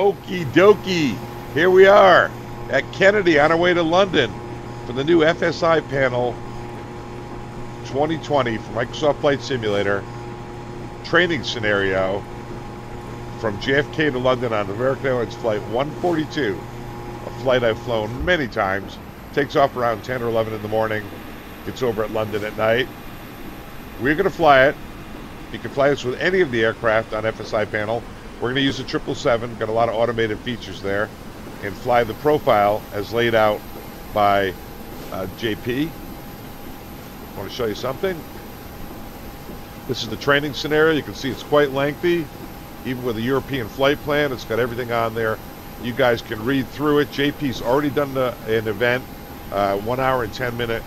Okie dokie. Here we are at Kennedy on our way to London for the new FSiPanel 2020 for Microsoft Flight Simulator training scenario from JFK to London on American Airlines Flight 142, a flight I've flown many times. Takes off around 10 or 11 in the morning, gets over at London at night. We're going to fly it. You can fly this with any of the aircraft on FSiPanel. We're going to use the 777, got a lot of automated features there, and fly the profile as laid out by JP. I want to show you something. This is the training scenario. You can see it's quite lengthy. Even with a European flight plan, it's got everything on there. You guys can read through it. JP's already done an event, 1 hour and 10-minute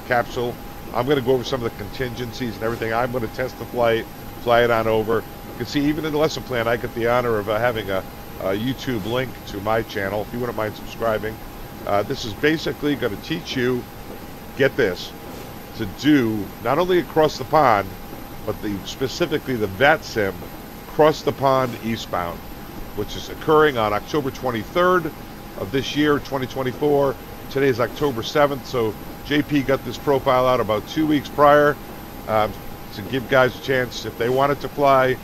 capsule. I'm going to go over some of the contingencies and everything. I'm going to test the flight, fly it on over. You can see even in the lesson plan, I get the honor of having a YouTube link to my channel, if you wouldn't mind subscribing. This is basically going to teach you, get this, to do not only across the pond, but specifically the VATSIM Cross the Pond Eastbound, which is occurring on October 23rd of this year, 2024. Today is October 7th, so JP got this profile out about 2 weeks prior to give guys a chance, if they wanted to fly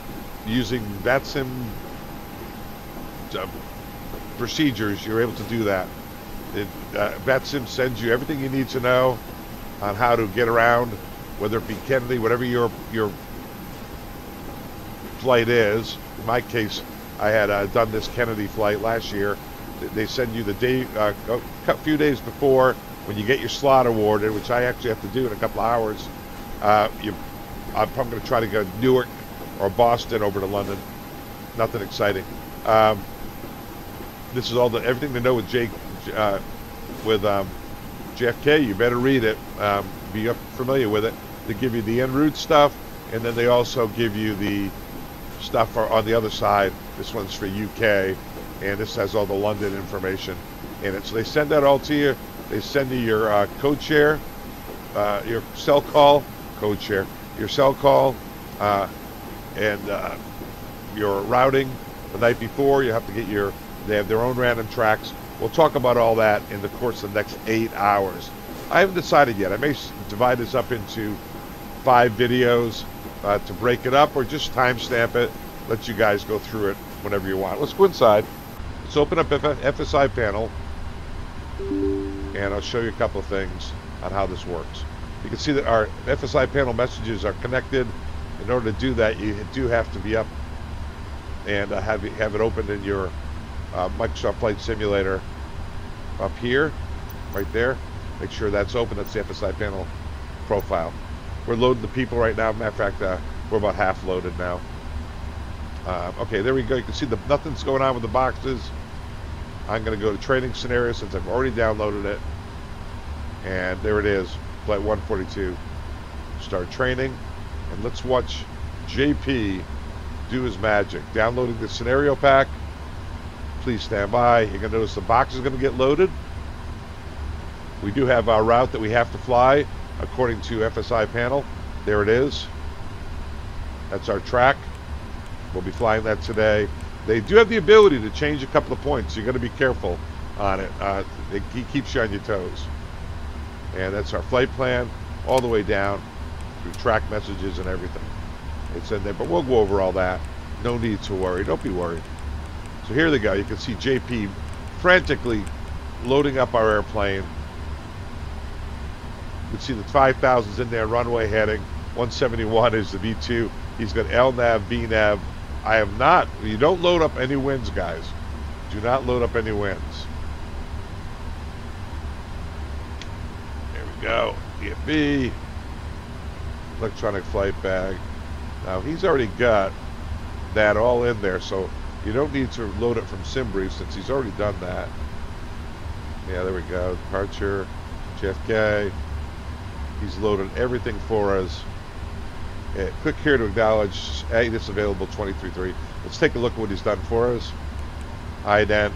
using VATSIM procedures, you're able to do that. VATSIM sends you everything you need to know on how to get around, whether it be Kennedy, whatever your flight is. In my case, I had done this Kennedy flight last year. They send you the day, a few days before, when you get your slot awarded, which I actually have to do in a couple of hours. I'm going to try to go Newark or Boston over to London. Nothing exciting. This is all everything to know with JFK. You better read it. Be familiar with it. They give you the en route stuff, and then they also give you the stuff on the other side. This one's for UK, and this has all the London information in it. So they send that all to you. They send you your code share, your SELCAL code share, your SELCAL, and your routing the night before. You have to get they have their own random tracks. We'll talk about all that in the course of the next 8 hours. I haven't decided yet. I may divide this up into 5 videos to break it up, or just timestamp it, let you guys go through it whenever you want. Let's go inside. Let's open up FSiPanel, and I'll show you a couple of things on how this works. You can see that our FSiPanel messages are connected. In order to do that, you do have to be up and have it opened in your Microsoft Flight Simulator up here, right there. Make sure that's open. That's the FSiPanel profile. We're loading the people right now. Matter of fact, we're about half loaded now. Okay, there we go. You can see nothing's going on with the boxes. I'm going to go to training scenario since I've already downloaded it. And there it is, Flight 142. Start training. And let's watch JP do his magic. Downloading the scenario pack. Please stand by. You're going to notice the box is going to get loaded. We do have our route that we have to fly according to FSiPanel. There it is. That's our track. We'll be flying that today. They do have the ability to change a couple of points. You're going to be careful on it. It keeps you on your toes. And that's our flight plan all the way down through track messages and everything. It's in there, but we'll go over all that. No need to worry. Don't be worried. So here they go. You can see JP frantically loading up our airplane. You can see the 5,000's in there, runway heading. 171 is the V2. He's got LNAV, VNAV. I have not. You don't load up any winds, guys. Do not load up any winds. There we go. EFB. Electronic flight bag. Now, he's already got that all in there, so you don't need to load it from SimBrief since he's already done that. Yeah, there we go. Departure, JFK. He's loaded everything for us. Yeah, click here to acknowledge. Hey, this is available 23.3. Let's take a look at what he's done for us. IDENT.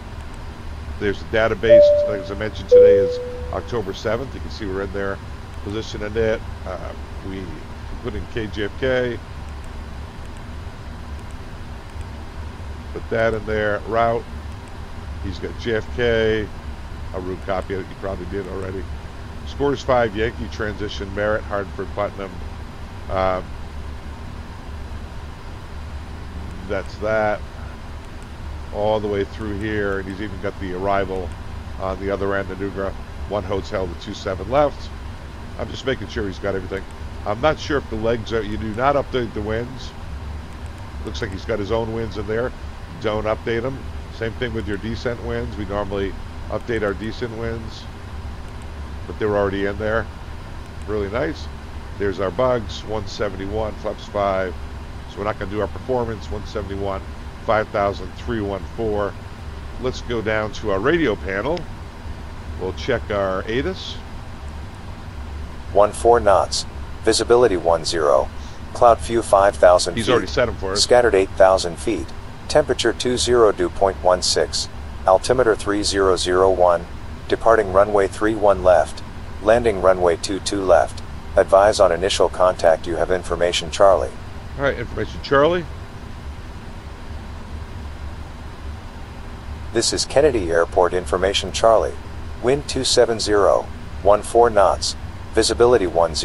There's the database. As I mentioned, today is October 7th. You can see we're in there, positioning it. We put in KJFK. Put that in there. Route. He's got JFK. A route copy that you probably did already. Scores 5, Yankee Transition, Merritt, Hartford, Putnam. That's that. All the way through here, and he's even got the arrival on the other end, Anugra, 1 hotel to 27 left. I'm just making sure he's got everything. I'm not sure if the legs are, you do not update the winds. Looks like he's got his own winds in there. Don't update them. Same thing with your descent winds. We normally update our descent winds, but they're already in there. Really nice. There's our bugs, 171, flaps 5. So we're not going to do our performance, 171, 5,314. Let's go down to our radio panel. We'll check our ATIS. 14 knots. Visibility 10. Cloud view 5,000 feet. He's already set them for us. Scattered 8,000 feet. Temperature 20°.16. Altimeter 3001. Departing runway 31 left. Landing runway 22 left. Advise on initial contact. You have information, Charlie. All right, information, Charlie. This is Kennedy Airport information, Charlie. Wind 270. 14 knots. Visibility 10.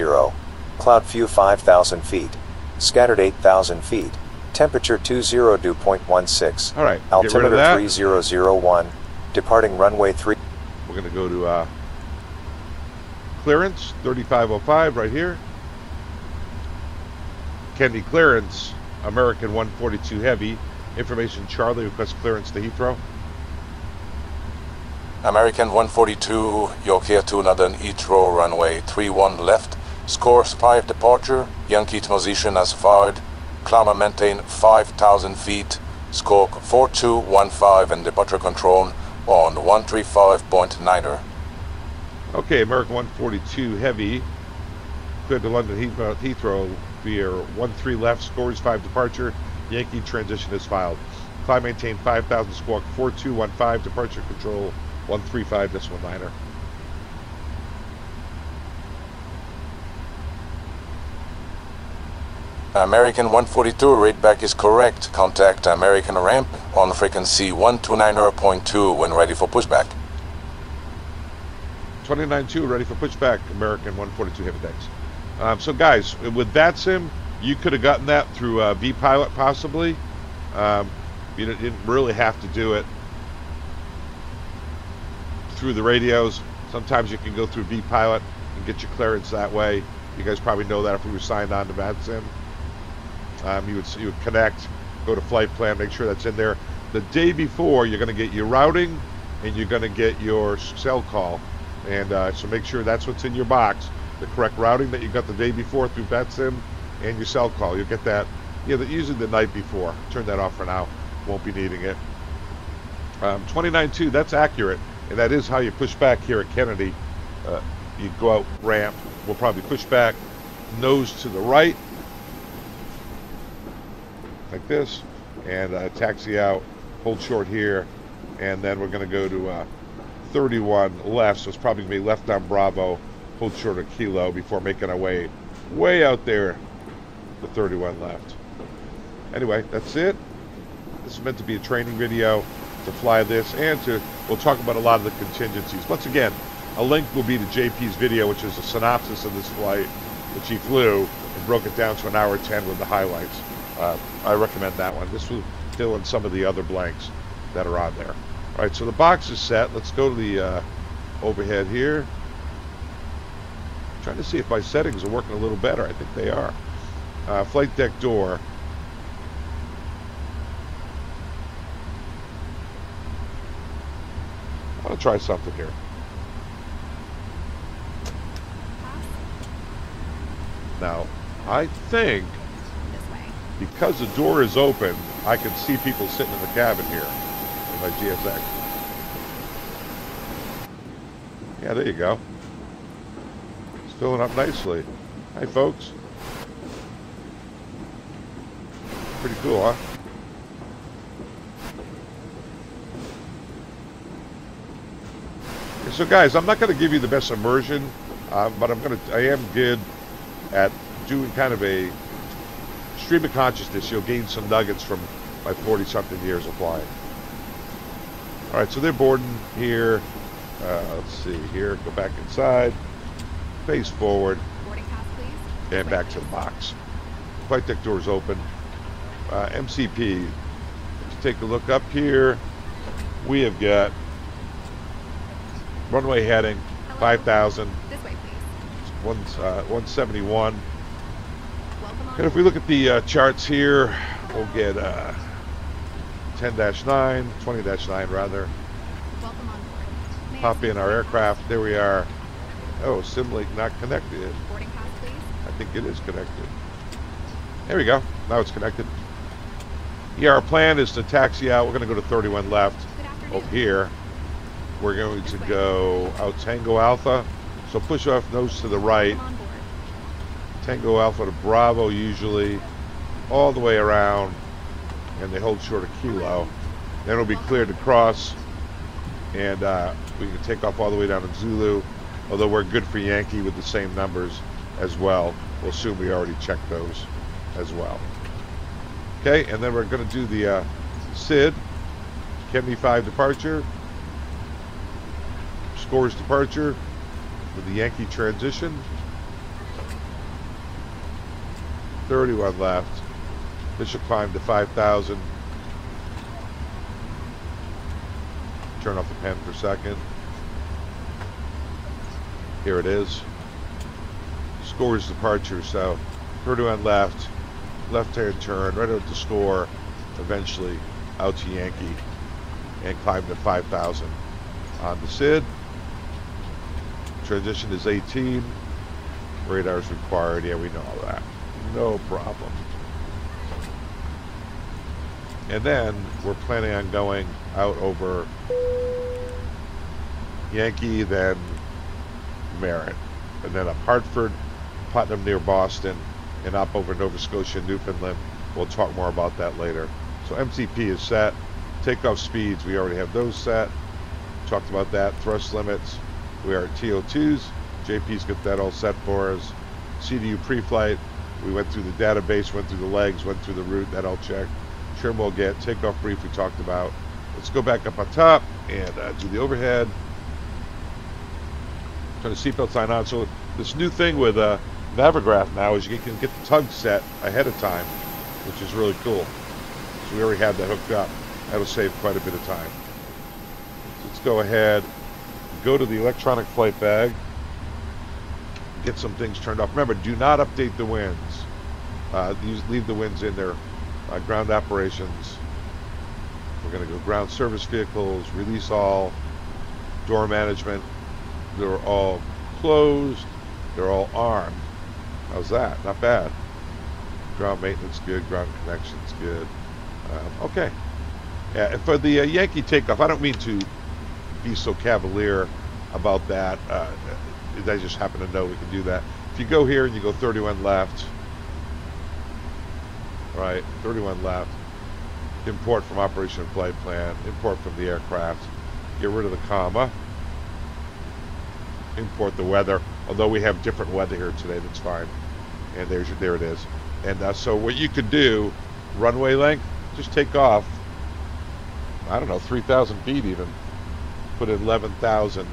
Cloud view 5,000 feet. Scattered 8,000 feet. Temperature 20°.16. All right, Altimeter 3001. Departing runway 3. We're going to go to clearance, 3505 right here. Kennedy clearance, American 142 Heavy. Information, Charlie, request clearance to Heathrow. American 142, York here to London Heathrow, runway 31 left. Scores 5 departure, Yankee position as fired. Climber maintain 5,000 feet. Squawk 4215 and departure control on 135.9er. Okay, American 142 Heavy. Cleared to London Heathrow via 13 left, scores 5 departure. Yankee transition is filed. Climb maintain 5,000, Squawk 4215, departure control 135.9er. American 142, rate back is correct. Contact American ramp on frequency 129.2 when ready for pushback. 29.2, ready for pushback, American 142 Heavy decks. So guys, with VATSIM, you could have gotten that through vPilot possibly. You didn't really have to do it through the radios. Sometimes you can go through vPilot and get your clearance that way. You guys probably know that if we were signed on to VATSIM. You would connect, go to flight plan, make sure that's in there. The day before, you're going to get your routing and you're going to get your SELCAL. And so make sure that's what's in your box. The correct routing that you got the day before through VATSIM and your SELCAL. You'll get that, usually the night before. Turn that off for now. Won't be needing it. 29.2, that's accurate. And that is how you push back here at Kennedy. You go out ramp. We'll probably push back nose to the right. Like this. And taxi out. Hold short here. And then we're going to go to 31 left. So it's probably going to be left on Bravo. Hold short of Kilo before making our way out there to 31 left. Anyway, that's it. This is meant to be a training video to fly this, and we'll talk about a lot of the contingencies. Once again, a link will be to JP's video, which is a synopsis of this flight, which he flew and broke it down to 1 hour 10 with the highlights. I recommend that one. This will fill in some of the other blanks that are on there. All right, so the box is set. Let's go to the overhead here. Trying to see if my settings are working a little better. I think they are. Flight deck door. I'm going to try something here. Now, I think because the door is open, I can see people sitting in the cabin here in my GSX. Yeah, there you go. It's filling up nicely. Hi, folks. Pretty cool, huh? So guys, I'm not going to give you the best immersion, but I am good at doing kind of a stream of consciousness. You'll gain some nuggets from my 40-something years of flying. All right, so they're boarding here. Let's see here. Go back inside. Face forward. Boarding pass, please. And back to the box. Flight deck doors open. MCP. Let's take a look up here. We have got runway heading 5,000. This way, please. 171. Welcome on And if we look at the charts here, we'll get 10-9, 20-9 rather. Welcome on board. May I Pop speak in to our you? aircraft. There we are. Oh, Simlink not connected. Boarding pass, please. I think it is connected. There we go. Now it's connected. Yeah, our plan is to taxi out. We're going to go to 31 left Good afternoon. over here. We're going to go out Tango Alpha. So push off nose to the right. Welcome on board. Tango Alpha to Bravo usually. All the way around. And they hold short of Kilo. Then it'll be cleared to cross. And we can take off all the way down to Zulu. Although we're good for Yankee with the same numbers as well. We'll assume we already checked those as well. Okay, and then we're going to do the SID, Kennedy 5 departure, scores departure with the Yankee transition. 31 left. This should climb to 5,000. Turn off the pen for a second. Here it is. Scores departure, so 31 left, left-hand turn, right out to score, eventually out to Yankee, and climb to 5,000. On the SID, transition is 18, radar is required, yeah, we know all that, no problem. And then we're planning on going out over Yankee, then Merritt, and then up Hartford, Putnam near Boston, and up over Nova Scotia, Newfoundland. We'll talk more about that later. So MCP is set. Takeoff speeds, we already have those set. Talked about that. Thrust limits, we are at TO2s. JP's got that all set for us. CDU pre-flight, we went through the database, went through the legs, went through the route, that all checked. Trim we'll get. Takeoff brief we talked about. Let's go back up on top and do the overhead. Turn the seatbelt sign on. So this new thing with Navigraph now is you can get the tug set ahead of time, which is really cool. So we already have that hooked up. That'll save quite a bit of time. So let's go ahead, go to the electronic flight bag, get some things turned off. Remember, do not update the winds. Leave the winds in there. Ground operations. We're going to go ground service vehicles, release all, door management. They're all closed. They're all armed. How's that? Not bad. Ground maintenance good. Ground connections good. Okay. Yeah, and for the Yankee takeoff, I don't mean to be so cavalier about that. I just happen to know we can do that. If you go here and you go 31 left, right, 31 left, import from operation and flight plan, import from the aircraft, get rid of the comma, import the weather, although we have different weather here today, that's fine. And there it is. And so what you could do, runway length, just take off, I don't know, 3,000 feet even, put in 11,000,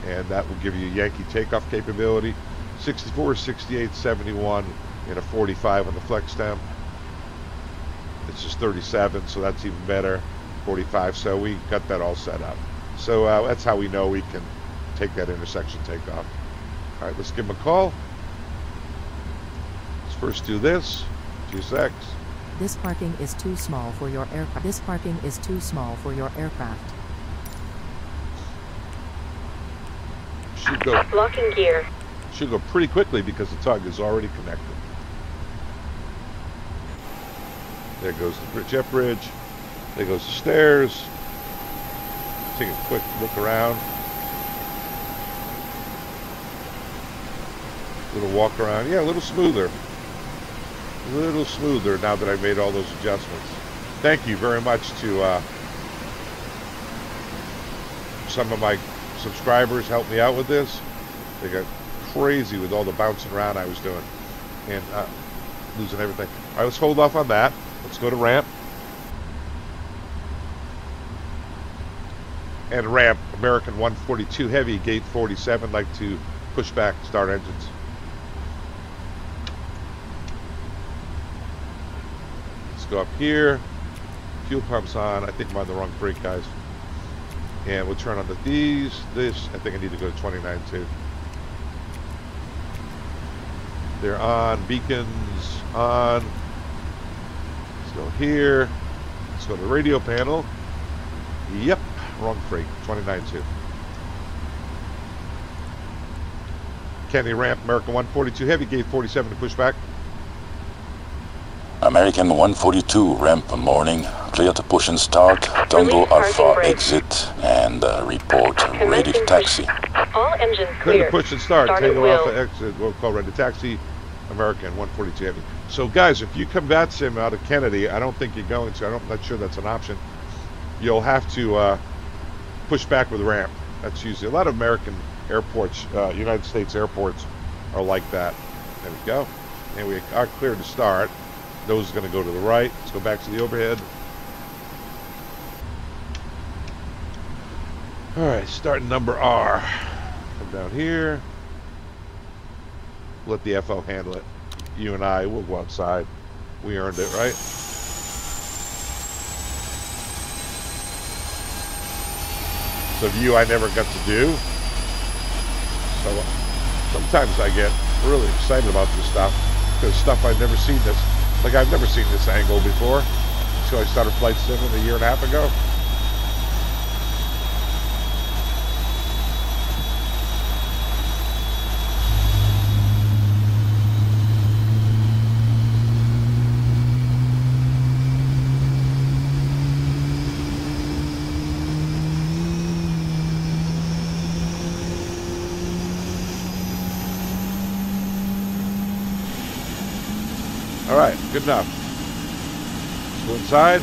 and that will give you Yankee takeoff capability. 64, 68, 71, and a 45 on the flex stem. It's just 37, so that's even better. 45, so we got that all set up. So that's how we know we can take that intersection takeoff. All right, let's give them a call. Let's first do this. 2 secs. This parking is too small for your aircraft. This parking is too small for your aircraft. Locking gear. Should go pretty quickly because the tug is already connected. There goes the jet bridge. There goes the stairs. Take a quick look around. Little walk around. Yeah, a little smoother. A little smoother now that I made all those adjustments. Thank you very much to some of my subscribers helped me out with this. They got crazy with all the bouncing around I was doing and losing everything. All right, let's hold off on that. Let's go to ramp. And ramp, American 142 Heavy, gate 47, like to push back, start engines. Let's go up here. Fuel pump's on. I think I'm on the wrong brake, guys. And we'll turn on the D's. This, I think I need to go to 29 too. They're on. Beacons on. Let's go here. Let's go to the radio panel. Yep, wrong brake. 29 too. Kennedy ramp, American 142 Heavy, gate 47 to push back. American 142 ramp morning, clear to push and start, Tango Alpha exit, and report ready to taxi. All engines Clear to clear. push and start, Start Tango at Alpha will. exit, we'll call ready to taxi, American 142 Heavy. So guys, if you come VATSIM out of Kennedy, I don't think you're going to, I'm not sure that's an option. You'll have to push back with ramp. That's usually, a lot of American airports, United States airports are like that. There we go. And we are clear to start. Nose is going to go to the right. Let's go back to the overhead. All right, starting number R. Come down here. Let the FO handle it. You and I will go outside. We earned it, right? So view I never got to do. So sometimes I get really excited about this stuff because stuff I've never seen this. Like I've never seen this angle before. So I started flight sim a year and a half ago. All right, good enough. Let's go inside.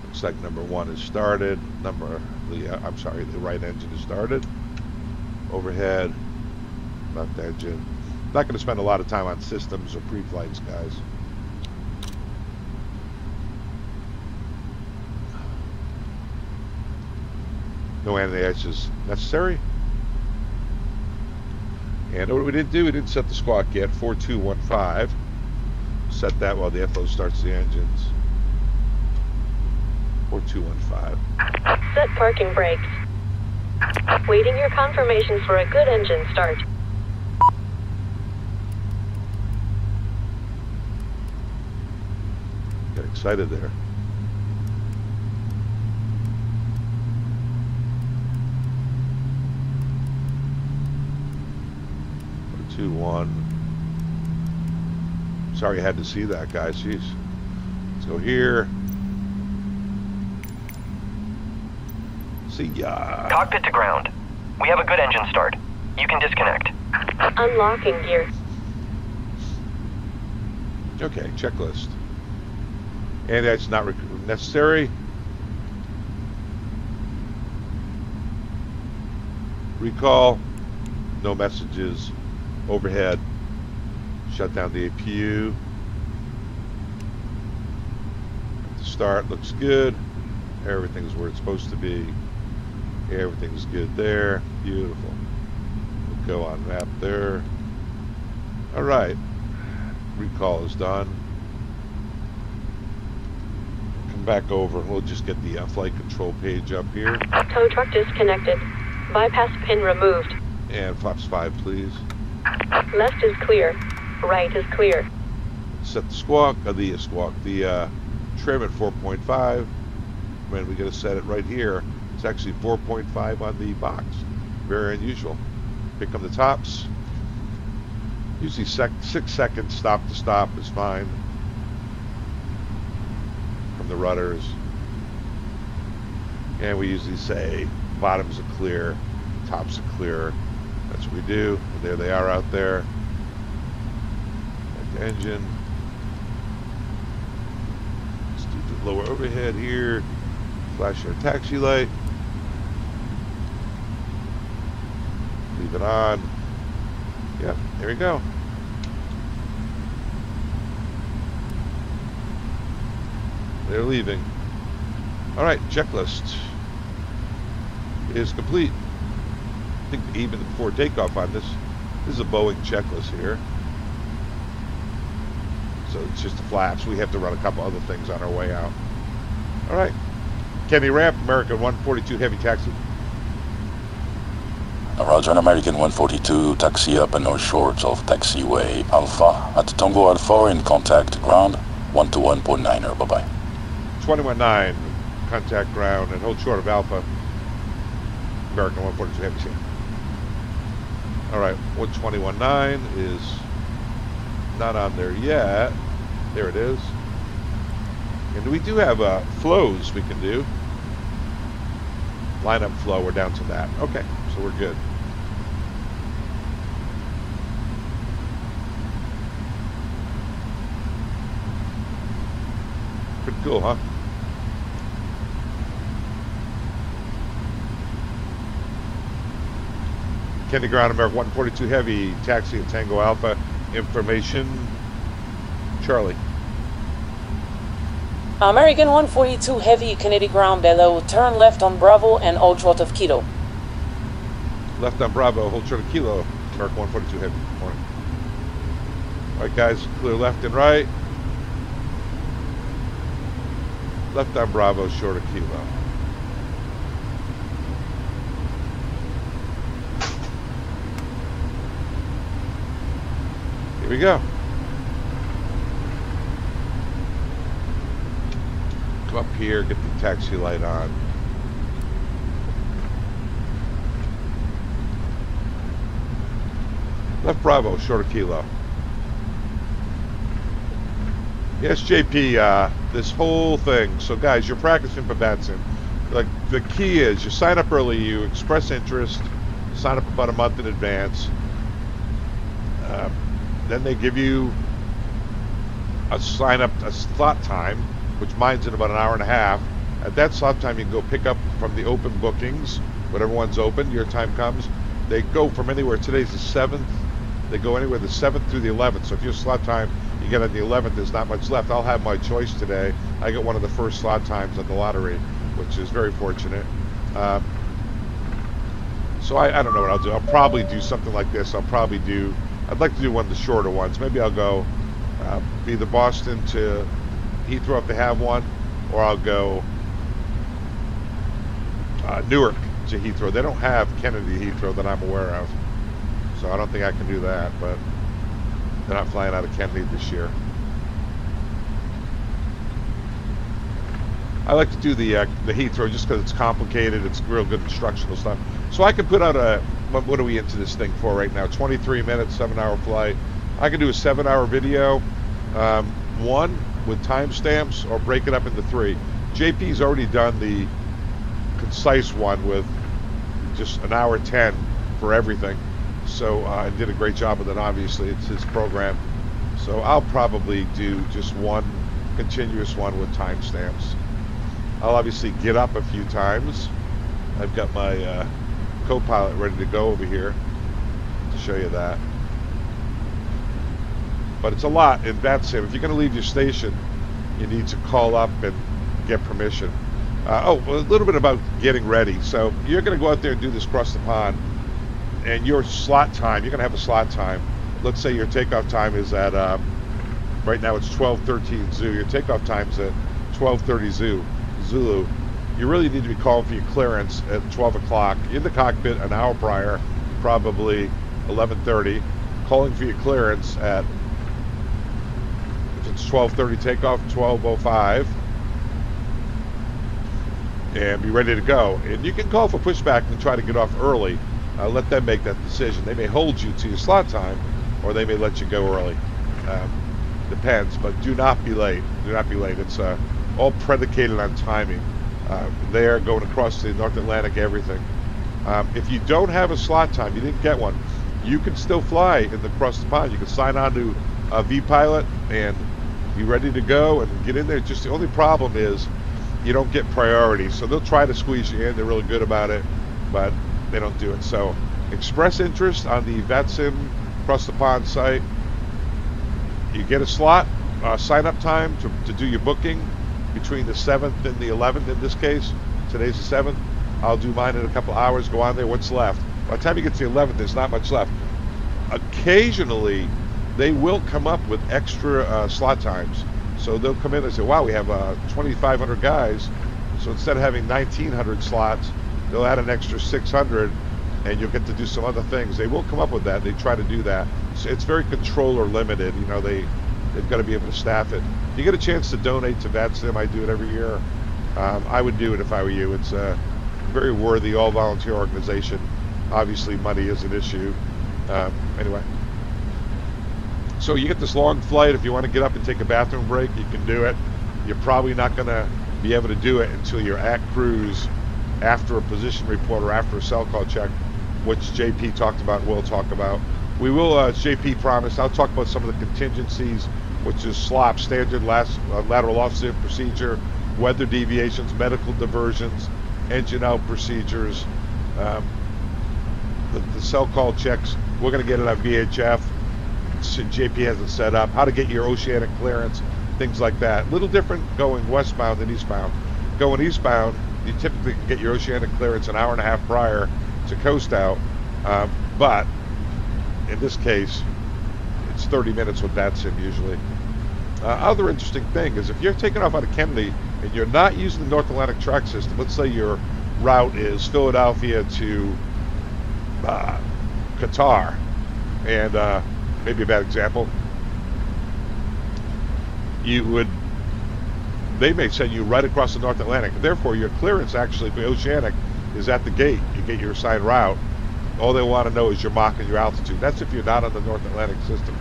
Looks like number one is started. The right engine is started. Overhead, left engine. Not going to spend a lot of time on systems or pre-flights, guys. No anti-ice necessary. And what we didn't do, we didn't set the squawk yet, 4215. Set that while the FO starts the engines. 4215. Set parking brakes. Waiting your confirmations for a good engine start. Get excited there. Two, one. Sorry I had to see that, guys. Jeez. Let's go here. See ya. Cockpit to ground. We have a good engine start. You can disconnect. Unlocking gear. Okay, checklist. And that's not necessary. Recall. No messages. Overhead. Shut down the APU. At the start, looks good. Everything's where it's supposed to be. Everything's good there. Beautiful. We'll go on map there. All right. Recall is done. Come back over and we'll just get the flight control page up here. Tow truck disconnected. Bypass pin removed. And flaps 5, please. Left is clear. Right is clear. Set the squawk, the trim at 4.5. Man, we got to set it right here. It's actually 4.5 on the box. Very unusual. Pick up the tops. Usually 6 seconds stop to stop is fine. From the rudders. And we usually say bottoms are clear, tops are clear. That's what we do. And there they are out there. At the engine. Let's do the lower overhead here. Flash our taxi light. Leave it on. Yep, there we go. They're leaving. All right, checklist is complete. I think even before takeoff on this is a Boeing checklist here. So it's just the flaps. We have to run a couple other things on our way out. All right. Kenny Ramp, American 142 Heavy Taxi. Roger, an American 142, taxi up and north shores of taxiway Alpha at Tango Alpha in contact ground 121.9er. Bye-bye. 21-9, contact ground and hold short of Alpha. American 142 Heavy Taxi. All right, 121.9 is not on there yet. There it is. And we do have flows we can do. Lineup flow, we're down to that. Okay, so we're good. Pretty cool, huh? Kenny Ground, American 142 Heavy, taxi at Tango Alpha. Information, Charlie. American 142 Heavy, Kennedy Ground below. Turn left on Bravo and hold short of Kilo. Left on Bravo, hold short of Kilo. American 142 Heavy. Morning. All right, guys, clear left and right. Left on Bravo, short of Kilo. Here we go. Come up here, get the taxi light on. Left Bravo, short of Kilo. Yes, JP, this whole thing. So guys, you're practicing for VATSIM. Like, the key is you sign up early, you express interest, sign up about a month in advance. Then they give you a slot time, which mine's in about an hour and a half. At that slot time, you can go pick up from the open bookings, whatever one's open, your time comes. They go from anywhere, today's the 7th, they go anywhere the 7th through the 11th. So if your slot time, you get on the 11th, there's not much left. I'll have my choice today. I got one of the first slot times on the lottery, which is very fortunate. So I don't know what I'll do. I'll probably do something like this. I'd like to do one of the shorter ones. Maybe I'll go either Boston to Heathrow if they have one, or I'll go Newark to Heathrow. They don't have Kennedy to Heathrow that I'm aware of, so I don't think I can do that, but they're not flying out of Kennedy this year. I like to do the Heathrow just because it's complicated. It's real good instructional stuff. So I can put out what are we into this thing for right now? 23 minutes, 7-hour flight. I can do a 7-hour video, one with timestamps, or break it up into 3. JP's already done the concise one with just an hour 10 for everything. So I did a great job with it. Obviously, it's his program. So I'll probably do just one continuous one with timestamps. I'll obviously get up a few times. I've got my co-pilot ready to go over here to show you that. But it's a lot in VATSIM. If you're going to leave your station, you need to call up and get permission. A little bit about getting ready. So you're going to go out there and do this cross the pond, and your slot time, you're going to have a slot time. Let's say your takeoff time is at, right now it's 12:13 Zoo. Your takeoff time's at 12:30 Zulu. You really need to be calling for your clearance at 12 o'clock. In the cockpit an hour prior, probably 11:30. Calling for your clearance at, if it's 12:30 takeoff, 12:05. And be ready to go. And you can call for pushback and try to get off early. Let them make that decision. They may hold you to your slot time, or they may let you go early. Depends, but do not be late. Do not be late. It's all predicated on timing. They're going across the North Atlantic, everything. If you don't have a slot time, you didn't get one, you can still fly in the cross the pond. You can sign on to a V-Pilot and be ready to go and get in there. Just the only problem is you don't get priority. So they'll try to squeeze you in. They're really good about it, but they don't do it. So express interest on the VATSIM Cross the Pond site. You get a slot, sign up time to do your booking. between the 7th and the 11th in this case. Today's the 7th. I'll do mine in a couple hours, go on there, what's left. By the time you get to the 11th, there's not much left. Occasionally, they will come up with extra slot times. So they'll come in and say, wow, we have 2,500 guys. So instead of having 1,900 slots, they'll add an extra 600, and you'll get to do some other things. They will come up with that. They try to do that. So it's very controller limited. You know, they've got to be able to staff it. If you get a chance to donate to VATSIM, I do it every year. I would do it if I were you. It's a very worthy all-volunteer organization. Obviously, money is an issue. Anyway. So you get this long flight. If you want to get up and take a bathroom break, you can do it. You're probably not going to be able to do it until you're at cruise after a position report or after a SELCAL check, which JP talked about and we'll talk about. We will, JP promised, I'll talk about some of the contingencies, which is SLOP, standard lateral offset procedure, weather deviations, medical diversions, engine out procedures, the SELCAL checks. We're going to get it on VHF. JP has it set up. How to get your oceanic clearance, things like that. A little different going westbound than eastbound. Going eastbound, you typically can get your oceanic clearance an hour and a half prior to coast out. But in this case, it's 30 minutes with VATSIM usually. Other interesting thing is if you're taking off out of Kennedy and you're not using the North Atlantic track system, let's say your route is Philadelphia to Qatar, and maybe a bad example, they may send you right across the North Atlantic. Therefore, your clearance actually for oceanic is at the gate. You get your assigned route. All they want to know is your Mach and your altitude. That's if you're not on the North Atlantic system.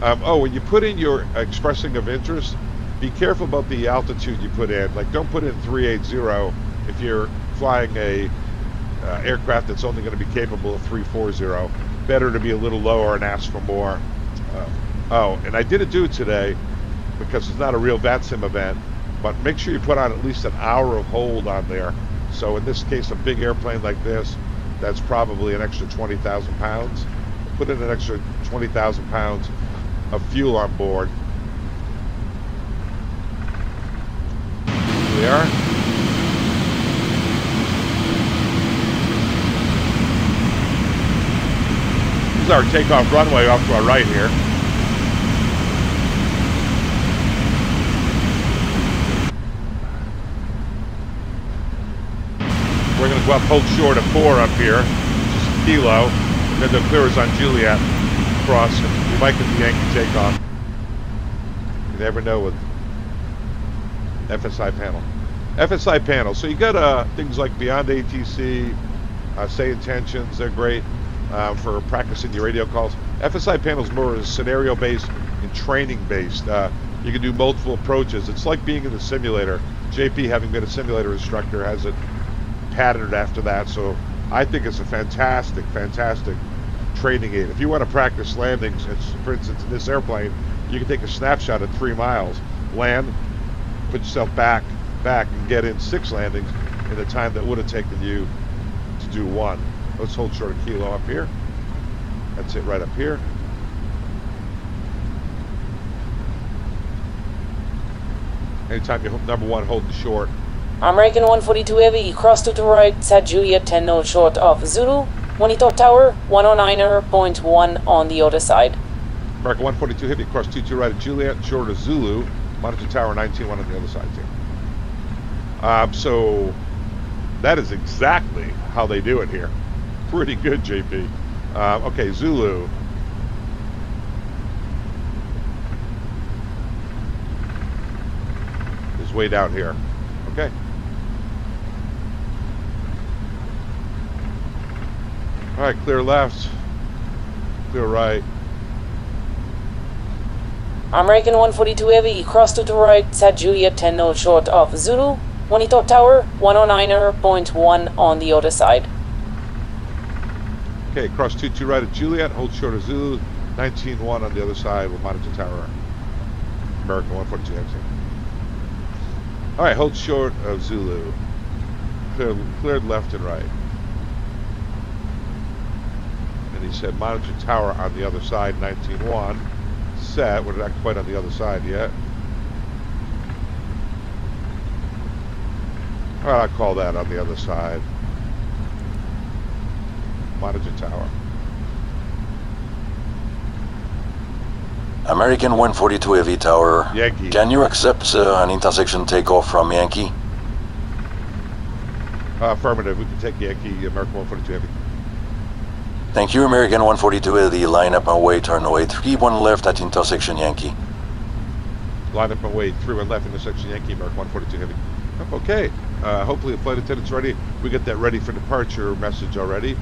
When you put in your expressing of interest, be careful about the altitude you put in. Like, don't put in 380 if you're flying a aircraft that's only going to be capable of 340. Better to be a little lower and ask for more. And I didn't do it today because it's not a real VATSIM event, but make sure you put on at least an hour of hold on there. So in this case, a big airplane like this, that's probably an extra 20,000 pounds. Put in an extra 20,000 pounds of fuel on board. Here we are. This is our takeoff runway off to our right here. We're going to go up, hold short of 4 up here, which is a kilo, and then they'll clear us on Juliet cross. We might get the Yankee takeoff. You never know with FSiPanel. FSiPanel. So you got things like Beyond ATC, Say Intentions. They're great for practicing your radio calls. FSiPanel is more scenario-based and training-based. You can do multiple approaches. It's like being in the simulator. JP, having been a simulator instructor, has it patterned after that, so I think it's a fantastic training aid. If you want to practice landings, for instance in this airplane, you can take a snapshot at 3 miles, land, put yourself back and get in 6 landings in the time that would have taken you to do 1. Let's hold short a kilo up here. That's it right up here. Anytime you number 1 holding short. American 142 Heavy, cross to the right, set Juliet 10 knots short of Zulu, monitor tower, 109.1 on the other side. American 142 Heavy, cross 22 right at Juliet, short of Zulu, monitor tower 19.1 on the other side too. So that is exactly how they do it here. Pretty good, JP. Okay, Zulu. Is way down here. Okay. All right, clear left, clear right. American 142 Heavy, cross to the right, set Juliet 10 knots short of Zulu, monitor tower, 109.1 on the other side. Okay, cross 22 right at Juliet, hold short of Zulu, 19.1 on the other side with monitor tower. American 142 Heavy. All right, hold short of Zulu. Cleared left and right. And he said monitor tower on the other side, 19.1. Set. We're not quite on the other side yet. Well, I'll call that on the other side. Monitor tower. American 142 Heavy Tower. Yankee. Can you accept an intersection takeoff from Yankee? Affirmative. We can take Yankee, American 142 Heavy. Thank you, American 142 Heavy. Line up and wait, turn away 31 left at intersection Yankee. Line up and wait, 31 left, intersection Yankee, American 142 Heavy. Okay. Hopefully the flight attendant's ready. We get that ready for departure message already.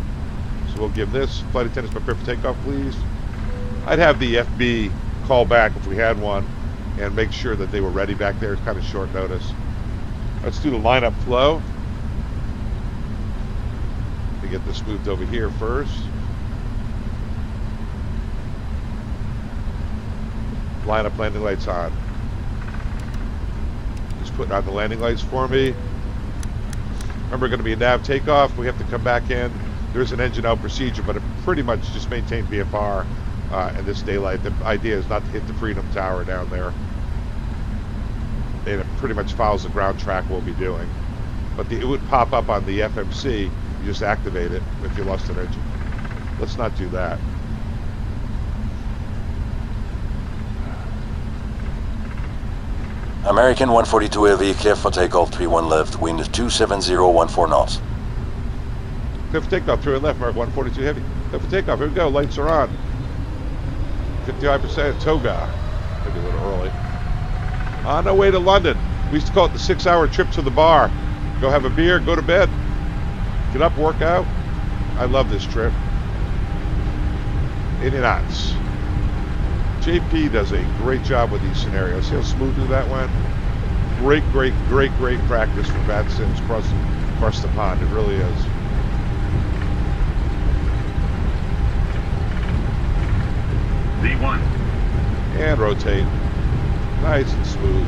So we'll give this. Flight attendants prepare for takeoff, please. I'd have the FB call back if we had one and make sure that they were ready back there. It's kind of short notice. Let's do the lineup flow. Let me get this moved over here first. Lineup landing lights on. Just putting on the landing lights for me. Remember, going to be a nav takeoff. We have to come back in. There's an engine out procedure, but it pretty much just maintain VFR in this daylight. The idea is not to hit the Freedom Tower down there. And it pretty much follows the ground track we'll be doing. But it would pop up on the FMC. You just activate it if you lost an engine. Let's not do that. American 142 Heavy, clear for takeoff 31 left, wind 27014 knots. Clear for takeoff, 31 left, American 142 Heavy. Clear for takeoff, here we go, lights are on. 55% Toga. Maybe a little early. On our way to London. We used to call it the 6-hour trip to the bar. Go have a beer, go to bed. Get up, work out. I love this trip. 80 knots. JP does a great job with these scenarios. See how smoothly that went? Great practice for VATSIM's Cross the Pond. It really is. V1. And rotate. Nice and smooth.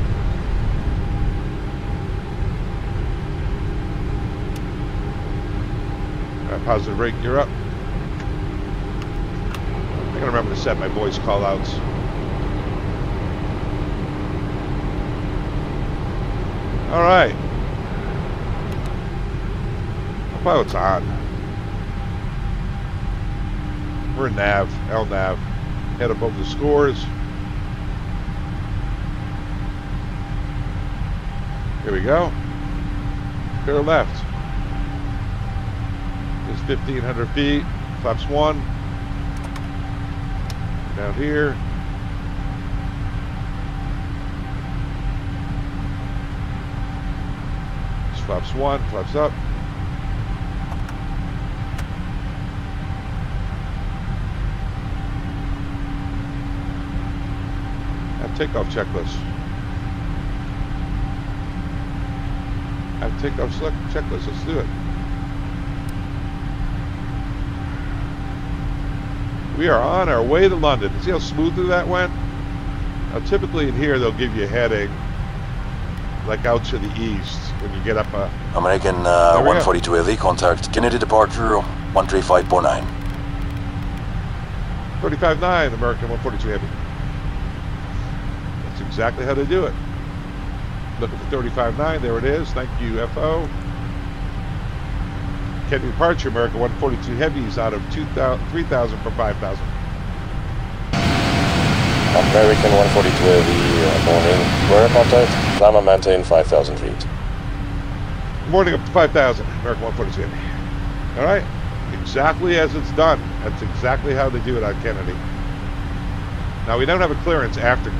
All right, positive brake, you're up. I gotta remember to set my voice call outs. All right. Pilot's on. We're in nav, LNAV. Head up over the scores. Here we go. Clear left. It's 1,500 feet. Flaps 1. Down here. Flaps 1, flaps up. Have takeoff checklist. Have takeoff select checklist. Let's do it. We are on our way to London. See how smoothly that went? Now, typically in here, they'll give you a heading, like out to the east when you get up a... American 142 Heavy, contact Kennedy departure 135.9. 35.9, American 142 Heavy. That's exactly how they do it. Looking for 35.9, there it is. Thank you, FO. Kennedy departure, American 142 Heavies out of 3,000 for 5,000. American 142 Heavy, morning. We're contact, climb and maintain 5,000 feet. Morning up to 5,000, American 142 Heavy. All right, exactly as it's done. That's exactly how they do it on Kennedy. Now we don't have a clearance after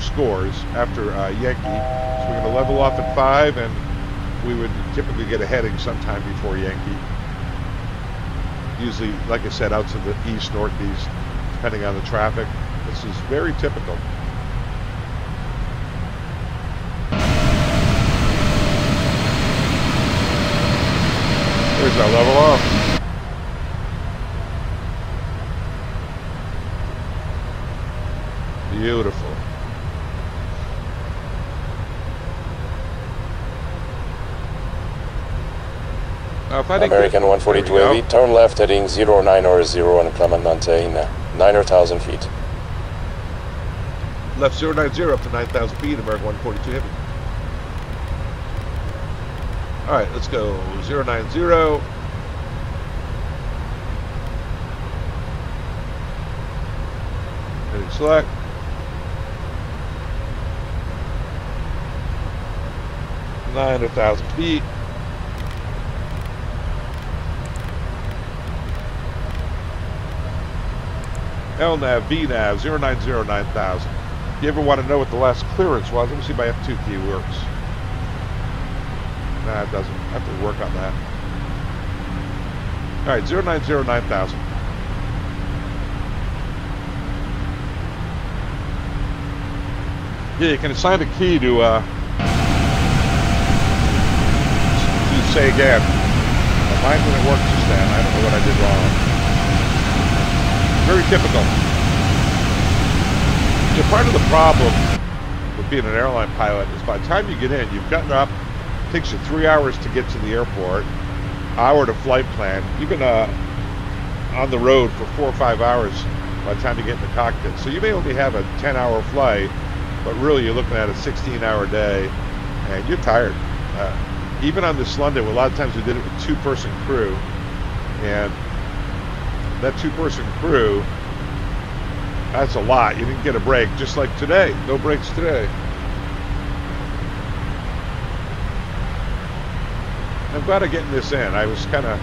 scores, after Yankee, so we're going to level off at 5, and we would typically get a heading sometime before Yankee. Usually, like I said, out to the east, northeast, depending on the traffic. This is very typical. There's our level off. Beautiful. American 142 Heavy, turn left heading 0900 and climb and maintain 9,000 feet. Left 090 up to 9,000 feet, American 142 Heavy. All right, let's go 090. Hitting select. Nine 1,000 feet. LNAV, VNAV, 090 9000. If you ever want to know what the last clearance was, let me see if my F2 key works. Nah, it doesn't. I have to work on that. All right, 090 9000. Yeah, you can assign a key to say again. Mine didn't work just then. I don't know what I did wrong. Very typical. So part of the problem with being an airline pilot is by the time you get in, you've gotten up, it takes you 3 hours to get to the airport, hour to flight plan. You've been on the road for 4 or 5 hours by the time you get in the cockpit. So you may only have a 10-hour flight, but really you're looking at a 16-hour day, and you're tired. Even on this London, a lot of times we did it with two-person crew, and that two-person crew, that's a lot. You didn't get a break, just like today. No breaks today. I'm glad I'm getting this in. I was kind of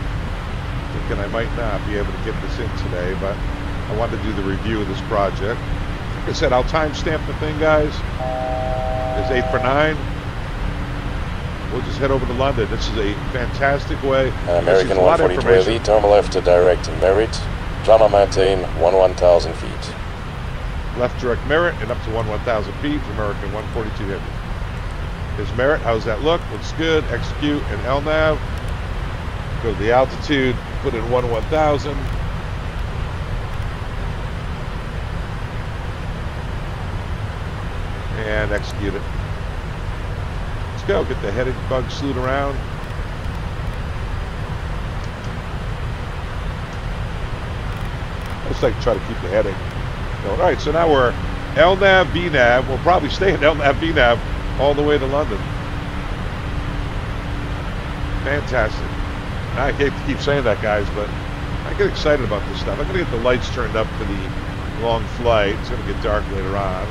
thinking I might not be able to get this in today, but I wanted to do the review of this project. Like I said, I'll timestamp the thing, guys. It's 8 for 9. We'll just head over to London. This is a fantastic way. American 142 Heavy, turn left to direct Merit. Climb maintain 1,000 feet. Left direct Merit and up to 1,000 feet for American 142 Heavy. Here's Merit. How's that look? Looks good. Execute and LNAV. Go to the altitude. Put in 1,000. And execute it. Let's go. Get the heading bug slewed around. I just like to try to keep the heading. All right, so now we're LNAV, VNAV. We'll probably stay in LNAV, VNAV all the way to London. Fantastic. I hate to keep saying that, guys, but I get excited about this stuff. I'm going to get the lights turned up for the long flight. It's going to get dark later on.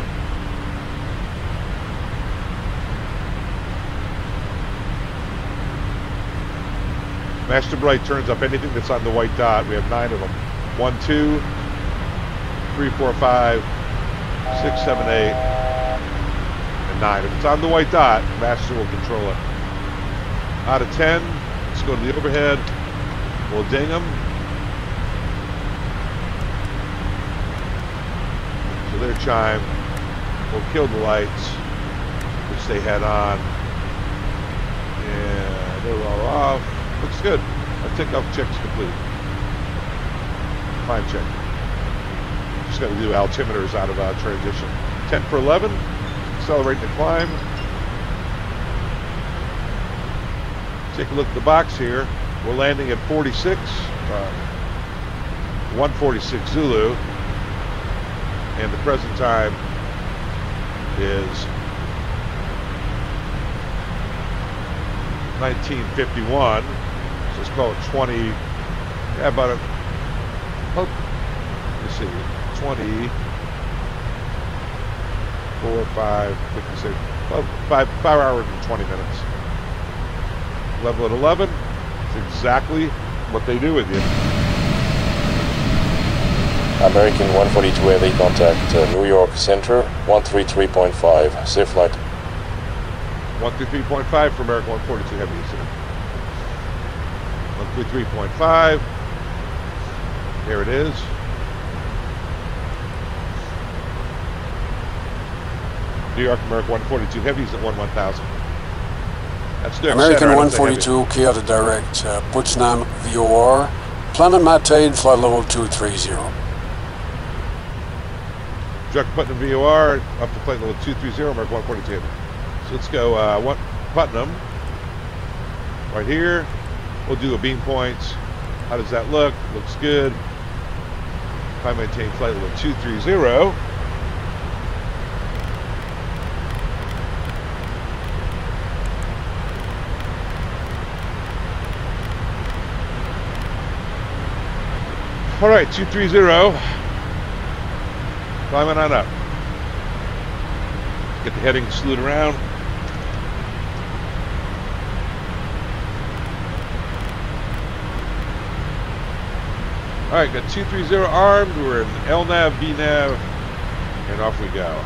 Master Bright turns up anything that's on the white dot. We have 9 of them. 1, 2, 3, 4, 5, 6, 7, 8, and 9. If it's on the white dot, Master will control it. Out of 10, let's go to the overhead. We'll ding them. So their chime. We'll kill the lights, which they had on. And they're all off. Looks good. Our takeoff check's complete. Climb check. Just got to do altimeters out of transition. 10 for 11. Accelerating the climb. Take a look at the box here. We're landing at 46. 146 Zulu. And the present time is 1951. Let's call it 20, yeah, about a, oh, let's see, 24, 5, 56, well, 5 hours and 20 minutes. Level at 11, it's exactly what they do with you. American 142 Heavy, contact New York Center, 133.5, safe flight. 133.5 for American 142 Heavy, sir. 133.5. There it is. New York American 142 Heavies at 1,000. That's the American 142, clear to direct Potsdam VOR. Plan and maintain flight level 230. Direct Putnam VOR up to flight level 230, American 142 Heavy. So let's go Putnam. Right here. We'll do a beam points. How does that look? Looks good. If I maintain flight level 230. All right, 230. Climbing on up. Get the heading slewed around. All right, got 230 armed. We're in LNAV, VNAV, and off we go.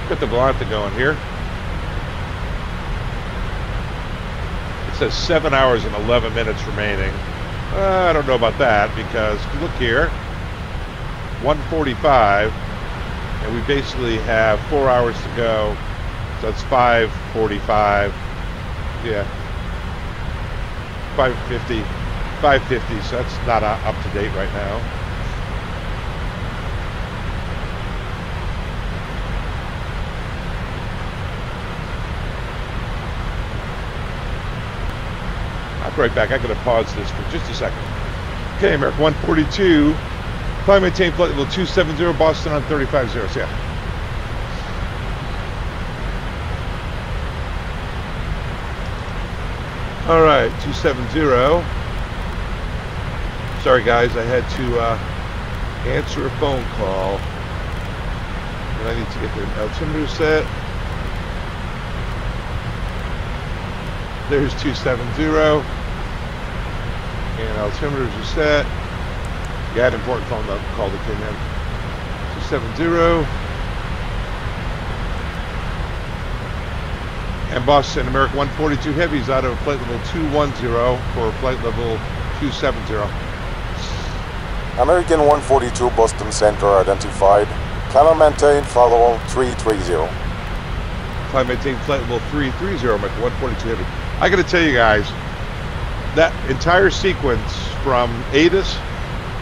Got the Volanta going here. It says 7 hours and 11 minutes remaining. I don't know about that because look here, 1:45, and we basically have 4 hours to go. So that's 5:45. Yeah, 5:50. 5:50. So that's not up to date right now. Right back. I gotta pause this for just a second. Okay, American 142. Climb maintain flight level 270, Boston on 35.0. So yeah. All right, 270. Sorry guys, I had to answer a phone call. And I need to get the altimeter set. There's 270. And altimeters are set. You had an important phone call that came in. 270. And Boston, American 142 Heavies out of flight level 210 for flight level 270. American 142 Boston Center identified. Climb and maintain flight level 330. Climb and maintain flight level 330, American 142 Heavy. I gotta tell you guys, that entire sequence from ATIS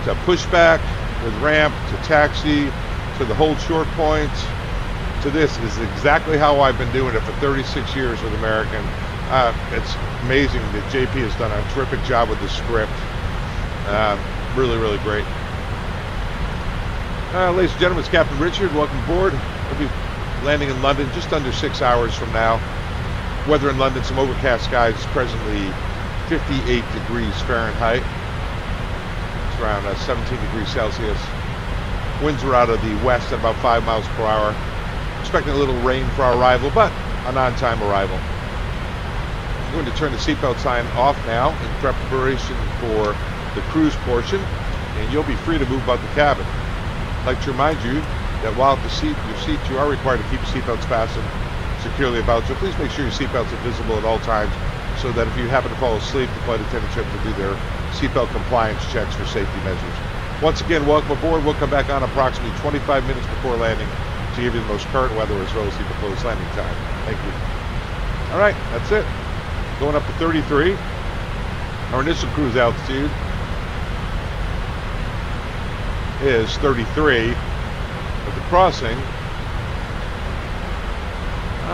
to pushback with ramp to taxi to the hold short points to this is exactly how I've been doing it for 36 years with American. It's amazing that JP has done a terrific job with the script. Really, really great. Ladies and gentlemen, it's Captain Richard. Welcome aboard. We'll be landing in London just under 6 hours from now. Weather in London, some overcast skies. It's presently 58 degrees Fahrenheit. It's around 17 degrees Celsius. Winds are out of the west at about 5 miles per hour. Expecting a little rain for our arrival, but an on-time arrival. I'm going to turn the seatbelt sign off now in preparation for the cruise portion, and you'll be free to move about the cabin. I'd like to remind you that while at your seat, you are required to keep your seatbelts fastened securely about, so please make sure your seatbelts are visible at all times so that if you happen to fall asleep, the flight attendants will do their seatbelt compliance checks for safety measures. Once again, welcome aboard. We'll come back on approximately 25 minutes before landing to give you the most current weather as well as the proposed landing time. Thank you. All right, that's it. Going up to 33. Our initial cruise altitude is 33. At the crossing,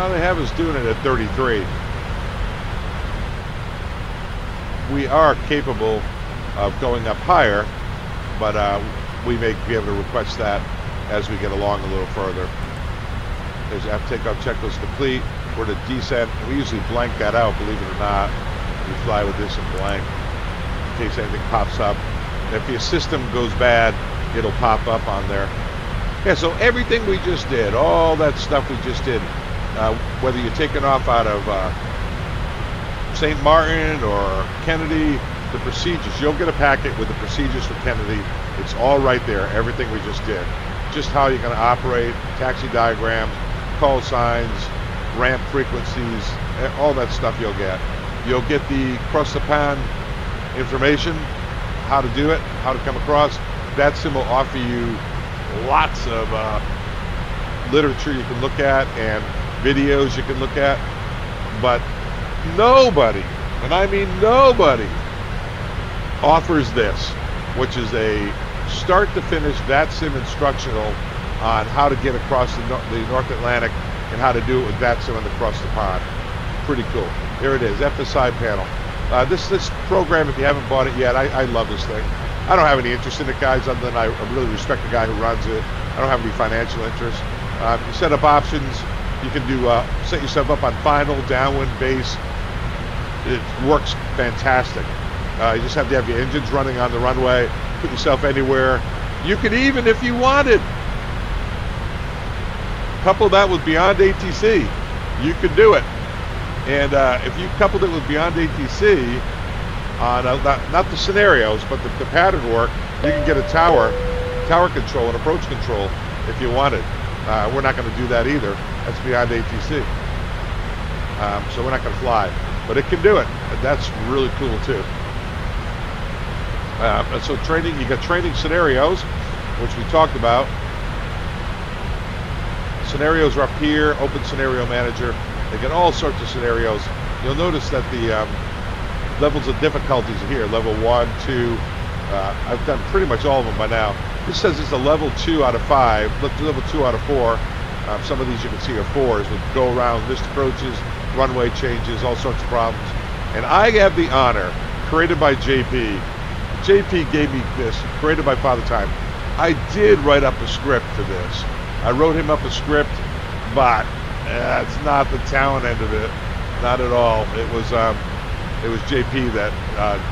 they have us doing it at 33. We are capable of going up higher, but we may be able to request that as we get along a little further. There's the takeoff checklist complete. We're to descent. We usually blank that out, believe it or not. We fly with this in blank in case anything pops up. And if your system goes bad, it'll pop up on there. Yeah, so everything we just did, all that stuff we just did, whether you're taking off out of St. Martin or Kennedy, the procedures, you'll get a packet with the procedures for Kennedy. It's all right there, everything we just did. Just how you're going to operate, taxi diagrams, call signs, ramp frequencies, all that stuff you'll get. You'll get the cross the pond information, how to do it, how to come across. VATSIM will offer you lots of literature you can look at and videos you can look at, but nobody, and I mean nobody, offers this, which is a start to finish VATSIM instructional on how to get across the North Atlantic and how to do it with VATSIM and Cross the Pond. Pretty cool. There it is, FSiPanel. This program, if you haven't bought it yet, I love this thing. I don't have any interest in it, guys, other than I really respect the guy who runs it. I don't have any financial interest. You set up options. You can do set yourself up on final, downwind, base. It works fantastic. You just have to have your engines running on the runway. Put yourself anywhere. You can even, if you wanted, couple that with Beyond ATC. You could do it. And if you coupled it with Beyond ATC on not the scenarios, but the pattern work, you can get a tower control and approach control if you wanted. We're not going to do that either. That's Beyond ATC. So we're not going to fly. But it can do it. And that's really cool too. And so training, you got training scenarios, which we talked about. Scenarios are up here, open scenario manager. They get all sorts of scenarios. You'll notice that the levels of difficulties are here. Level 1, 2. I've done pretty much all of them by now. This says it's a level 2 out of 5, level 2 out of 4. Some of these you can see are 4s with go around, missed approaches, runway changes, all sorts of problems. And I have the honor, created by JP. JP gave me this, created by Father Time. I did write up a script for this. I wrote him up a script, but it's not the talent end of it, not at all. It was JP that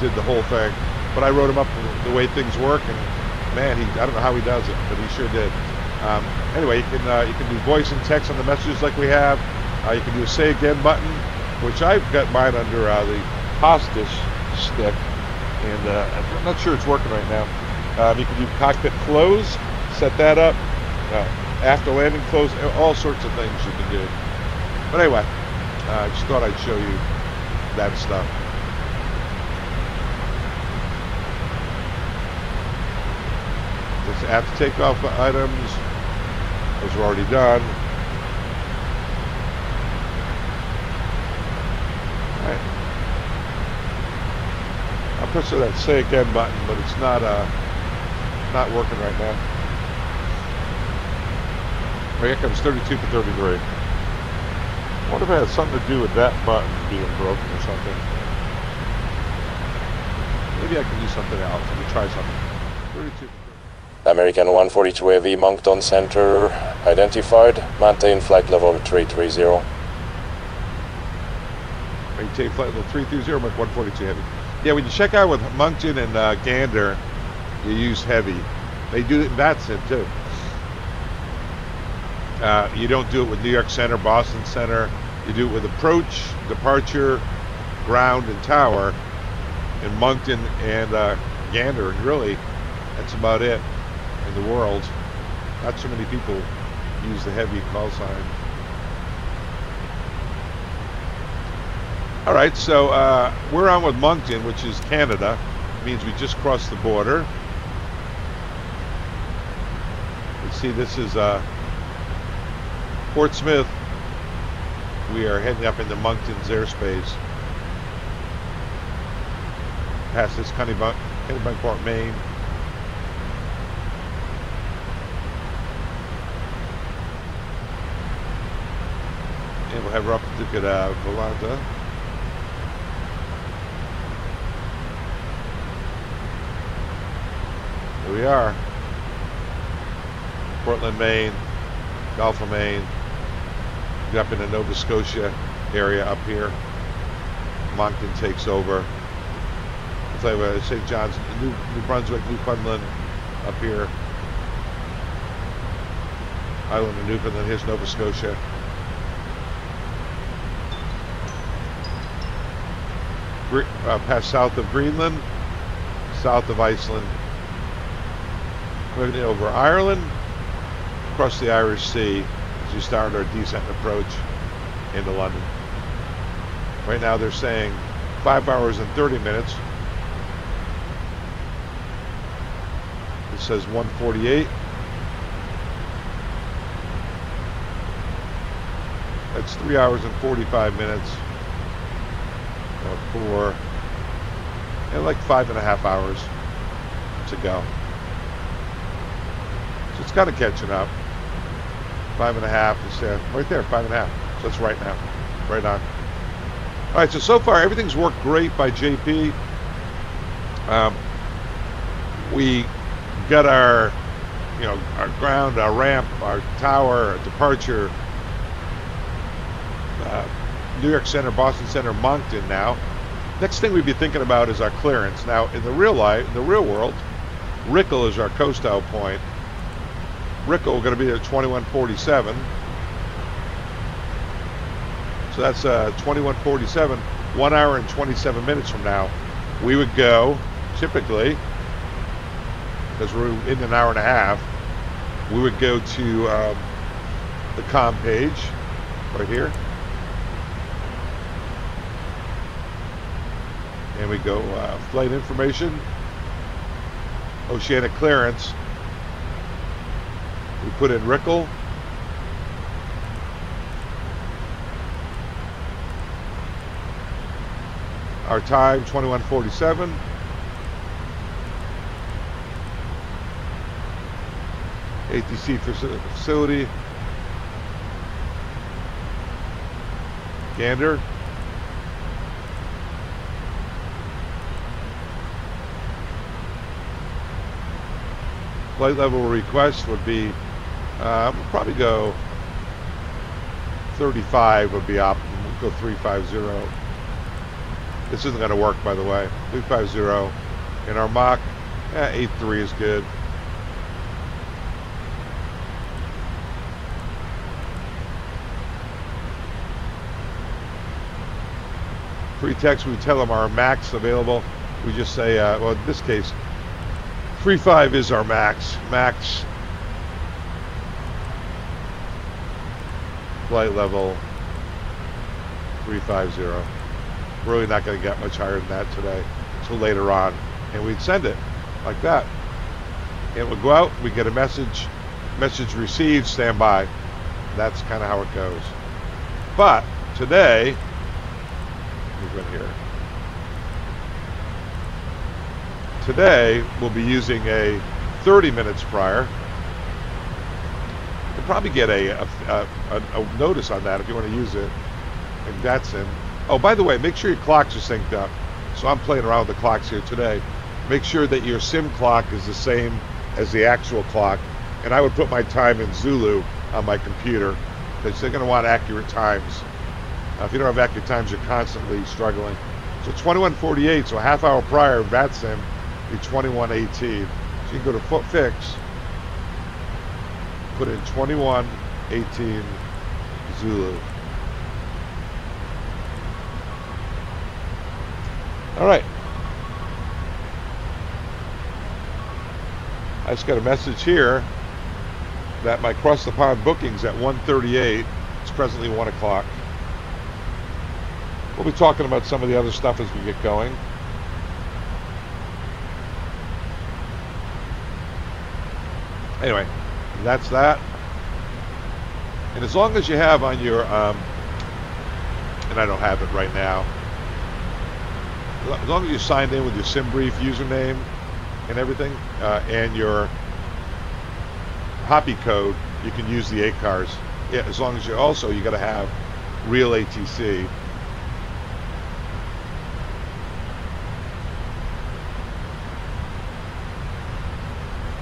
did the whole thing, but I wrote him up the way things work, and man, I don't know how he does it, but he sure did. Anyway, you can do voice and text on the messages like we have. You can do a say again button, which I've got mine under the hostage stick, and I'm not sure it's working right now. You can do cockpit close, set that up. After landing close, all sorts of things you can do. But anyway, I just thought I'd show you that stuff. Just after takeoff items, those are already done. All right. I'll push that say again button, but it's not working right now. Here comes 32 for 33. I wonder if it has something to do with that button being broken or something. Maybe I can do something else. Let me try something. 32. American 142 Heavy, Moncton Center identified. Maintain flight level 330. Maintain flight level 330, Mach 142 Heavy. Yeah, when you check out with Moncton and Gander, you use Heavy. They do it in VATSIM too. You don't do it with New York Center, Boston Center. You do it with approach, departure, ground, and tower. And Moncton and Gander, and really, that's about it in the world. Not so many people use the Heavy call sign. All right, so we're on with Moncton, which is Canada. It means we just crossed the border. Let's see, this is Fort Smith. We are heading up into Moncton's airspace. Past this Kennebunkport, Maine. And we'll have her up to Volanta. Here we are. Portland, Maine. Gulf of Maine. Up in the Nova Scotia area up here. Moncton takes over. It's like St. John's, New Brunswick, Newfoundland up here. Island of Newfoundland. Here's Nova Scotia. Past south of Greenland, south of Iceland. Moving over Ireland, across the Irish Sea. We started our descent and approach into London. Right now they're saying 5 hours and 30 minutes. It says 1:48. That's 3 hours and 45 minutes for like 5.5 hours to go. So it's kind of catching up. 5.5 is right there, 5.5. So that's right now, right on. All right, so far everything's worked great by JP. We got our, our ground, our ramp, our tower, our departure, New York Center, Boston Center, Moncton now. Next thing we'd be thinking about is our clearance. Now, in the real world, Rickle is our coast out point. Rickle, we're going to be at 2147. So that's 2147, 1 hour and 27 minutes from now. We would go, typically, because we're in an hour and a half, we would go to the comm page right here. And we go flight information, oceanic clearance. We put in Rickle. Our time, 2147. ATC facility. Gander. Flight level request would be, we'll probably go 35 would be optimal. We'll go 350. This isn't going to work, by the way. 350. And our Mach, 83 is good. Free text, we tell them our max available. We just say, well, in this case, 35 is our max. Max flight level 350. We're really not going to get much higher than that today until later on. And we'd send it like that. And we'll go out, we get a message received, stand by. That's kind of how it goes. But today, move in here. Today, we'll be using a 30 minutes prior. You'll probably get a notice on that if you want to use it in VATSIM. Oh, by the way, make sure your clocks are synced up. So I'm playing around with the clocks here today. Make sure that your sim clock is the same as the actual clock. And I would put my time in Zulu on my computer because they're going to want accurate times. If you don't have accurate times, you're constantly struggling. So 2148, so a half hour prior, VATSIM, be 2118. So you can go to fix, put in 2118 Zulu. All right. I just got a message here that my Cross the Pond booking's at 1:38. It's presently 1 o'clock. We'll be talking about some of the other stuff as we get going. Anyway, that's that. And as long as you have on your, and I don't have it right now, as long as you signed in with your SimBrief username and everything, and your Hoppy code, you can use the ACARs. Yeah, as long as you got to have real ATC.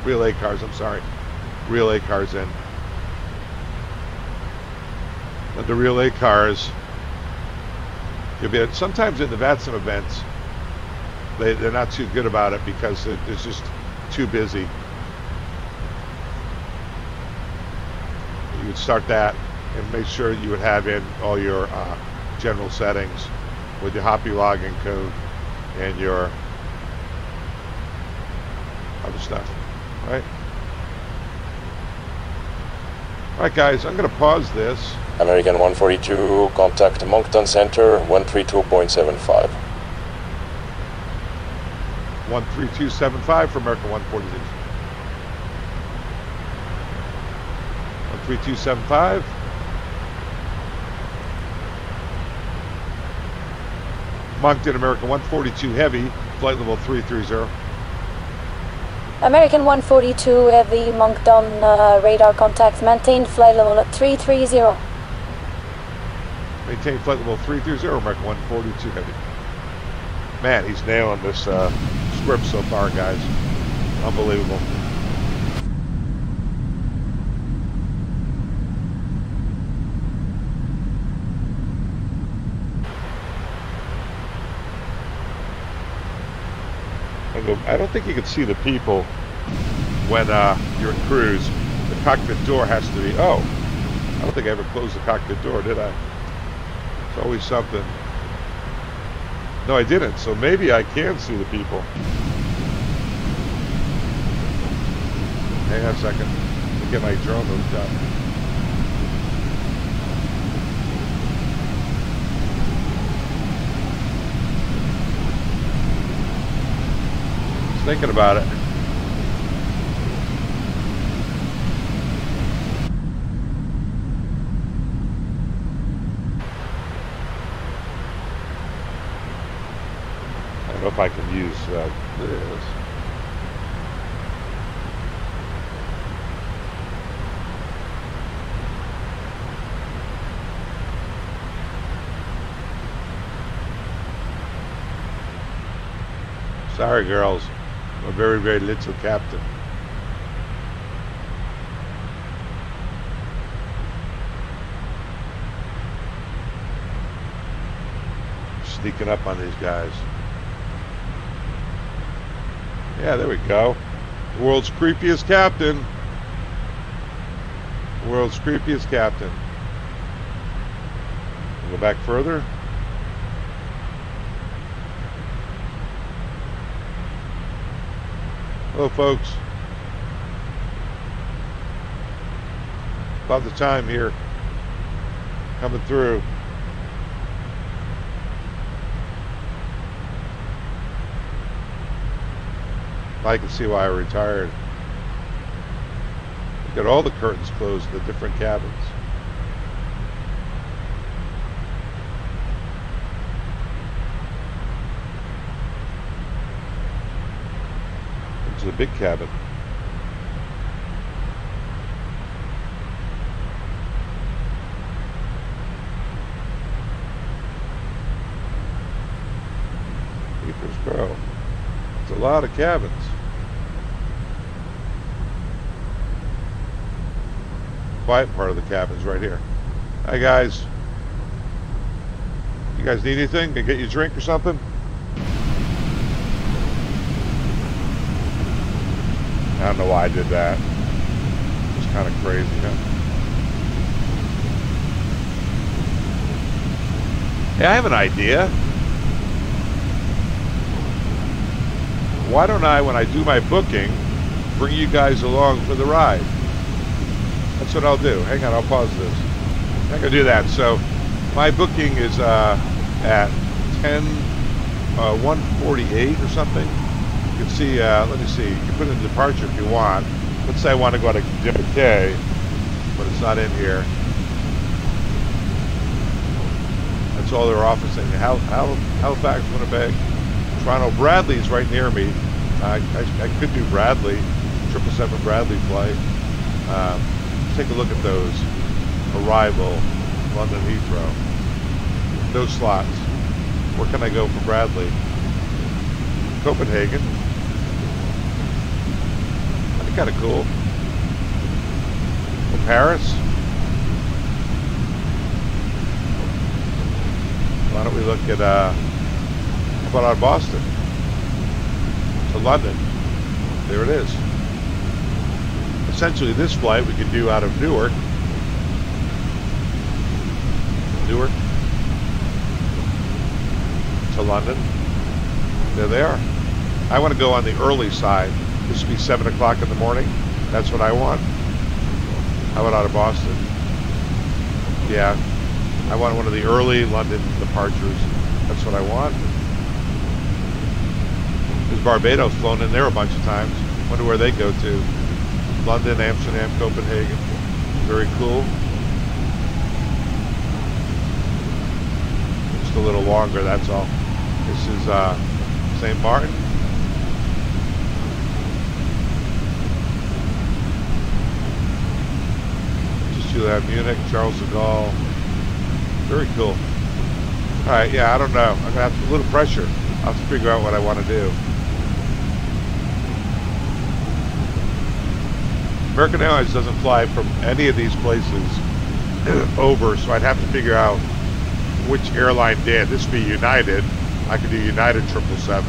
Real ACARs, I'm sorry. Real ACARs in. And the real ACARs, you'll be sometimes in the VATSIM events, they're not too good about it because it's just too busy. You would start that and make sure you would have in all your general settings with your Hoppy login code and your other stuff. Right. All right, guys, I'm going to pause this. American 142, contact Moncton Center, 132.75. 13275 for American 142. 13275. Moncton, American 142 Heavy, flight level 330. American 142 Heavy, Moncton, radar contact. Maintain flight level at 330. Maintain flight level 330, American 142 Heavy. Man, he's nailing this script so far, guys. Unbelievable. I don't think you can see the people when you're in cruise. The cockpit door has to be... Oh, I don't think I ever closed the cockpit door, did I? It's always something. No, I didn't, so maybe I can see the people. Hang on a second. Let me get my drone hooked up. Thinking about it. I don't know if I can use this. Sorry, girls. I'm a very, very little captain. Sneaking up on these guys. Yeah, there we go. The world's creepiest captain. The world's creepiest captain. Go back further. Hello, folks. About the time here. Coming through. I can see why I retired. Look at all the curtains closed in the different cabins. The big cabin. Keepers grow. It's a lot of cabins. Quiet part of the cabin's right here. Hi guys. You guys need anything? Can I get you a drink or something? I don't know why I did that. It's kind of crazy, huh? Hey, I have an idea. Why don't I, when I do my booking, bring you guys along for the ride? That's what I'll do. Hang on, I'll pause this. I'm not gonna do that. So, my booking is at 1:48 or something. You can see, let me see, you can put in departure if you want. Let's say I want to go to JFK, but it's not in here. That's all they're officing. Halifax, Winnipeg, Toronto. Bradley's right near me. I could do Bradley, 777 Bradley flight. Let's take a look at those. Arrival, London Heathrow. Those slots. Where can I go for Bradley? Copenhagen. That'd be kind of cool. Or Paris. Why don't we look at, how about out of Boston? To London. There it is. Essentially this flight we could do out of Newark. Newark. To London. There they are. I want to go on the early side. This would be 7 o'clock in the morning. That's what I want. How about out of Boston? Yeah. I want one of the early London departures. That's what I want. There's Barbados flown in there a bunch of times. Wonder where they go to. London, Amsterdam, Copenhagen. Very cool. Just a little longer, that's all. This is St. Martin. Sheila Munich, Charles de Gaulle. Very cool. All right, yeah, I don't know. I'm gonna have a little pressure. I'll have to figure out what I want to do. American Airlines doesn't fly from any of these places over, so I'd have to figure out which airline did. This would be United. I could do United 777.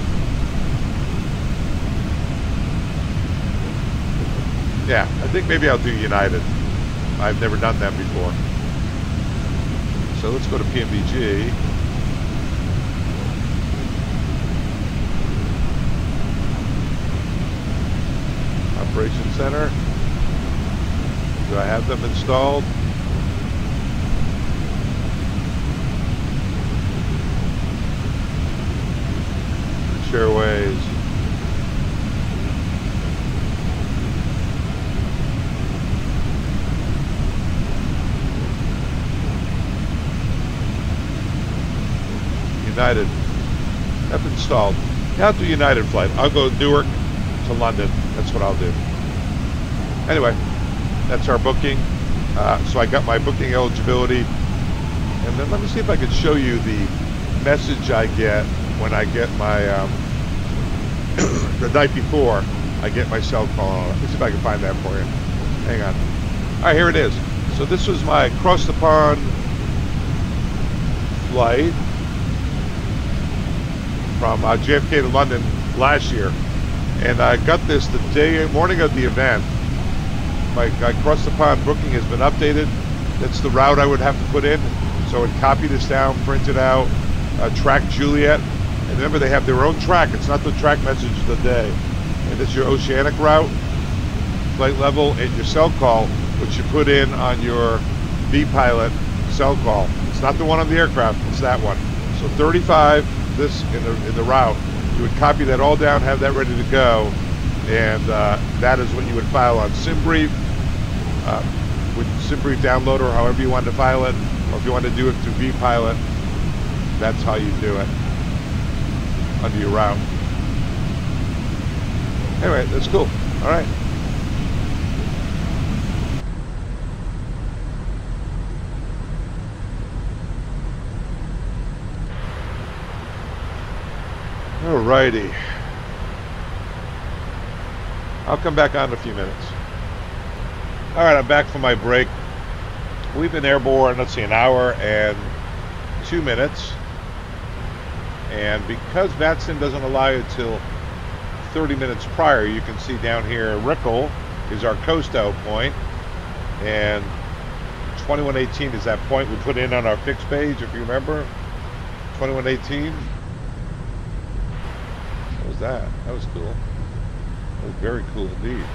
Yeah, I think maybe I'll do United. I've never done that before. So let's go to PMDG. Operations Center. Do I have them installed? Airways. United. That's installed. Now to United flight. I'll go Newark to London. That's what I'll do. Anyway, that's our booking. So I got my booking eligibility. And then let me see if I can show you the message I get when I get my, the night before, I get my SELCAL on it. Let me see if I can find that for you. Hang on. All right, here it is. So this was my Cross the Pond flight from JFK to London last year. And I got this the morning of the event. My Cross the Pond booking has been updated. That's the route I would have to put in. So I'd copy this down, print it out, track Juliet. And remember, they have their own track. It's not the track message of the day. And it's your oceanic route, flight level, and your SELCAL, which you put in on your V-Pilot SELCAL. It's not the one on the aircraft, it's that one. So 35, this in the route, you would copy that all down, have that ready to go, and that is what you would file on SimBrief, with SimBrief Downloader, however you want to file it, or if you want to do it through V-Pilot, that's how you do it under your route. Anyway, that's cool. All right. Alrighty. I'll come back on in a few minutes. Alright, I'm back from my break. We've been airborne, let's see, an hour and 2 minutes. And because VATSIM doesn't allow you till 30 minutes prior, you can see down here, Rickle is our coast out point. And 2118 is that point we put in on our fixed page, if you remember. 2118. What was that? That was cool. That was very cool indeed.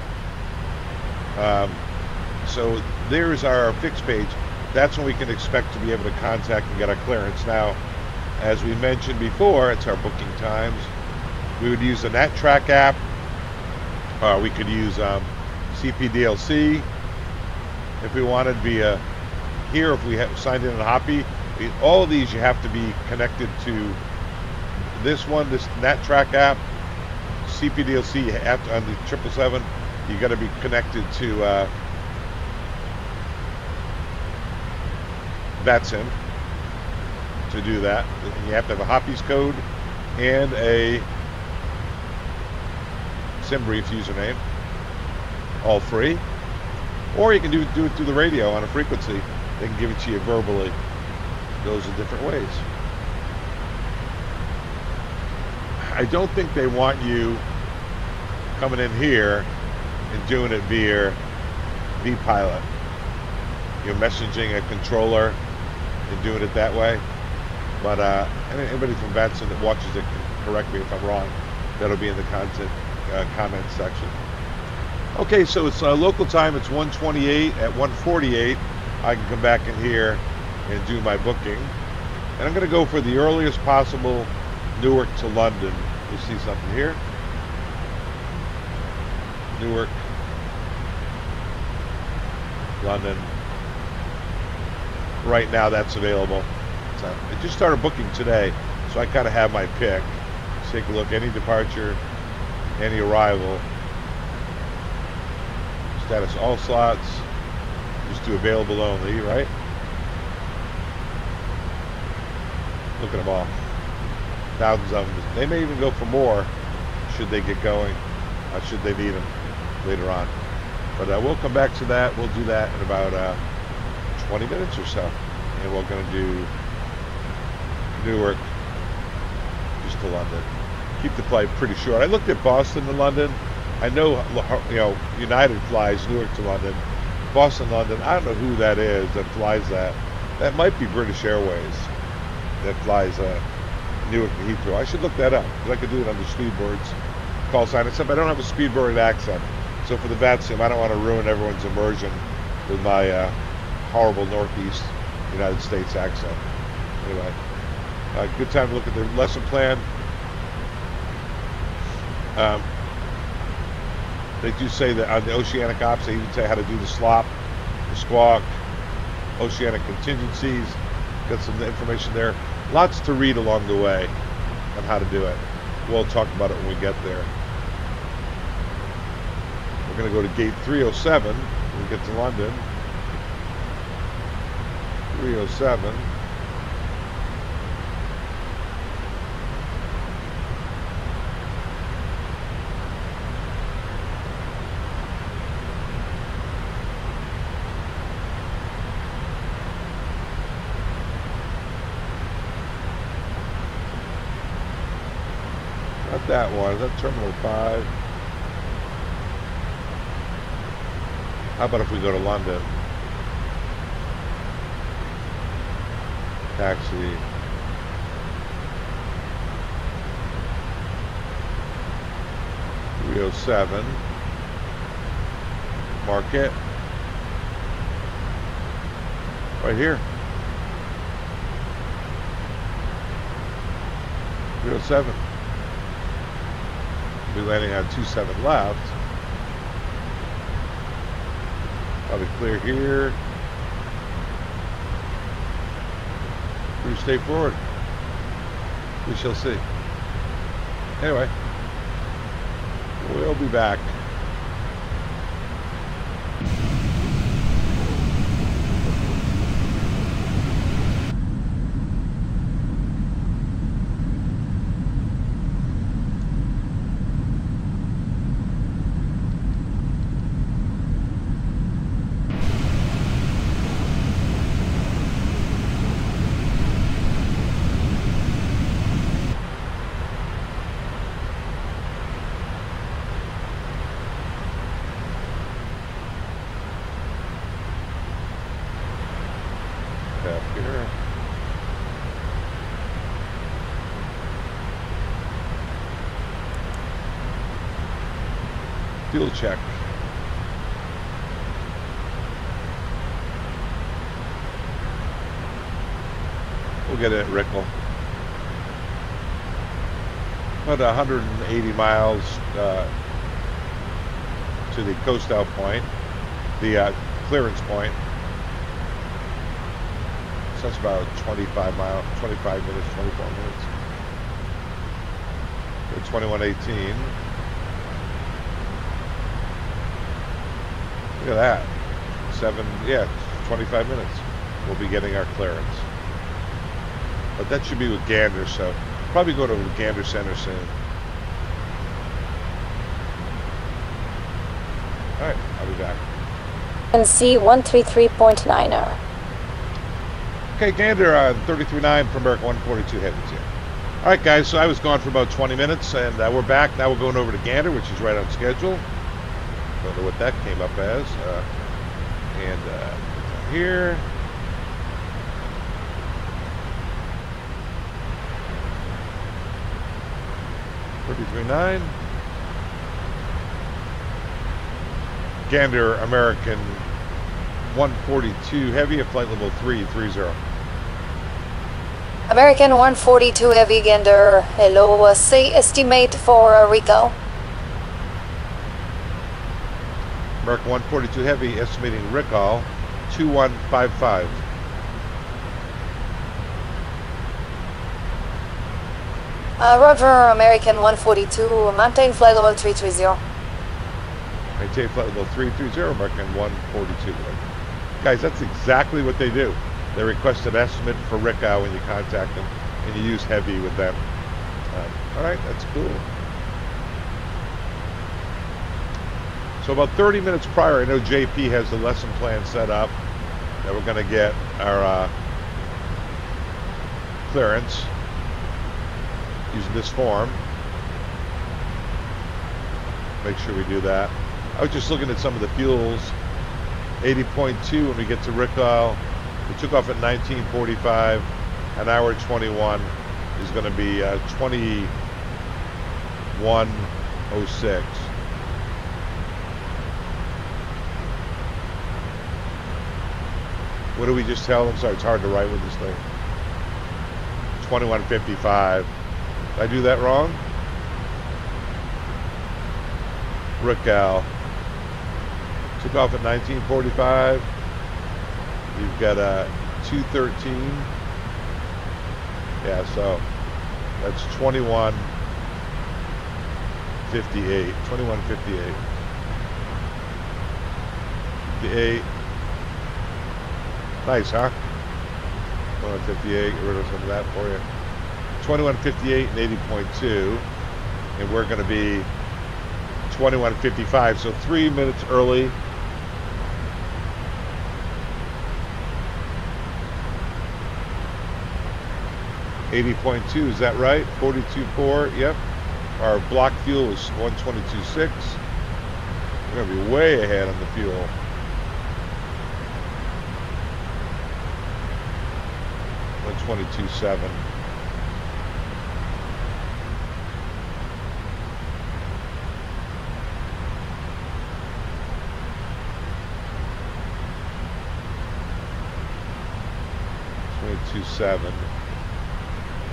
So there's our fixed page. That's when we can expect to be able to contact and get our clearance. Now, as we mentioned before, it's our booking times. We would use the NatTrack app. We could use CPDLC if we wanted via here. If we have signed in on Hoppy, all of these you have to be connected to this one, this NatTrack app. CPDLC you have to, on the 777, you got to be connected to VATSIM to do that. And you have to have a Hoppy's code and a SimBrief username, all free. Or you can do it through the radio on a frequency. They can give it to you verbally. Those are different ways. I don't think they want you coming in here and doing it via V-Pilot. You're messaging a controller and doing it that way. But anybody from VATSIM that watches it can correct me if I'm wrong. That'll be in the content comments section. Okay, so it's local time. It's 1:28. At 1:48, I can come back in here and do my booking. And I'm going to go for the earliest possible Newark to London. You see something here? Newark, London. Right now, that's available. So I just started booking today, so I kind of have my pick. Let's take a look. Any departure, any arrival. Status all slots. Just to available only, right? Look at them all. Thousands of them. They may even go for more should they get going, should they need them later on. But we'll come back to that. We'll do that in about 20 minutes or so. And we're going to do Newark just to London. Keep the flight pretty short. I looked at Boston to London. I know, you know, United flies Newark to London. Boston, London, I don't know who that is that flies that. That might be British Airways that flies Newark to Heathrow. I should look that up, because I could do it under Speedbird's call sign, except I don't have a Speedbird accent. So for the VATSIM, I don't want to ruin everyone's immersion with my horrible Northeast United States accent. Anyway, good time to look at the lesson plan. They do say that on the Oceanic Ops, they even say how to do the SLOP, the Squawk, Oceanic contingencies. Got some information there. Lots to read along the way on how to do it. We'll talk about it when we get there. We're going to go to gate 307 when we get to London. 307. Not that one. Is that Terminal 5? How about if we go to London? Taxi. .307. Market. Right here. 307. We'll be landing on 27 left. Probably clear here. Pretty straightforward. We shall see. Anyway, we'll be back. Fuel check. We'll get it at Rickle. About 180 miles to the coast out point, the clearance point. So that's about 25 minutes, 24 minutes. We're 2118. Look at that. 25 minutes. We'll be getting our clearance. But that should be with Gander, so probably go to the Gander Center soon. Alright, I'll be back. And C133.9er. Okay, Gander on 33.9 from American 142 headings here. Alright guys, so I was gone for about 20 minutes and we're back. Now we're going over to Gander, which is right on schedule. Don't know what that came up as. Here. .9. Gander American 142 Heavy at flight level 330. American 142 Heavy Gander, hello, say estimate for Rico. American 142 Heavy estimating recall 2155. Roger, American 142, maintain flight level 330. Maintain flight level 330, American 142. Guys, that's exactly what they do. They request an estimate for RICO when you contact them, and you use heavy with them. All right, that's cool. So about 30 minutes prior, I know JP has the lesson plan set up that we're going to get our clearance using this form. Make sure we do that. I was just looking at some of the fuels. 80.2 when we get to RICO. We took off at 19:45. An hour 21 is going to be 21:06. What do we just tell them? Sorry, it's hard to write with this thing. 21:55. Did I do that wrong? RICO. Took off at 19:45. You've got a 2:13. Yeah, so that's 21:58. 21:58. 58. Nice, huh? 21:58. Get rid of some of that for you. 21:58 and 80.2, and we're going to be 21:55. So 3 minutes early. $80.2, is that right? 42.4, yep. Our block fuel is 122.6. We're going to be way ahead on the fuel. $122.7. $22.7.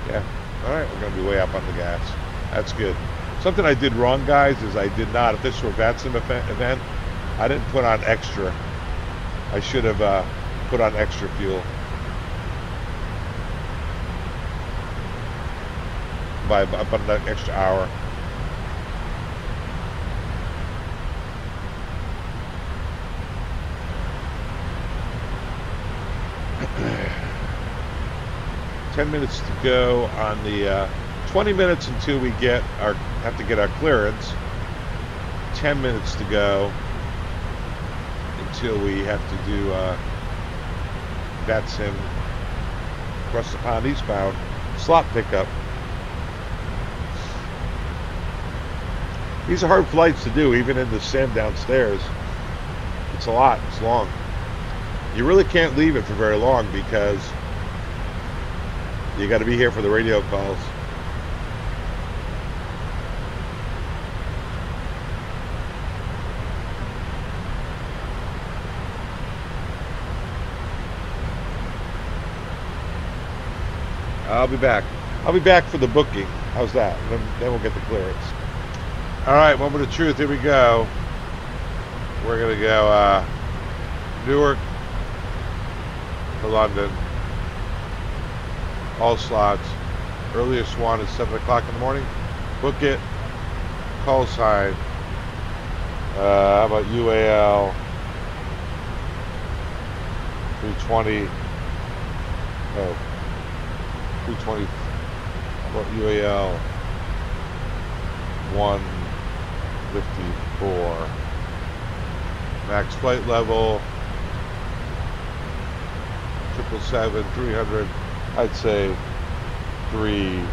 Yeah. All right, we're going to be way up on the gas. That's good. Something I did wrong, guys, is I did not, if this were a VATSIM event, I didn't put on extra. I should have put on extra fuel. By about an extra hour. $10 minutes to go on the 20 minutes until we have to get our clearance. 10 minutes to go until we have to do VATSIM Cross the Pond Eastbound slot pickup. These are hard flights to do, even in the sim downstairs. It's a lot. It's long. You really can't leave it for very long because you got to be here for the radio calls. I'll be back. I'll be back for the booking. How's that? Then we'll get the clearance. All right, moment of truth. Here we go. We're gonna go Newark to London. All slots. Earliest one is 7 o'clock in the morning. Book it. Call sign. How about UAL 320? Oh, 320. How about UAL 154? Max flight level 777, 300. I'd say 3.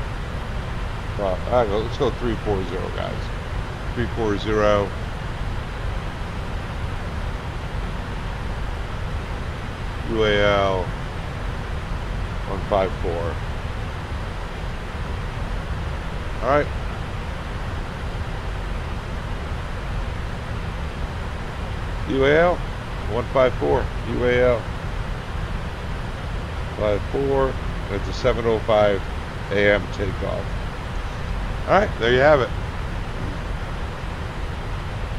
Well, let's go 340, guys. 340. UAL 154. All right. UAL 154. UAL 54. It's a 7:05 a.m. takeoff. All right, there you have it.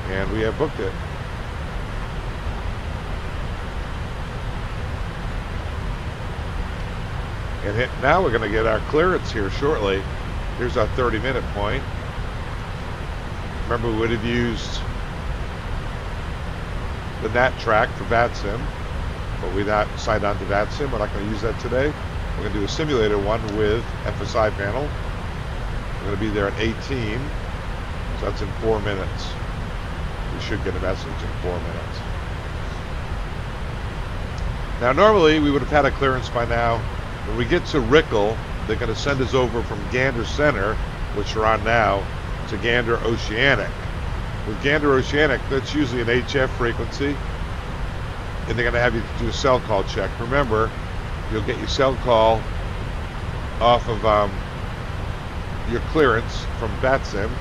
And we have booked it. And now we're going to get our clearance here shortly. Here's our 30-minute point. Remember, we would have used the NAT track for VATSIM. but we not signed on to VATSIM. We're not going to use that today. We're going to do a simulator one with FSiPanel. We're going to be there at 18, so that's in 4 minutes. We should get a message in 4 minutes. Now, normally we would have had a clearance by now. When we get to Rickle, they're going to send us over from Gander Center, which we're on now, to Gander Oceanic. With Gander Oceanic, that's usually an HF frequency, and they're going to have you do a SELCAL check. Remember, you'll get your SELCAL off of your clearance from VATSIM,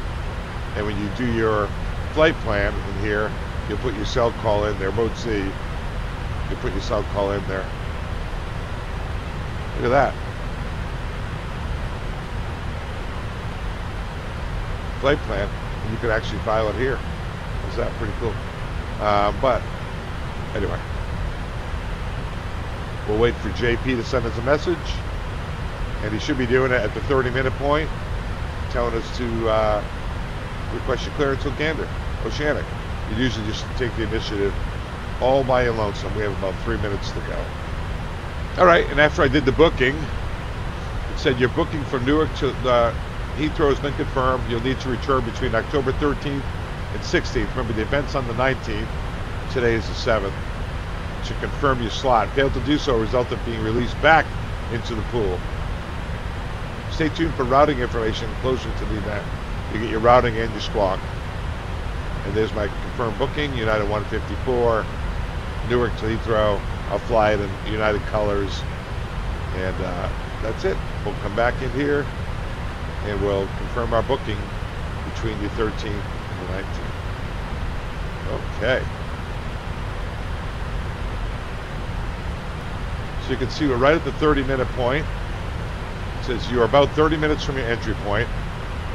and when you do your flight plan in here, you'll put your SELCAL in there, mode C. You put your SELCAL in there. Look at that. Flight plan, and you can actually file it here. Is that pretty cool? But anyway, we'll wait for JP to send us a message, and he should be doing it at the 30-minute point, telling us to request your clearance with Gander Oceanic. You usually just take the initiative all by your lonesome. We have about 3 minutes to go. All right, and after I did the booking, it said your booking from Newark to Heathrow has been confirmed. You'll need to return between October 13th and 16th. Remember, the event's on the 19th. Today is the 7th. To confirm your slot. Failed to do so, result of being released back into the pool. Stay tuned for routing information closer to the event. You get your routing and your Squawk. And there's my confirmed booking, United 154, Newark to Heathrow. I'll fly it in United colors. And that's it. We'll come back in here, and we'll confirm our booking between the 13th and the 19th. Okay. So you can see we're right at the 30-minute point. It says you are about 30 minutes from your entry point,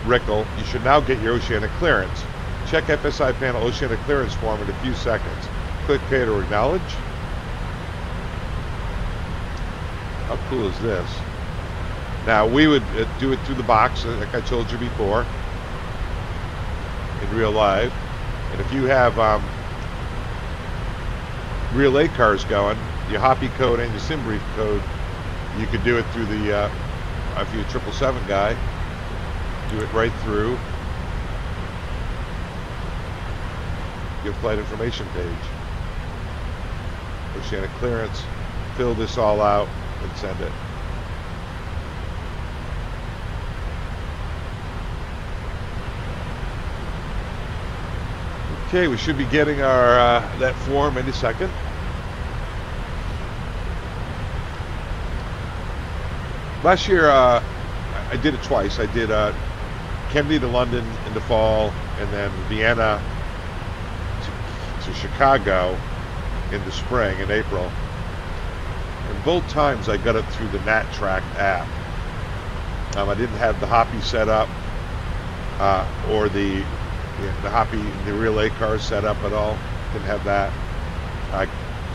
Rickle. You should now get your Oceanic clearance. Check FSiPanel Oceanic clearance form in a few seconds. Click Pay to acknowledge. How cool is this? Now, we would do it through the box, like I told you before, in real life. And if you have relay cars going, your Hoppy code and your SimBrief code, you could do it through the, if you're a 777 guy, do it right through your flight information page. Oceanic clearance, fill this all out, and send it. Okay, we should be getting our that form any second. Last year, I did it twice. I did Kennedy to London in the fall, and then Vienna to Chicago in the spring, in April. And both times I got it through the NatTrack app. I didn't have the Hoppy set up, or the Hoppy, the relay cars set up at all. Didn't have that.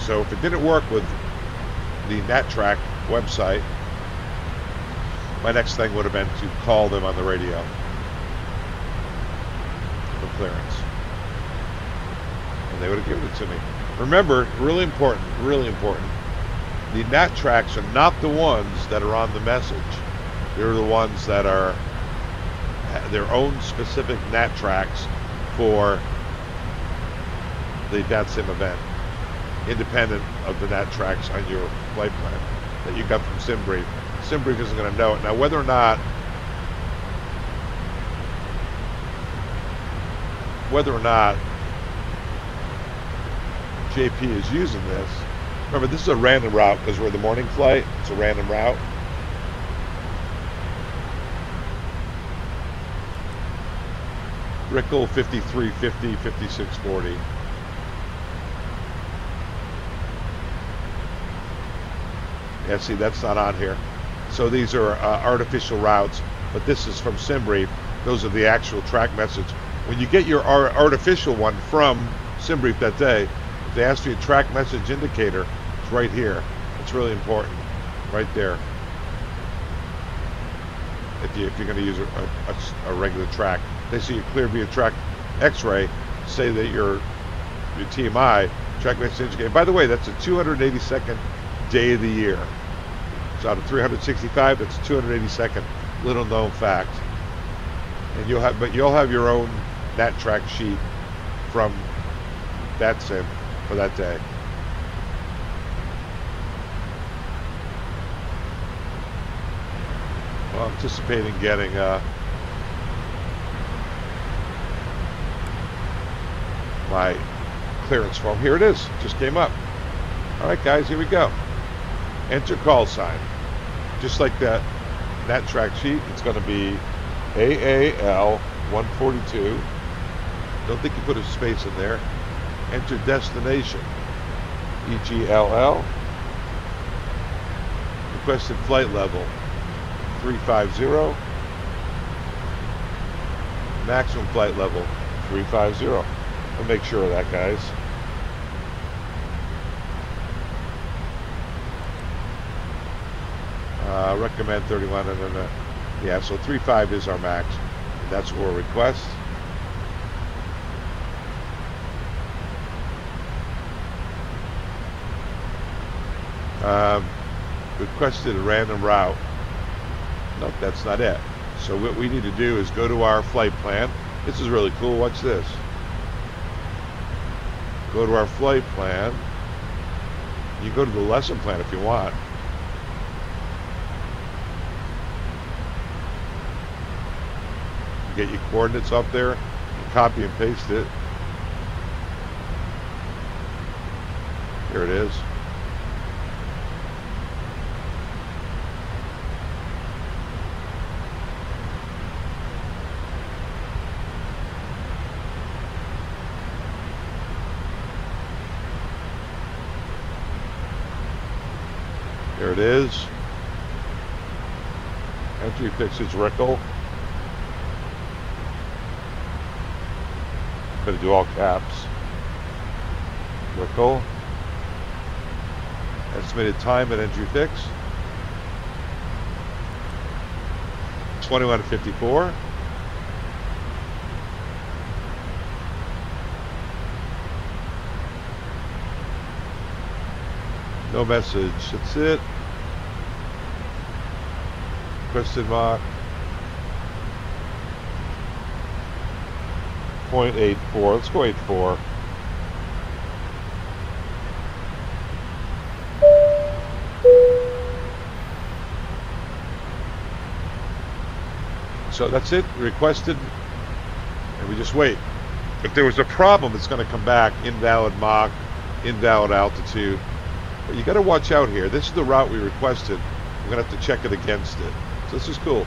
So if it didn't work with the NatTrack website, my next thing would have been to call them on the radio for clearance. And they would have given it to me. Remember, really important, the NatTracks are not the ones that are on the message. They're the ones that are their own specific NatTracks for the VATSIM event, independent of the NatTracks on your flight plan that you got from SimBrief. SimBrief isn't going to know it. Now, whether or not JP is using this, remember, this is a random route because we're the morning flight. It's a random route. Rickle 5350, 5640. Yeah, see, that's not on here. So these are artificial routes, but this is from SimBrief. Those are the actual track message. When you get your artificial one from SimBrief that day, if they ask you a track message indicator, it's right here. It's really important, right there. If you're going to use a regular track, they see you clear via track X-ray, say that your TMI Track message indicator. By the way, that's a 282nd day of the year. So out of 365, that's 282nd. Little known fact. And you'll have your own nat track sheet from VATSIM for that day. Well, I'm anticipating getting my clearance form. Here it is. Just came up. All right, guys, here we go. Enter call sign. Just like that track sheet, it's going to be AAL 142. Don't think you put a space in there. Enter destination. EGLL. Requested flight level 350. Maximum flight level 350. I'll make sure of that, guys. Recommend 31 and then yeah, so 35 is our max. That's what we'll request. Requested a random route. Nope, that's not it. So what we need to do is go to our flight plan. This is really cool. Watch this. Go to our flight plan. You go to the lesson plan if you want. Get your coordinates up there and copy and paste it. Here it is. There it is. Entry fixes Rickle. Going to do all caps. Rickle. Estimated time at entry fix. 21:54. No message. That's it. Question mark. 0.84. Let's go 84. So that's it. Requested, and we just wait. If there was a problem, it's going to come back. Invalid Mach, invalid altitude. But you got to watch out here. This is the route we requested. We're going to have to check it against it. So this is cool.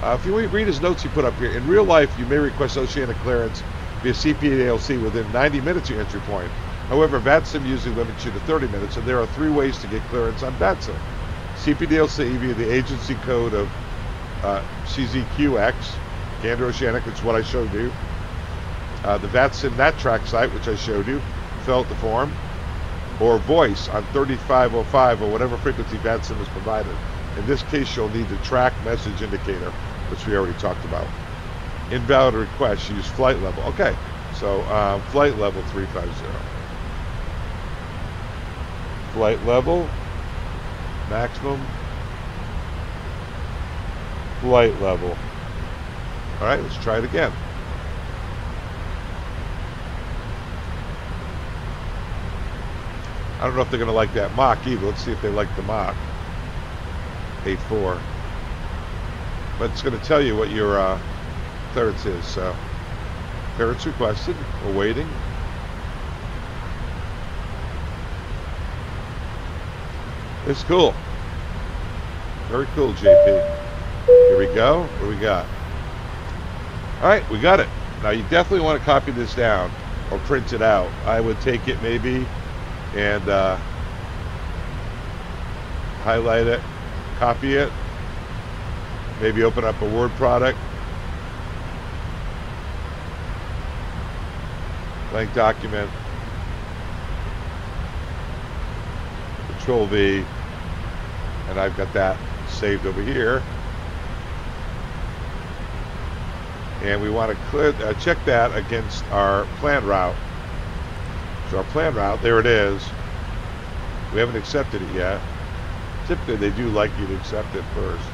If you read his notes he put up here, in real life you may request oceanic clearance via CPDLC within 90 minutes of your entry point. However, VATSIM usually limits you to 30 minutes, and there are 3 ways to get clearance on VATSIM. CPDLC via the agency code of CZQX, Gander Oceanic, which is what I showed you. The VATSIM NatTrack site, which I showed you, fill out the form. Or voice on 3505 or whatever frequency VATSIM has provided. In this case, you'll need the track message indicator, which we already talked about. Invalid request, use flight level. Okay, so flight level 350. Flight level, maximum, flight level. All right, let's try it again. I don't know if they're going to like that Mach either. Let's see if they like the Mach. 84. But it's going to tell you what your clearance is. So, clearance requested. We're waiting. It's cool. Very cool, JP. Here we go. What do we got? All right, we got it. Now, you definitely want to copy this down or print it out. I would take it maybe and highlight it, copy it, maybe open up a Word product, blank document, Control V, and I've got that saved over here. And we want to check that against our planned route. So our plan route, there it is. We haven't accepted it yet. Typically they do like you to accept it first.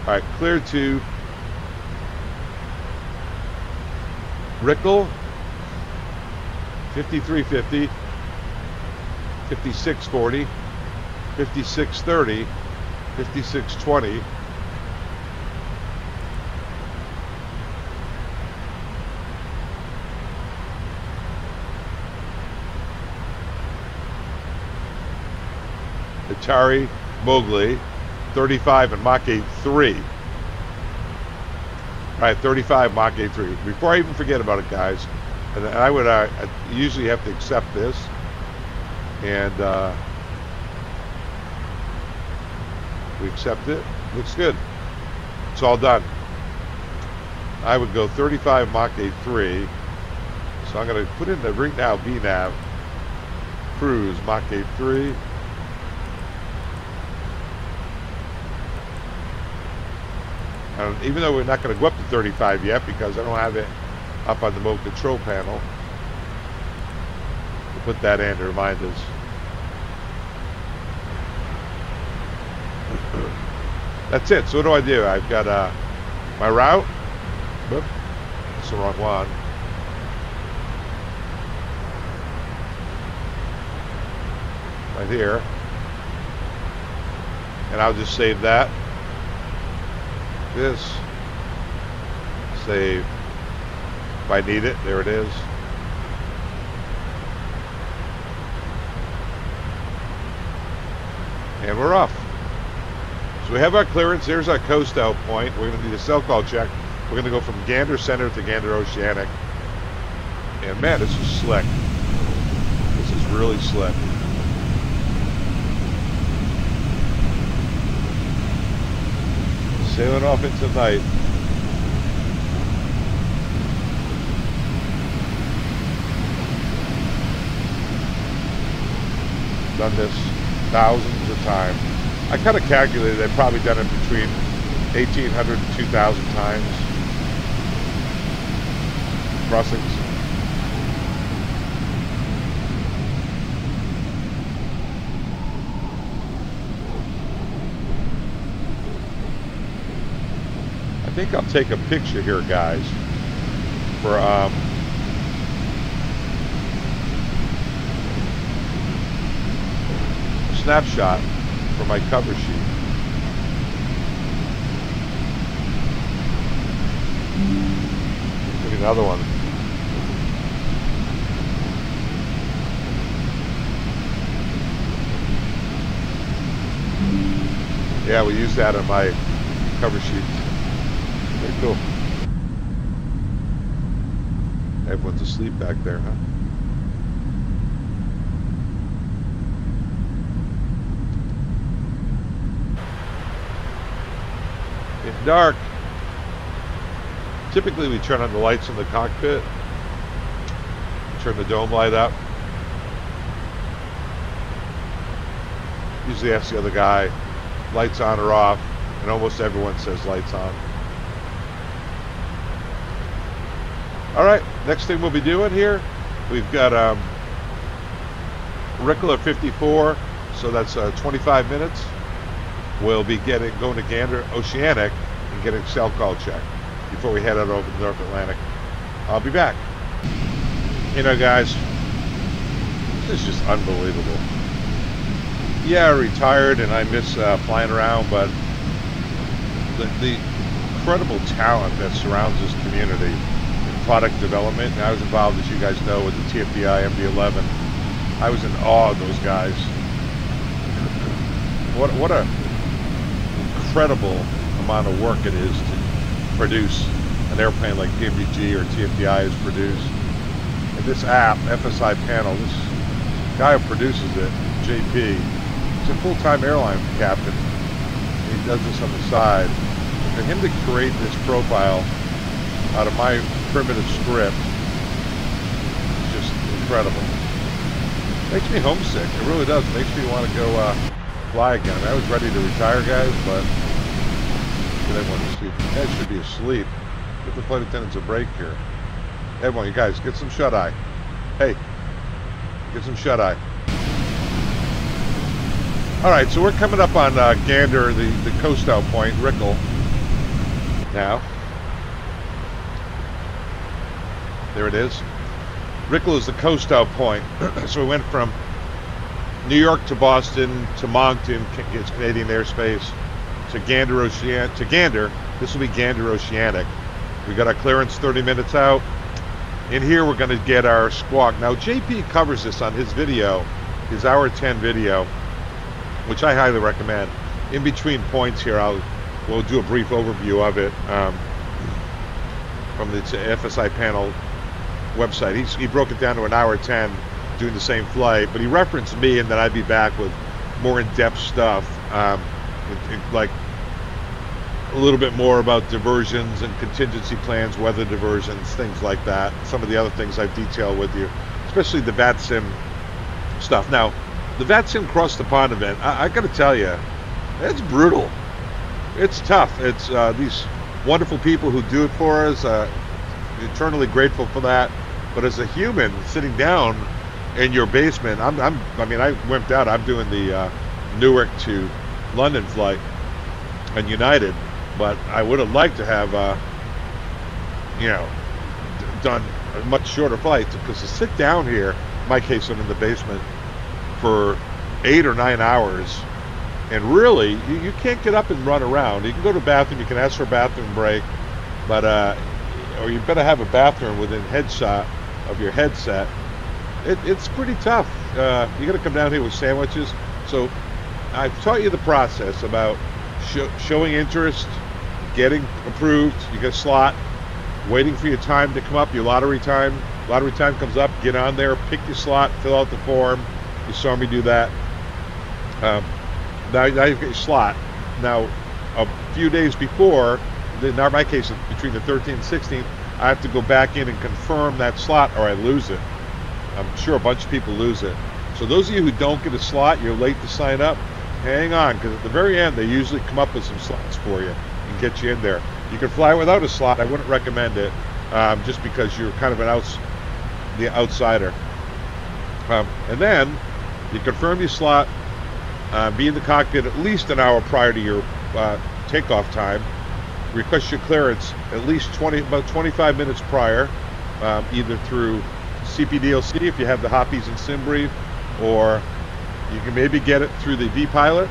Alright, clear to Rickle, 5350, 5640, 5630, 5620. Atari Mowgli, 35 and Mach 8.3. Alright, 35 Mach 8.3. Before I even forget about it, guys, and I would I usually have to accept this, and we accept it. Looks good. It's all done. I would go 35 Mach 8.3. So I'm going to put in the right now VNav cruise Mach 8.3. Even though we're not going to go up to 35 yet because I don't have it up on the mode control panel. We'll put that in to remind us. That's it. So what do I do? I've got my route. Whoop, that's the wrong one. Right here. And I'll just save that. This. Save. If I need it, there it is. And we're off. So we have our clearance. There's our coast out point. We're going to need a SELCAL check. We're going to go from Gander Center to Gander Oceanic. And man, this is slick. This is really slick. Sailing off into night. Done this thousands of times. I kind of calculated I've probably done it between 1,800 and 2,000 times. Crossings. I think I'll take a picture here, guys, for a snapshot for my cover sheet. Maybe another one. Yeah, we use that on my cover sheet. Very cool. Everyone's asleep back there, huh? It's dark. Typically we turn on the lights in the cockpit. Turn the dome light up. Usually ask the other guy, lights on or off, and almost everyone says lights on. Alright, next thing we'll be doing here, we've got Rickle at 54, so that's 25 minutes. We'll be going to Gander Oceanic and getting SELCAL check before we head out over the North Atlantic. I'll be back. You know, guys, this is just unbelievable. Yeah, I retired and I miss flying around, but the incredible talent that surrounds this community in product development, and I was involved, as you guys know, with the TFDi MD-11. I was in awe of those guys. What a incredible amount of work it is to produce an airplane like PMDG or TFDi has produced. And this app, FSiPanel, this guy who produces it, JP, he's a full-time airline captain. He does this on the side. For him to create this profile out of my primitive script is just incredible. Makes me homesick. It really does. It makes me want to go fly again. I mean, I was ready to retire, guys, but everyone asleep. You guys should be asleep. Give the flight attendants a break here. Everyone, you guys, get some shut-eye. Hey, Get some shut-eye. All right, so we're coming up on Gander, the coast out point, Rickle. Now, there it is. Rickle is the coast out point. So we went from New York to Boston to Moncton, it's Canadian airspace, to Gander Oceanic, to Gander. This will be Gander Oceanic. We got our clearance 30 minutes out. In here, we're going to get our squawk. Now, JP covers this on his video, his hour 10 video, which I highly recommend. In between points here, we'll do a brief overview of it from the FSiPanel website. He broke it down to an hour 10 doing the same flight, but he referenced me, and then I'd be back with more in-depth stuff, like a little bit more about diversions and contingency plans, weather diversions, things like that. Some of the other things I've detailed with you, especially the VATSIM stuff. Now, the VATSIM Cross the Pond event, I got to tell you, it's brutal. It's tough. It's these wonderful people who do it for us. Eternally grateful for that. But as a human sitting down in your basement, I mean, I wimped out. I'm doing the Newark to London flight on United, but I would have liked to have, you know, done a much shorter flight, because to sit down here, in my case, I'm in the basement for 8 or 9 hours, and really, you can't get up and run around. You can go to the bathroom, you can ask for a bathroom break, but or you better have a bathroom within headshot of your headset. It's pretty tough. You got to come down here with sandwiches. So I've taught you the process about showing interest, getting approved. You get a slot, waiting for your time to come up, your lottery time. Lottery time comes up, get on there, pick your slot, fill out the form. You saw me do that. Now you've got your slot. Now, a few days before, in my case, between the 13th and 16th, I have to go back in and confirm that slot, or I lose it. I'm sure a bunch of people lose it. So those of you who don't get a slot, you're late to sign up, hang on, because at the very end, they usually come up with some slots for you and get you in there. You can fly without a slot. I wouldn't recommend it, just because you're kind of the outsider. And then you confirm your slot, be in the cockpit at least an hour prior to your takeoff time. Request your clearance at least about 25 minutes prior, either through CPDLC if you have the Hoppies and SimBrief, or you can maybe get it through the vPilot.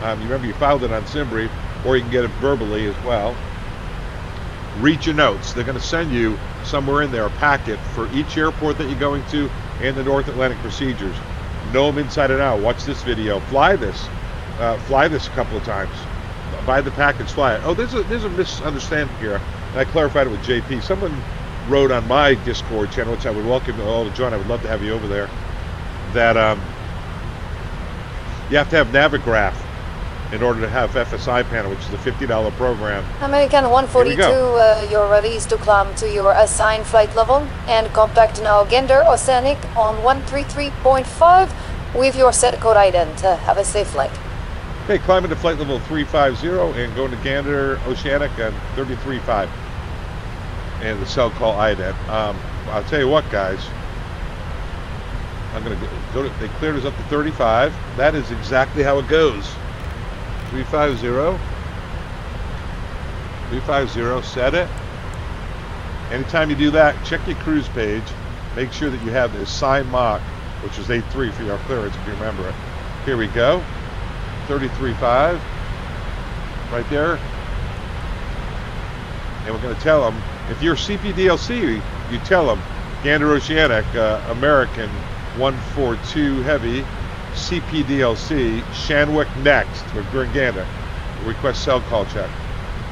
You remember you filed it on SimBrief, or you can get it verbally as well. Read your notes. They're going to send you somewhere in there a packet for each airport that you're going to and the North Atlantic procedures. Know them inside and out. Watch this video. Fly this a couple of times. Buy the package, fly it. Oh, there's a misunderstanding here. And I clarified it with JP. Someone wrote on my Discord channel, which I would welcome you all to join. I would love to have you over there. That you have to have Navigraph in order to have FSiPanel, which is a $50 program. American 142, you're released to climb to your assigned flight level and contact now Gander Oceanic on 133.5 with your set code ident. Have a safe flight. Okay, climbing to flight level 350 and going to Gander Oceanic on 33.5 and the SELCAL ident. I'll tell you what, guys. I'm going to go to, they cleared us up to 35. That is exactly how it goes. 350, set it. Anytime you do that, check your cruise page. Make sure that you have the assigned Mach, which is 83 for your clearance, if you remember it. Here we go. 33.5, right there. And we're going to tell them, if you're CPDLC, you tell them, Gander Oceanic, American 142 Heavy, CPDLC, Shanwick next. We're in Gander. Request cell call check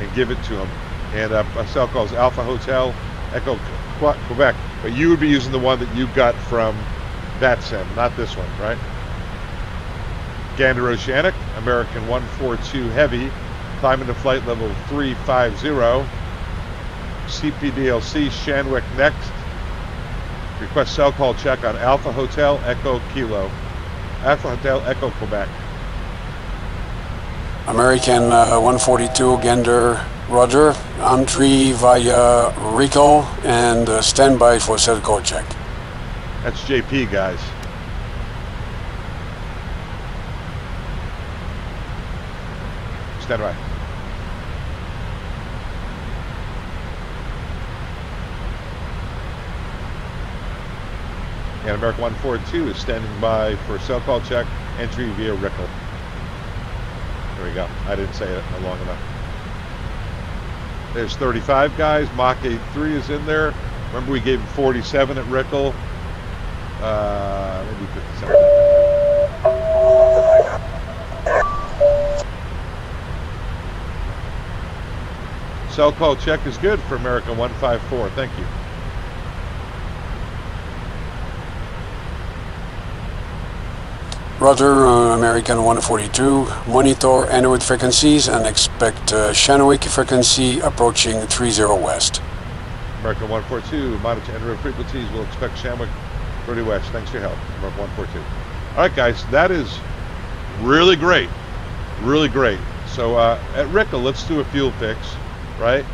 and give it to them. And cell call is Alpha Hotel Echo Quebec. But you would be using the one that you got from VATSIM, not this one, right? Gander Oceanic, American 142 Heavy, climbing to flight level 350. CPDLC, Shanwick next. Request cell call check on Alpha Hotel Echo Kilo. Alpha Hotel Echo Quebec. American 142 Gander, Roger. Entry via Rico and standby for SELCAL check. That's JP, guys. Stand by. And American 142 is standing by for SELCAL check, entry via RICL. There we go. I didn't say it long enough. There's 35 guys. Mach 83 is in there. Remember we gave him 47 at RICL. Maybe 57. SELCAL check is good for American 154. Thank you. Roger, American 142. Monitor en route frequencies and expect Shanwick frequency approaching 30 west. American 142, monitor en route frequencies. We'll expect Shanwick 30 west. Thanks for your help, American 142. All right, guys, that is really great. Really great. So at RICL, let's do a fuel fix, right?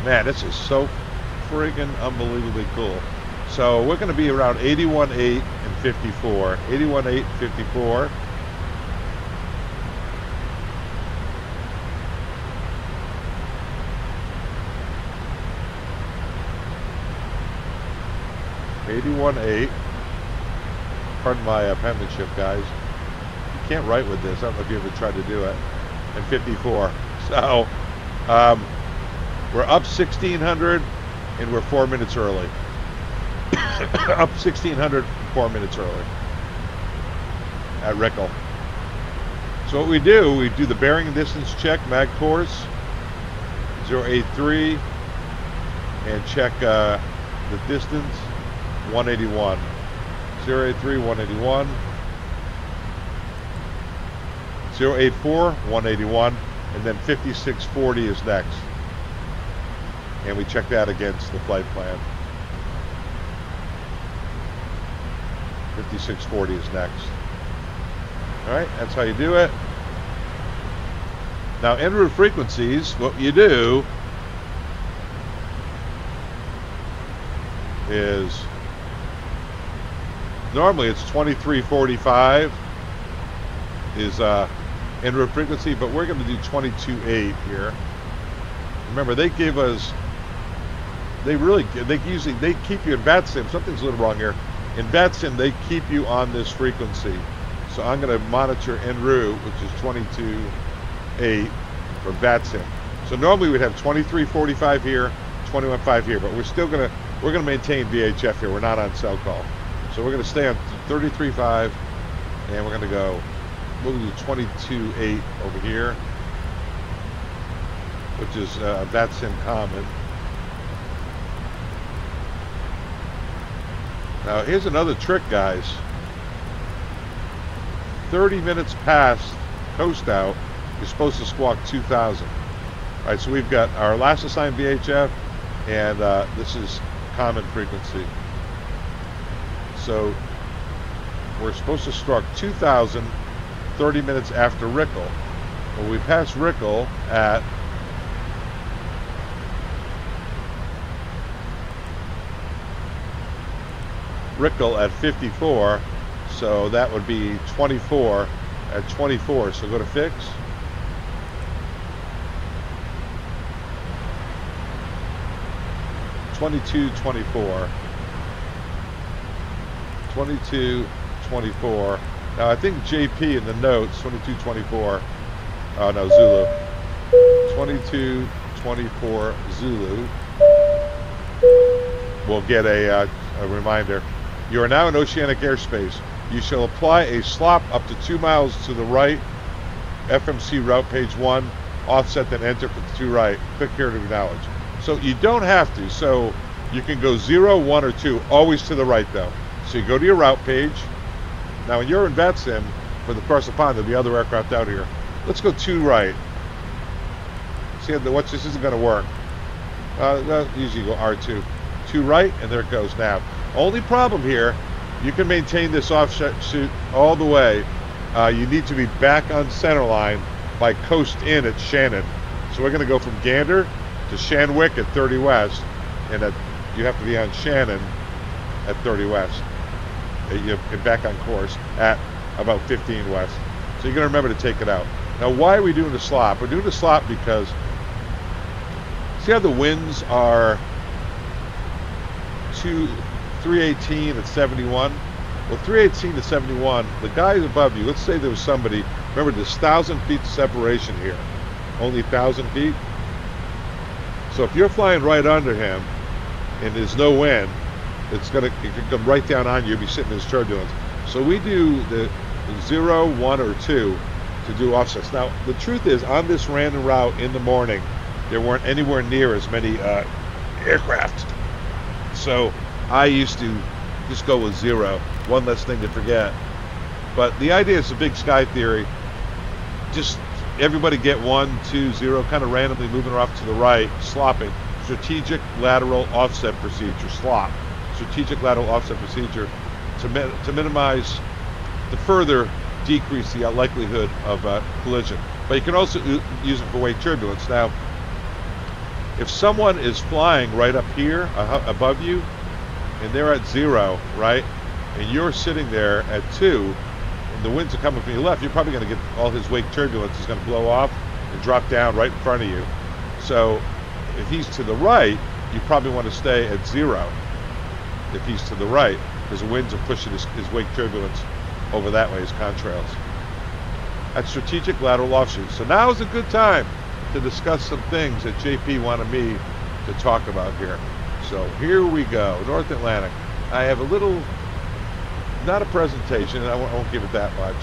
Man, this is so friggin' unbelievably cool. So we're going to be around 81.8 and 54. 81.8 and 54. Pardon my penmanship, guys. You can't write with this. I don't know if you ever tried to do it. And 54. So we're up 1,600 and we're 4 minutes early. Up 1,600, 4 minutes early at RICL. So what we do the bearing and distance check, mag course 083, and check the distance 181. 083, 181. 084, 181, and then 5640 is next. And we check that against the flight plan. 5640 is next. Alright, that's how you do it. Now, en route frequencies, what you do is normally it's 2345 is en route frequency, but we're going to do 22.8 here. Remember, they give us, they keep you in VATSIM. Something's a little wrong here. In VATSIM, they keep you on this frequency. So I'm going to monitor en route, which is 22.8 for VATSIM. So normally we'd have 23.45 here, 21.5 here, but we're going to maintain VHF here. We're not on SELCAL. So we're going to stay on 33.5, and we're going to go, we'll do 22.8 over here, which is VATSIM common. Now, here's another trick, guys. 30 minutes past coast out, you're supposed to squawk 2,000. All right, so we've got our last assigned VHF, and this is common frequency. So we're supposed to squawk 2,000 30 minutes after RICL. When we pass RICL at RICL at 54, so that would be 24 at 24. So go to fix. (22.24). 22.24. Now I think JP in the notes 22.24. Oh no, Zulu. 22.24 Zulu. We'll get a reminder. You are now in oceanic airspace. You shall apply a SLOP up to 2 miles to the right. FMC route page 1. Offset, then enter for the 2 right. Click here to acknowledge. So you don't have to. So you can go 0, 1, or 2. Always to the right though. So you go to your route page. Now when you're in VATSIM for the Cross the Pond, there'll be other aircraft out here. Let's go 2 right. See, watch, this isn't going to work. Well, usually you go R2. 2 right, and there it goes now. Only problem here, you can maintain this offset shoot all the way. You need to be back on centerline by coast in at Shannon. So we're going to go from Gander to Shanwick at 30 west, and you have to be on Shannon at 30 west. You're back on course at about 15 west. So you're going to remember to take it out. Now, why are we doing the SLOP? We're doing the SLOP because, see how the winds are 318 at 71? Well, 318 to 71, the guys above you, let's say there was somebody, remember there's 1,000 feet separation here, only 1,000 feet. So if you're flying right under him and there's no wind, it could come right down on you, you'll be sitting in this turbulence. So we do the 0, 1, or 2 to do offsets. Now, the truth is, on this random route in the morning, there weren't anywhere near as many aircraft. So I used to just go with 0, one less thing to forget. But the idea is the big sky theory. Just everybody get 1, 2, 0, kind of randomly moving off to the right, slopping. Strategic lateral offset procedure, SLOP. Strategic lateral offset procedure to minimize, to further decrease the likelihood of collision. But you can also use it for wake turbulence. Now, if someone is flying right up here above you, and they're at 0, right, and you're sitting there at 2, and the winds are coming from your left, you're probably going to get all his wake turbulence is going to blow off and drop down right in front of you. So if he's to the right, you probably want to stay at 0 if he's to the right, because the winds are pushing his wake turbulence over that way, his contrails. That's strategic lateral offshoot. So now is a good time to discuss some things that JP wanted me to talk about here. So here we go, North Atlantic. I have a little, not a presentation, I won't give it that much.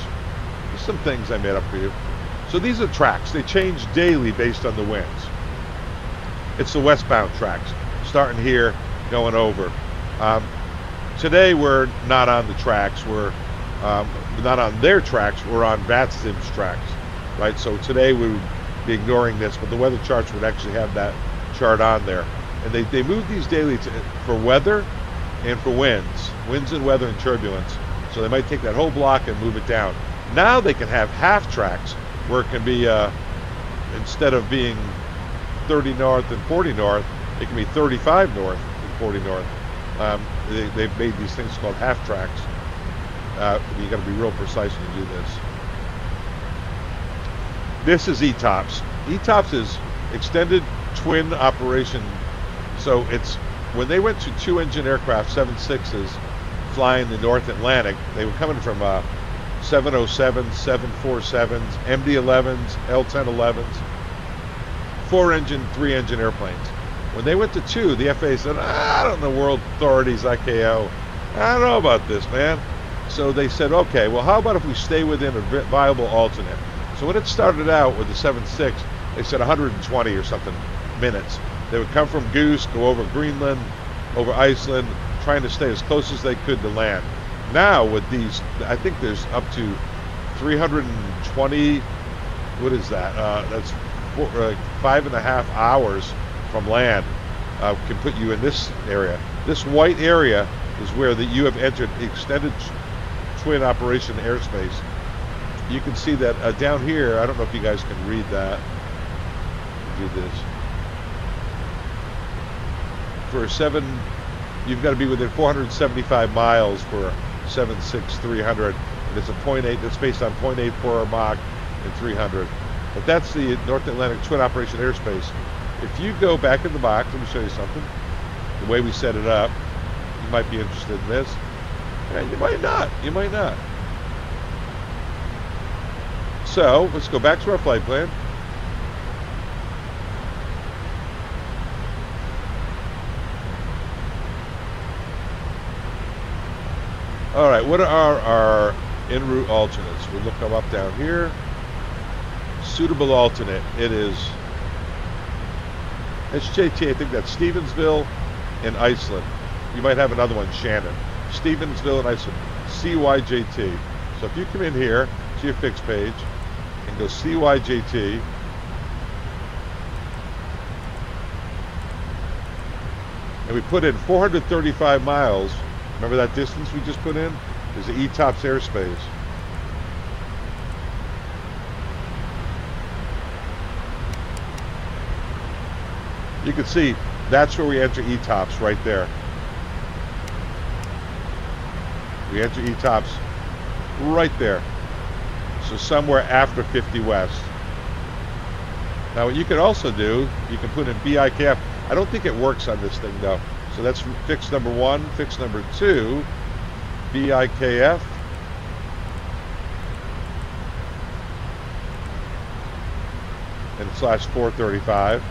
Just some things I made up for you. So these are tracks. They change daily based on the winds. It's the westbound tracks, starting here, going over. Today we're not on the tracks. We're not on their tracks. We're on VATSIM's tracks, right? So today we would be ignoring this, but the weather charts would actually have that chart on there. And they move these daily for weather and for winds and weather and turbulence. So they might take that whole block and move it down. Now they can have half tracks where it can be, instead of being 30 north and 40 north, it can be 35 north and 40 north. They've made these things called half tracks. You got to be real precise when you do this. This is ETOPS. ETOPS is extended twin operation. So it's when they went to 2-engine aircraft, 76s, flying the North Atlantic. They were coming from 707s, 747s, MD-11s, L-1011s, 4-engine, 3-engine airplanes. When they went to 2, the FAA said, I don't know, world authorities, ICAO, I don't know about this, man. So they said, okay, well, how about if we stay within a viable alternate? So when it started out with the 7.6, they said 120 or something minutes. They would come from Goose, go over Greenland, over Iceland, trying to stay as close as they could to land. Now with these, I think there's up to 320, what is that? That's 5.5 hours from land. Can put you in this area. This white area is where you have entered extended twin operation airspace. You can see that down here, I don't know if you guys can read that. Do this. For 7, you've got to be within 475 miles for 7.6-300, and it's a 0.8. That's based on 0.84 Mach and 300. But that's the North Atlantic twin operation airspace. If you go back in the box, let me show you something. The way we set it up, you might be interested in this. And you might not. You might not. So let's go back to our flight plan. All right, what are our en route alternates? We'll look them up down here. Suitable alternate. It is SJT, I think that's Stevensville and Iceland. You might have another one, Shannon. Stevensville and Iceland. CYJT. So if you come in here to your fixed page and go CYJT, and we put in 435 miles. Remember that distance we just put in? Is the ETOPS airspace. You can see that's where we enter ETOPS right there. We enter ETOPS right there. So somewhere after 50 west. Now what you can also do, you can put in BIKF. I don't think it works on this thing though. So that's fix number 1, fix number 2, BIKF. And /435.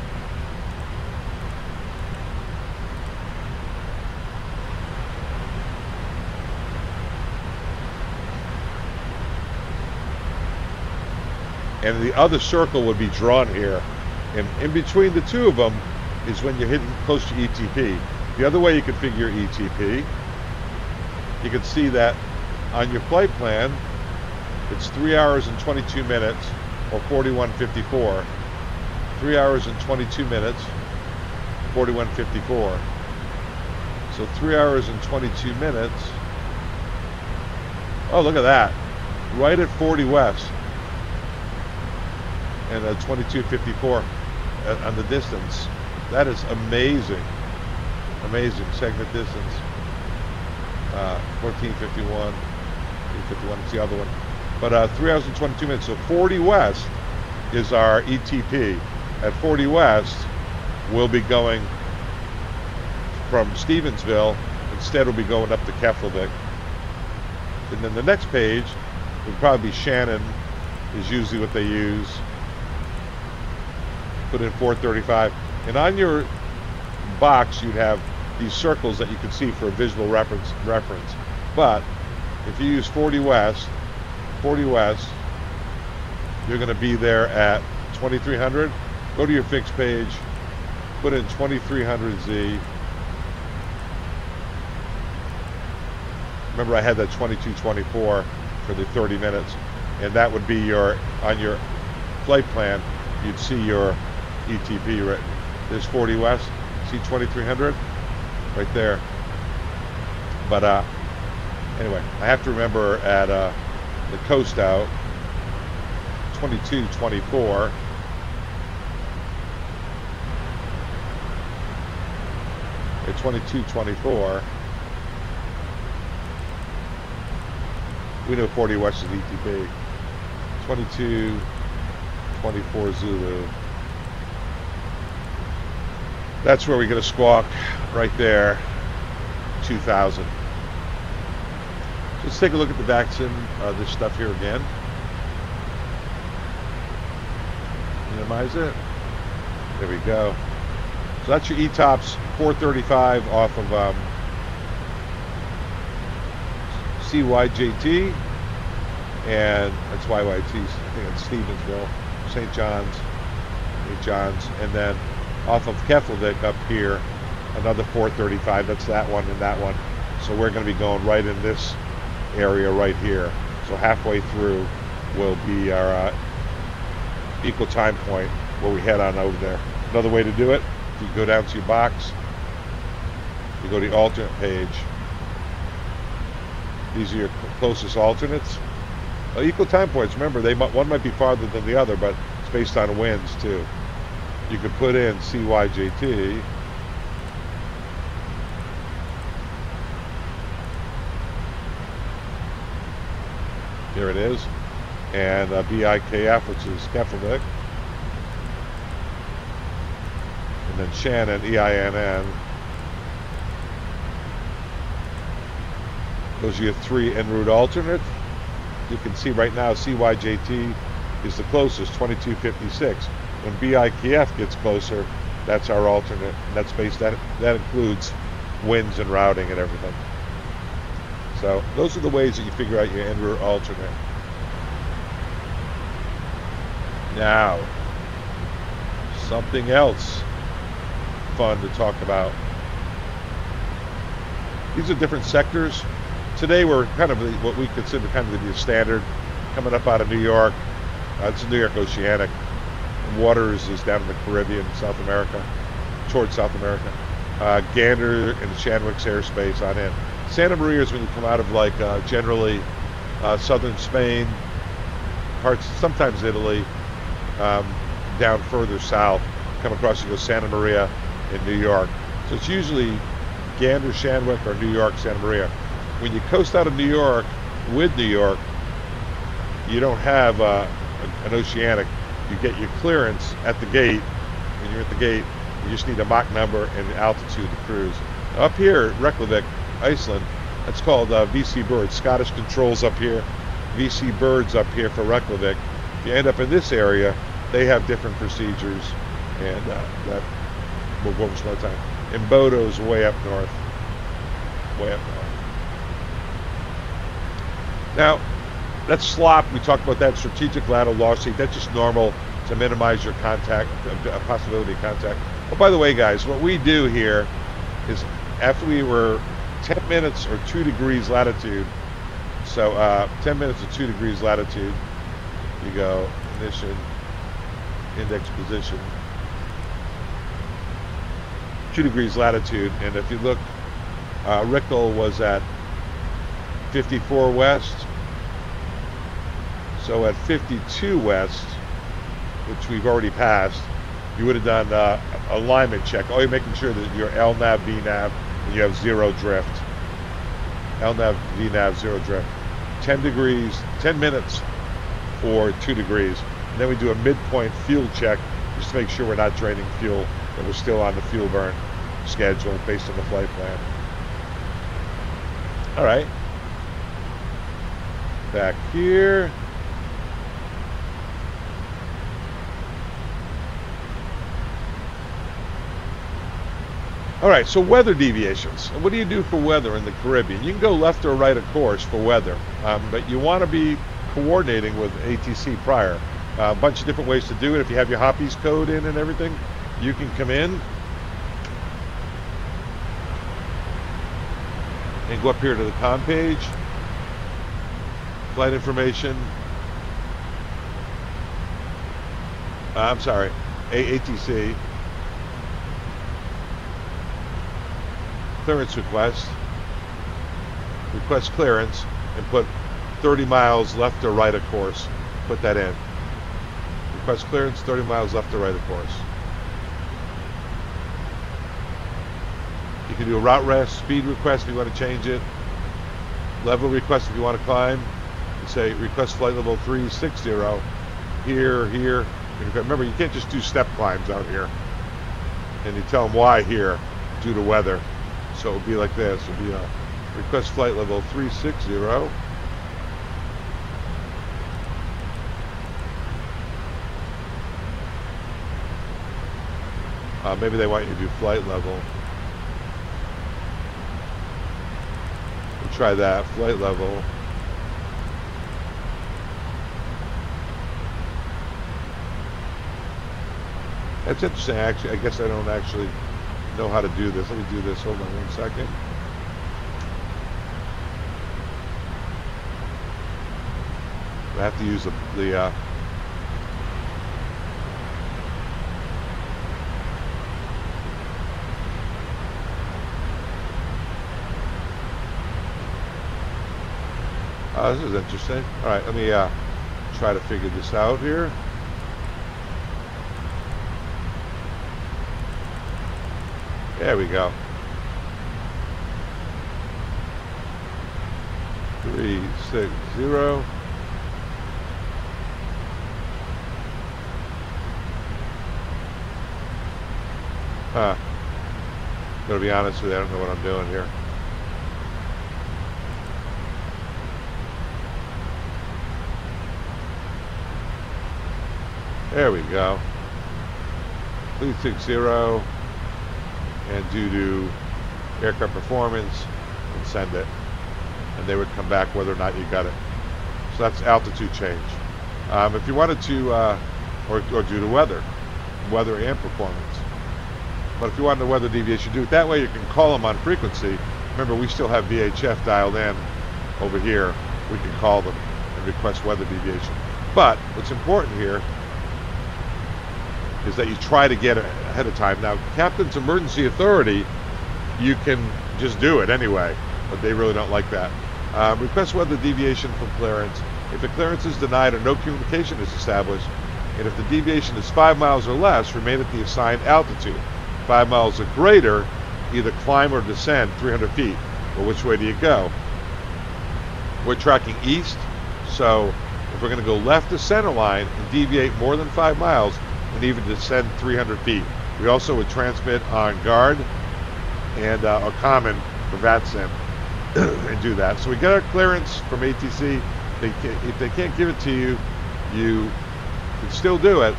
And the other circle would be drawn here. And in between the two of them is when you're hitting close to ETP. The other way you can figure ETP, you can see that on your flight plan, it's 3 hours and 22 minutes, or 41:54. 3 hours and 22 minutes, 41:54. So 3 hours and 22 minutes. Oh, look at that. Right at 40 west. And 22:54 on the distance. That is amazing. Amazing segment distance. 14:51. 8:51 is the other one. But 3 hours and 22 minutes. So 40 west is our ETP. At 40 west, we'll be going from Stevensville. Instead, we'll be going up to Keflavik. And then the next page would probably be Shannon, is usually what they use. Put in 435. And on your box, you'd have these circles that you can see for a visual reference. But if you use 40 west, you're going to be there at 2300. Go to your fixed page, put in 2300Z. Remember, I had that 2224 for the 30 minutes, and that would be your, on your flight plan, you'd see your ETP written. There's 40 west, see 2300 right there. But anyway, I have to remember at the coast out 2224. At 2224, we know 40 west is ETP. 2224 Zulu. That's where we get a squawk right there, 2000. So let's take a look at the VATSIM, this stuff here again. Minimize it. There we go. So that's your ETOPS 435 off of CYJT, and that's YYT, I think it's Stevensville, St. John's, and then off of Keflavik up here, another 435, that's that one and that one. So we're going to be going right in this area right here. So halfway through will be our equal time point where we head on over there. Another way to do it, if you go down to your box, you go to the alternate page. These are your closest alternates. Equal time points, remember, one might be farther than the other, but it's based on winds too. You could put in CYJT. Here it is. And BIKF, which is Keflavik. And then Shannon, EINN. Those are your 3 en route alternates. You can see right now CYJT is the closest, 2256. When BIKF gets closer, that's our alternate. And that's based that includes winds and routing and everything. So those are the ways that you figure out your en route alternate. Now, something else fun to talk about. These are different sectors. Today we're kind of what we consider kind of to be a standard coming up out of New York. It's New York Oceanic. Waters is down in the Caribbean, South America, towards South America. Gander and Shanwick's airspace on in. Santa Maria is when you come out of like generally southern Spain, parts sometimes Italy, down further south. Come across, you go Santa Maria in New York. So it's usually Gander, Shanwick, or New York, Santa Maria. When you coast out of New York with New York, you don't have an Oceanic. You get your clearance at the gate. When you're at the gate, you just need a Mach number and altitude to cruise. Up here, Reykjavik, Iceland, that's called VC Birds. Scottish Controls up here, VC Birds up here for Reykjavik. If you end up in this area, they have different procedures, and that we'll go over some other time. And Bodo's way up north. Way up north. Now, that's SLOP. We talked about that, strategic lateral loss rate. That's just normal to minimize your contact, possibility of contact. Oh, by the way, guys, what we do here is after we were 10 minutes or 2 degrees latitude, so 10 minutes or 2 degrees latitude, you go ignition, index position, 2 degrees latitude, and if you look, Rickel was at 54 west, so at 52 west, which we've already passed, you would have done alignment check. Oh, you're making sure that your LNAV, VNAV, and you have zero drift. LNAV, VNAV, zero drift. 10 degrees, 10 minutes for 2 degrees. And then we do a midpoint fuel check just to make sure we're not draining fuel, that we're still on the fuel burn schedule based on the flight plan. All right. Back here. All right, so weather deviations. What do you do for weather in the Caribbean? You can go left or right of course for weather, but you want to be coordinating with ATC prior. A bunch of different ways to do it. If you have your Hoppies code in and everything, you can come in and go up here to the com page, flight information. I'm sorry, ATC. Clearance request clearance, and put 30 miles left or right of course. Put that in. Request clearance, 30 miles left or right of course. You can do a route rest, speed request if you want to change it, level request if you want to climb. You say request flight level 360 here. Remember, you can't just do step climbs out here. And you tell them why here, due to weather. So it would be like this. It would be a request flight level 360. Maybe they want you to do flight level. We'll try that, flight level. That's interesting, actually. I guess I don't actually know how to do this. Let me do this. Hold on 1 second. I have to use the this is interesting. All right, let me try to figure this out here. There we go. 360. Gonna be honest with you, I don't know what I'm doing here. There we go. 360. And due to aircraft performance, and send it. And they would come back whether or not you got it. So that's altitude change. If you wanted to, or due to weather and performance. But if you wanted the weather deviation, do it that way. You can call them on frequency. Remember, we still have VHF dialed in over here. We can call them and request weather deviation. But what's important here is that you try to get it ahead of time. Now, Captain's Emergency Authority, you can just do it anyway, but they really don't like that. Request weather deviation from clearance. If the clearance is denied or no communication is established, and if the deviation is 5 miles or less, remain at the assigned altitude. 5 miles or greater, either climb or descend 300 feet. Well, which way do you go? We're tracking east, so If we're going to go left to center line and deviate more than 5 miles, and even descend 300 feet. We also would transmit on guard and or common for VATSIM and do that. So we get our clearance from ATC. If they can't give it to you, you can still do it.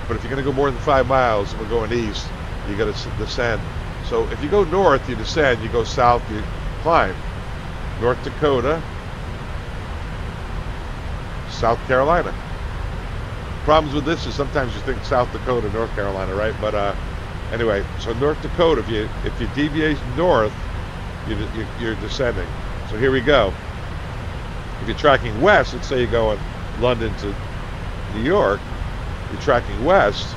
But if you're going to go more than 5 miles and we're going east, you got to descend. So if you go north, you descend. You go south, you climb. North Dakota, South Carolina. Problems with this is sometimes you think South Dakota, North Carolina, right? But anyway, so North Dakota, if you deviate north, you're descending. So here we go. If you're tracking west, let's say you're going London to New York, you're tracking west,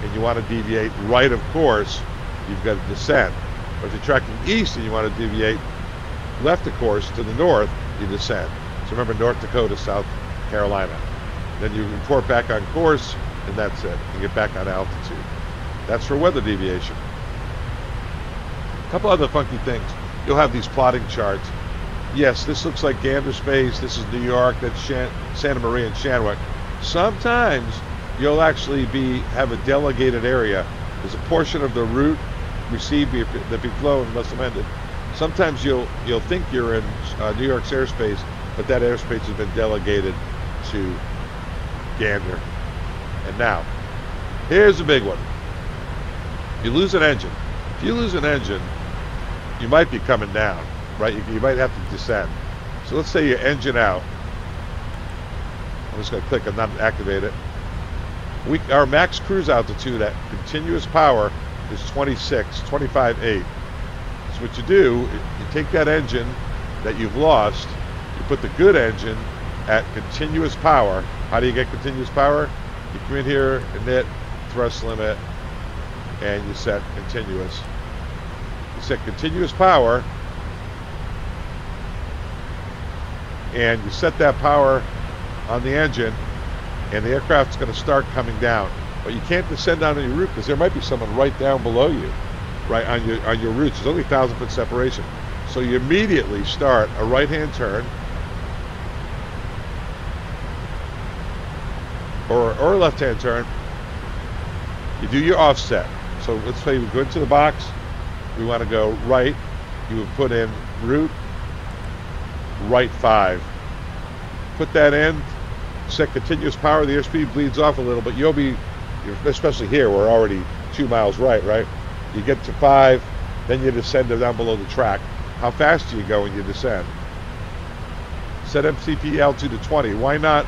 and you want to deviate right of course, you've got to descend. But if you're tracking east and you want to deviate left of course to the north, you descend. So remember, North Dakota, South Carolina. Then you report back on course, and that's it. You get back on altitude. That's for weather deviation. A couple other funky things. You'll have these plotting charts. Yes, this looks like Gander Space. This is New York. That's Santa Maria and Shanwick. Sometimes you'll actually have a delegated area. There's a portion of the route received that be flown must have ended. Sometimes you'll think you're in New York's airspace, but that airspace has been delegated to Gander. And now, here's a big one. You lose an engine. If you lose an engine, you might be coming down, right? You might have to descend. So let's say you engine out. I'm just going to click and not activate it. Our max cruise altitude at continuous power is 25.8. So what you do, you take that engine that you've lost, you put the good engine at continuous power. How do you get continuous power? You come in here, init, thrust limit, and you set continuous. You set continuous power, and you set that power on the engine, and the aircraft's going to start coming down. But you can't descend down on your route because there might be someone right down below you, right on your route. There's only 1,000-foot separation. So you immediately start a right-hand turn, or a left-hand turn. You do your offset. So let's say we go into the box. We want to go right. You would put in route right 5. Put that in. Set continuous power. The airspeed bleeds off a little, but you'll be, especially here, we're already 2 miles right? You get to 5, then you descend down below the track. How fast do you go when you descend? Set MCP altitude to 20. Why not?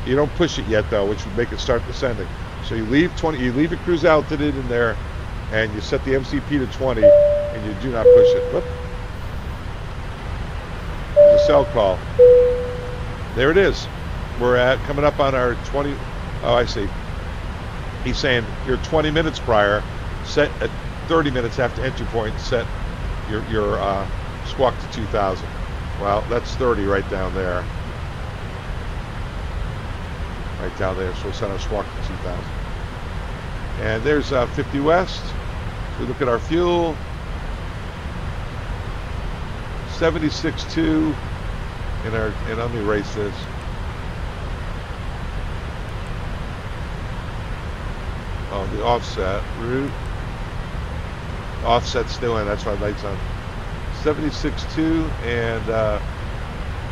You don't push it yet though, which would make it start descending. So you leave 20. You leave your cruise altitude in there, and you set the MCP to 20, and you do not push it. Whoop. There's a SELCAL. There it is. We're coming up on our 20. Oh, I see. He's saying you're 20 minutes prior. Set at 30 minutes after entry point. Set your squawk to 2,000. Well, that's 30 right down there. Right down there, so we'll set our squawk to 2,000. And there's 50 west. We look at our fuel. 76.2. And let me erase this. Oh, the offset route. Offset's still in. That's why light's on. 76.2 and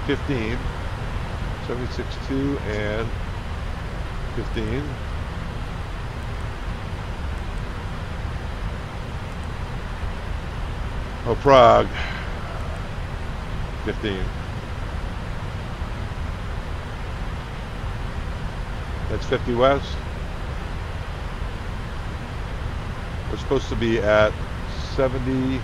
15. 76.2 and 15. Oh, Prague. 15. That's 50 west. We're supposed to be at 70.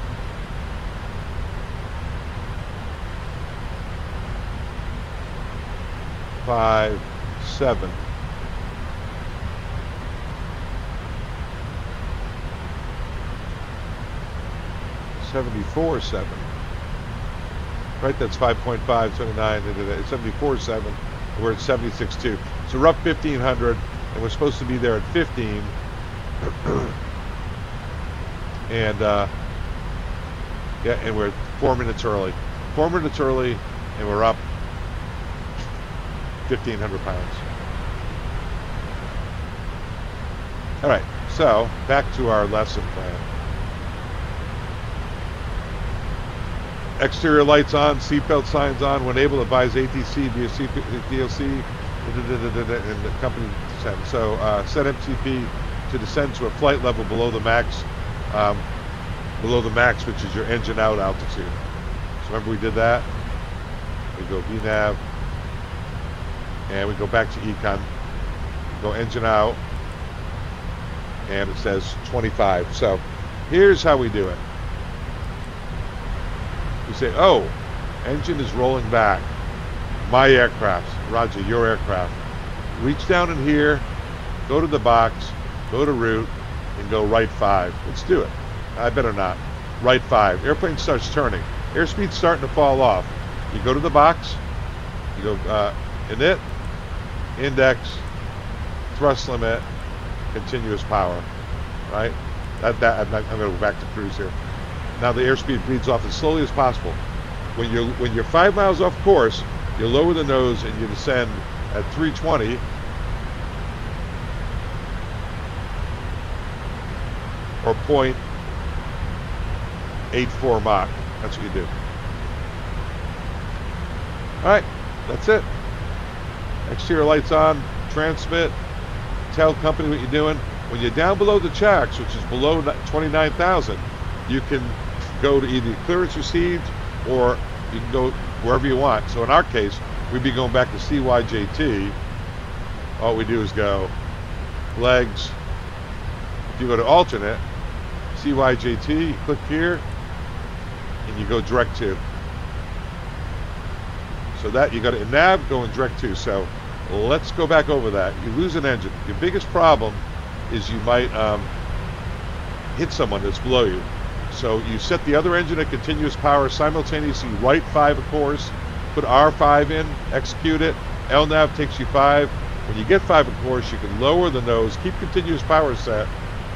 5.7. $74.7. Right, that's 5.5, 29, 74.7. We're at 76.2. So we're up 1,500, and we're supposed to be there at 15. And yeah, and we're 4 minutes early. 4 minutes early, and we're up 1,500 pounds. All right, so back to our lesson plan. Exterior lights on, seatbelt signs on. When able, advise ATC via DLC and the company descend. So set MCP to descend to a flight level below the max, which is your engine out altitude. So remember we did that. We go VNAV, and we go back to Econ. Go engine out, and it says 25. So here's how we do it. You say, oh, engine is rolling back. My aircraft, Roger, your aircraft. Reach down in here, go to the box, go to route, and go right 5. Let's do it. I better not. Right 5. Airplane starts turning. Airspeed's starting to fall off. You go to the box, you go init, index, thrust limit, continuous power, right? I'm going to go back to cruise here. Now the airspeed bleeds off as slowly as possible. When you're 5 miles off course, you lower the nose and you descend at 320. Or 0.84 Mach. That's what you do. Alright, that's it. Exterior lights on, transmit, tell company what you're doing. When you're down below the checks, which is below 29,000, you can go to either clearance received or you can go wherever you want. So in our case, we'd be going back to CYJT. All we do is go legs. If you go to alternate, CYJT, you click here, and you go direct to. So that you got to nav, go in direct to. So let's go back over that. You lose an engine. Your biggest problem is you might hit someone that's below you. So you set the other engine at continuous power, simultaneously right 5 of course, put R5 in, execute it, LNAV takes you 5. When you get 5 of course, you can lower the nose, keep continuous power set,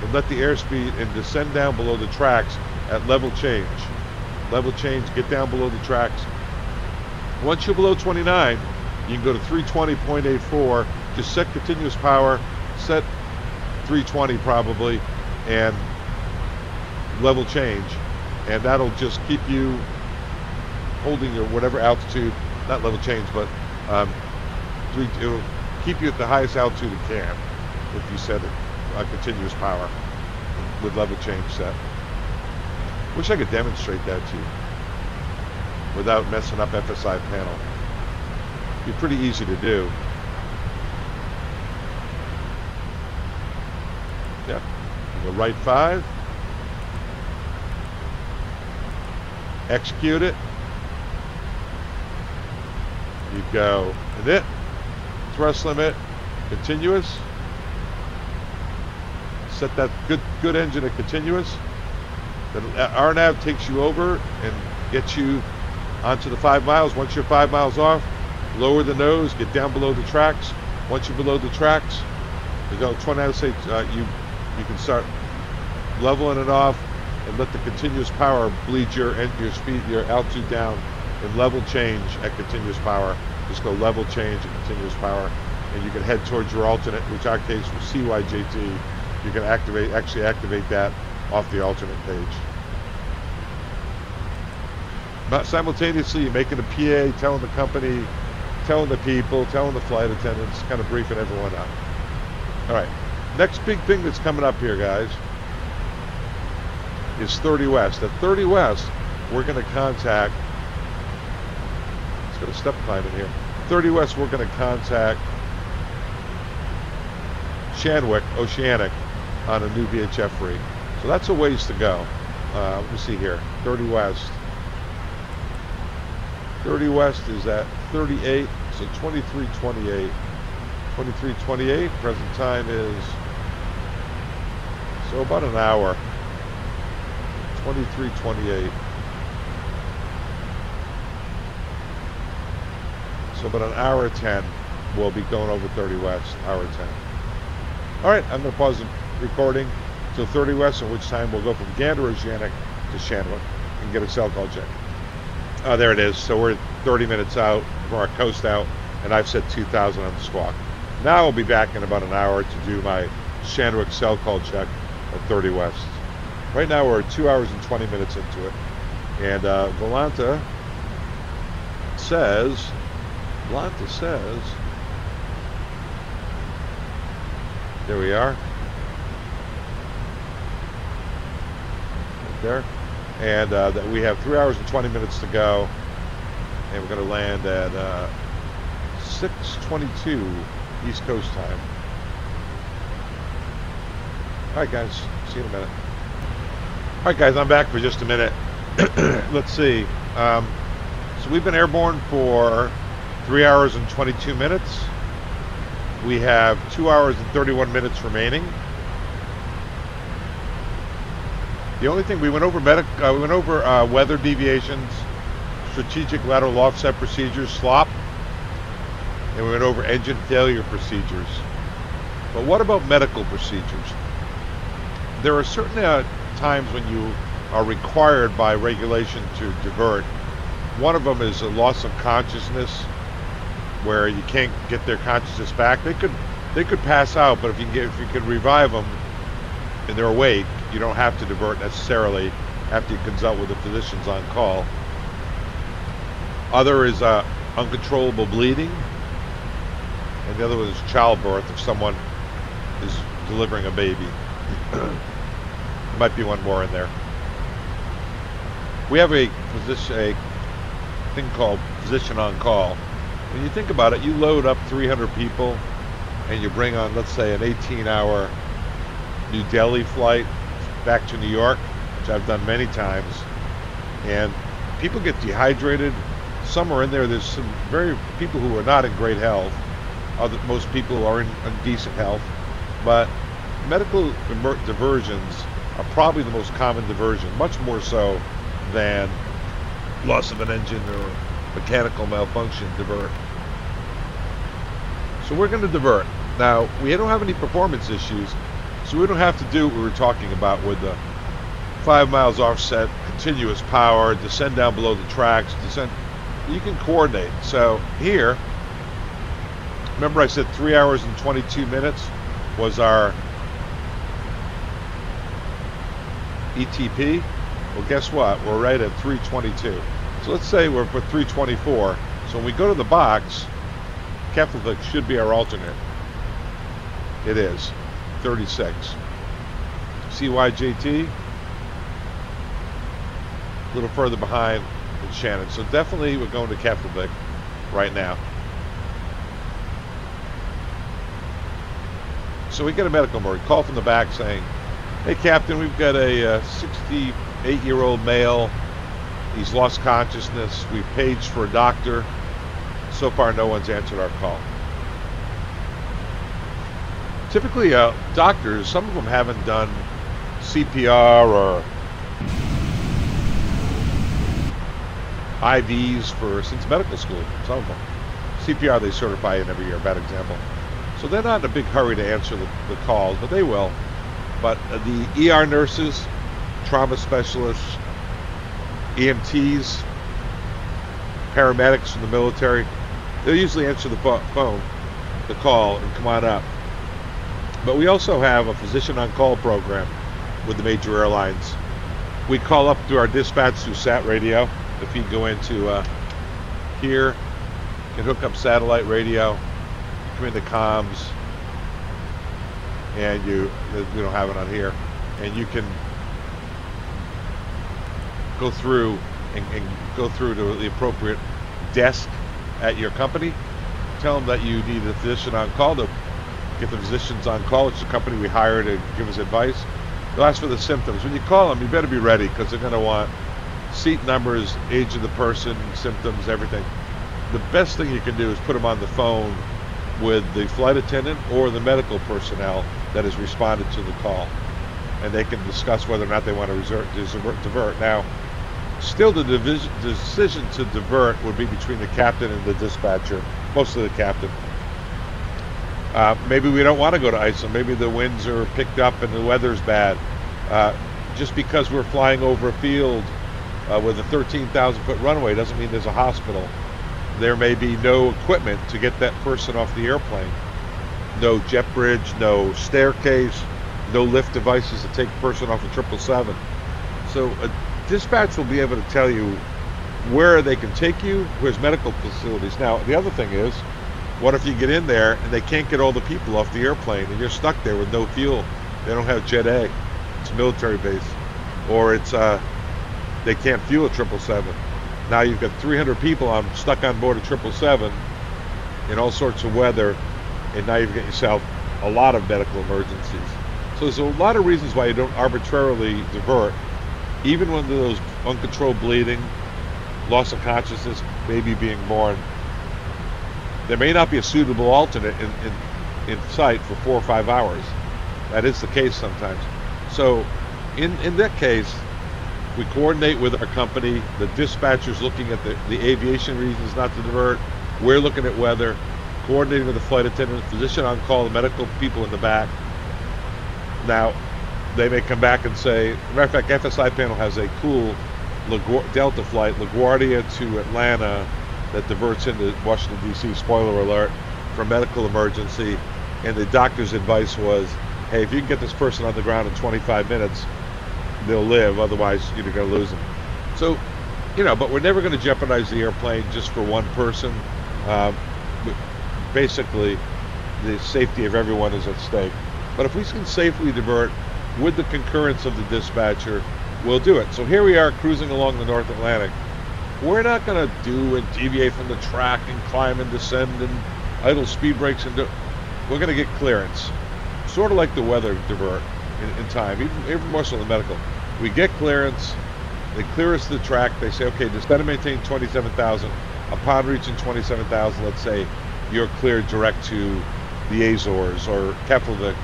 and let the airspeed and descend down below the tracks at level change. Level change, get down below the tracks. Once you're below 29, you can go to 320.84, just set continuous power, set 320 probably, and level change, and that'll just keep you holding your whatever altitude, not level change, but it'll keep you at the highest altitude it can if you set it continuous power with level change set. Wish I could demonstrate that to you without messing up FSiPanel. Be pretty easy to do. Yeah, the right 5. Execute it. You go init, thrust limit, continuous. Set that good engine at continuous. Then RNAV takes you over and gets you onto the 5 miles. Once you're 5 miles off, lower the nose, get down below the tracks. Once you're below the tracks, you go 29. Say you can start leveling it off and let the continuous power bleed your speed, your altitude down, and level change at continuous power. Just go level change at continuous power, and you can head towards your alternate, which our case was CYJT. You can actually activate that off the alternate page. But simultaneously, you're making a PA, telling the company, telling the people, telling the flight attendants, kind of briefing everyone up. All right, next big thing that's coming up here, guys, is 30 West. At 30 West, we're going to contact, let's get a step climb in here. 30 West, we're going to contact Shanwick, Oceanic, on a new VHF rig. So that's a ways to go. Let me see here. 30 West. 30 West is at 38, so 23:28. 23:28. Present time is, so about an hour. 23:28. So about an hour 10, we'll be going over 30 West, hour 10. All right, I'm going to pause the recording till 30 West, at which time we'll go from Gander Oceanic to Shanwick and get a SELCAL check. There it is. So we're 30 minutes out from our coast out and I've set 2,000 on the Squawk. Now I'll be back in about an hour to do my Shanwick SELCAL check at 30 West. Right now we're 2 hours and 20 minutes into it. And Volanta says, there we are. Right there. And that we have 3 hours and 20 minutes to go. And we're going to land at 6:22 East Coast time. Alright guys, see you in a minute. Alright guys, I'm back for just a minute. Let's see. So we've been airborne for 3 hours and 22 minutes. We have 2 hours and 31 minutes remaining. The only thing we went over weather deviations, strategic lateral offset procedures, SLOP, and we went over engine failure procedures. But what about medical procedures? There are certain times when you are required by regulation to divert. One of them is a loss of consciousness, where you can't get their consciousness back. They could pass out, but if you can revive them and they're awake, you don't have to divert necessarily after you consult with the physicians on call. Other is uncontrollable bleeding, and the other one is childbirth if someone is delivering a baby. There might be one more in there. We have a thing called physician on call. When you think about it, you load up 300 people and you bring on, let's say, an 18-hour New Delhi flight back to New York, which I've done many times, and people get dehydrated. Some are in there. There's some people who are not in great health. Most people are in decent health, but medical diversions are probably the most common diversion, much more so than loss of an engine or mechanical malfunction divert. So we're going to divert. Now, we don't have any performance issues, so we don't have to do what we were talking about with the 5 miles offset, continuous power, descend down below the tracks, descend. You can coordinate. So here, remember I said 3 hours and 22 minutes was our ETP? Well, guess what? We're right at 322. So let's say we're for 324. So when we go to the box, Catholic should be our alternate. It is 36. CYJT, a little further behind than Shannon. So definitely we're going to Catholic right now. So we get a medical alert, call from the back saying, hey Captain, we've got a 68-year-old male. He's lost consciousness. We've paged for a doctor. So far, no one's answered our call. Typically, doctors, some of them haven't done CPR or IVs since medical school, some of them. CPR they certify in every year, bad example. So they're not in a big hurry to answer the calls, but they will. But the ER nurses, trauma specialists, EMTs, paramedics from the military, they'll usually answer the phone, the call, and come on up. But we also have a physician on call program with the major airlines. We call up through our dispatch through SAT radio. If you go into here, you can hook up satellite radio, come into comms, and we don't have it on here, and you can go through and go through to the appropriate desk at your company. Tell them that you need a physician on call to get the physicians on call. It's the company we hire to give us advice. They'll ask for the symptoms. When you call them, you better be ready because they're going to want seat numbers, age of the person, symptoms, everything. The best thing you can do is put them on the phone with the flight attendant or the medical personnel that has responded to the call, and they can discuss whether or not they want to divert. Now, still the decision to divert would be between the captain and the dispatcher, mostly the captain. Maybe we don't want to go to Iceland. Maybe the winds are picked up and the weather's bad. Just because we're flying over a field with a 13,000-foot runway doesn't mean there's a hospital. there may be no equipment to get that person off the airplane. No jet bridge, no staircase, no lift devices to take the person off of 777. So a dispatch will be able to tell you where they can take you, where's medical facilities. Now, the other thing is, what if you get in there and they can't get all the people off the airplane and you're stuck there with no fuel? They don't have Jet A. It's a military base. Or it's they can't fuel a 777. Now you've got 300 people stuck on board a 777 in all sorts of weather, and now you've got yourself a lot of medical emergencies. So there's a lot of reasons why you don't arbitrarily divert, even when those uncontrolled bleeding, loss of consciousness, baby being born. There may not be a suitable alternate in sight for 4 or 5 hours. That is the case sometimes. So in that case, we coordinate with our company. The dispatcher's looking at the aviation reasons not to divert. We're looking at weather, coordinating with the flight attendant, physician on call, the medical people in the back. Now, they may come back and say, as a matter of fact, FSiPanel has a cool Delta flight, LaGuardia to Atlanta, that diverts into Washington, D.C., spoiler alert, for medical emergency. And the doctor's advice was, hey, if you can get this person on the ground in 25 minutes, they'll live, otherwise you're going to lose them. So, but we're never going to jeopardize the airplane just for one person. Basically, the safety of everyone is at stake. But if we can safely divert with the concurrence of the dispatcher, we'll do it. So here we are cruising along the North Atlantic. We're not going to do and deviate from the track and climb and descend and idle speed brakes and we're going to get clearance. Sort of like the weather divert in time, even more so than medical. We get clearance, they clear us the track, they say, okay, descend and maintain 27,000. Upon reaching 27,000, let's say, you're cleared direct to the Azores or Keflavik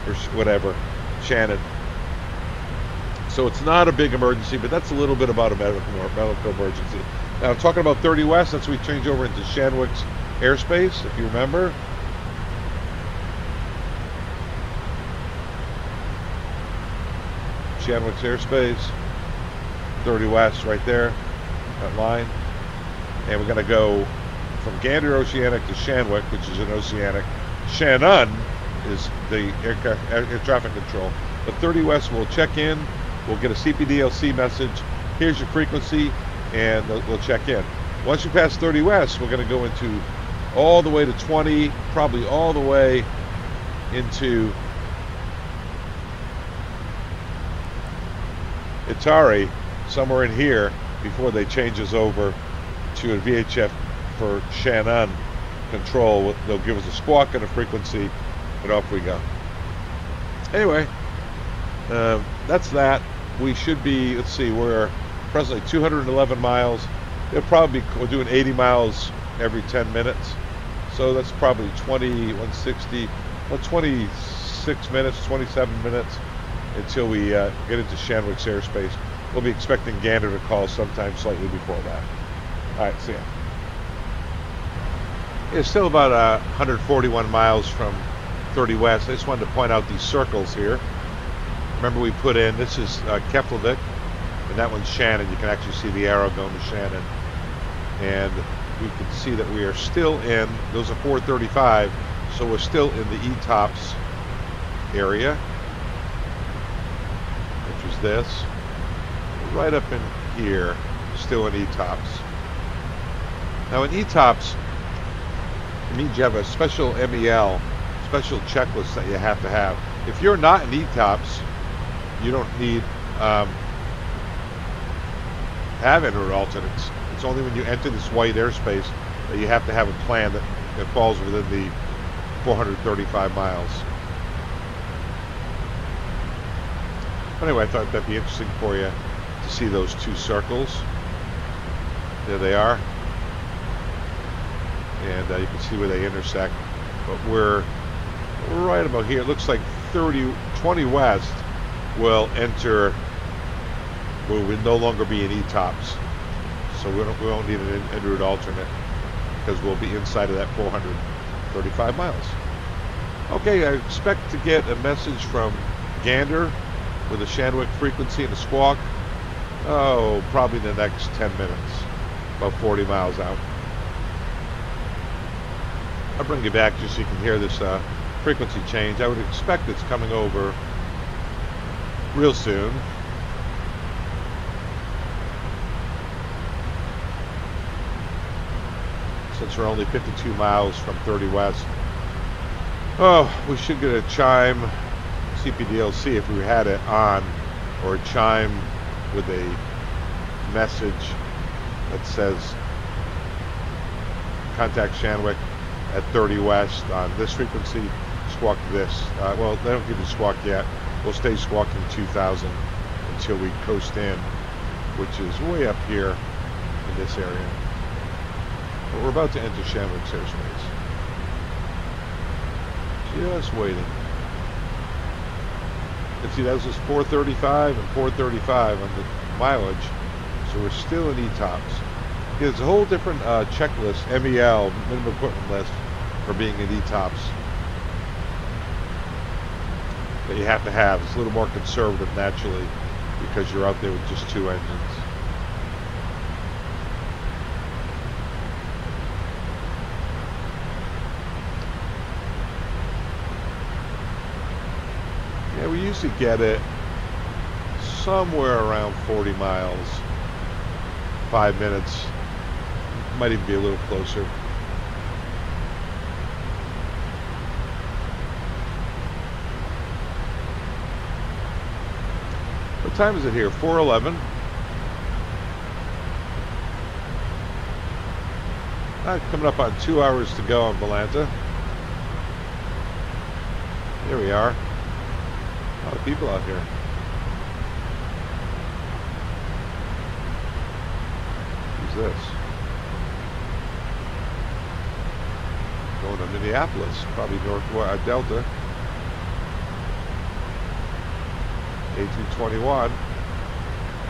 or whatever, Shannon. So it's not a big emergency, but that's a little bit about a medical emergency. Now, I'm talking about 30 West, that's when we change over into Shanwick's airspace, if you remember. Shanwick's airspace, 30 West right there, that line. And we're going to go from Gander Oceanic to Shanwick, which is an oceanic. Shannon is the air traffic control. But 30 West will check in, we'll get a CPDLC message, here's your frequency, and we'll check in. Once you pass 30 West, we're going to go into all the way to 20, probably all the way into Itari, somewhere in here, before they change us over to a VHF for Shannon control. They'll give us a squawk and a frequency, and off we go. Anyway, that's that. We should be, let's see, we're presently 211 miles. They'll probably be, we're doing 80 miles every 10 minutes. So that's probably 160, well, 26 minutes, 27 minutes until we get into Shanwick's airspace. We'll be expecting Gander to call sometime slightly before that. All right, see ya. It's still about 141 miles from 30 West. I just wanted to point out these circles here. Remember we put in, this is Keflavik, and that one's Shannon. You can actually see the arrow going to Shannon. And we can see that we are still in, those are 435, so we're still in the ETOPS area, which is this. Right up in here, still in ETOPS. Now in ETOPS, it means you have a special MEL, special checklist that you have to have. If you're not in ETOPS, you don't need have en-route alternates. It's only when you enter this white airspace that you have to have a plan that falls within the 435 miles. Anyway, I thought that'd be interesting for you to see those two circles. There they are. And you can see where they intersect. But we're right about here. It looks like 20 West will enter, will no longer be in ETOPS. So we won't need an en-route alternate because we'll be inside of that 435 miles. Okay, I expect to get a message from Gander with a Shanwick frequency and a squawk. Oh, probably in the next 10 minutes, about 40 miles out. I'll bring you back just so you can hear this frequency change. I would expect it's coming over real soon. Since we're only 52 miles from 30 West. Oh, we should get a chime CPDLC if we had it on, or a chime with a message that says contact Shanwick at 30 West on this frequency, squawk this. Well, they don't give you squawk yet. We'll stay squawking 2000 until we coast in, which is way up here in this area. But we're about to enter Shanwick's airspace. Just waiting. And see, that was just 435 and 435 on the mileage. So we're still in ETOPS. There's a whole different checklist, MEL, minimum equipment list, for being in ETOPS that you have to have. It's a little more conservative naturally because you're out there with just 2 engines. Yeah, we usually get it somewhere around 40 miles, 5 minutes, might even be a little closer. What time is it here? 4:11. Coming up on 2 hours to go on Volanta. Here we are. A lot of people out here. Who's this? Going to Minneapolis, probably North Delta. A221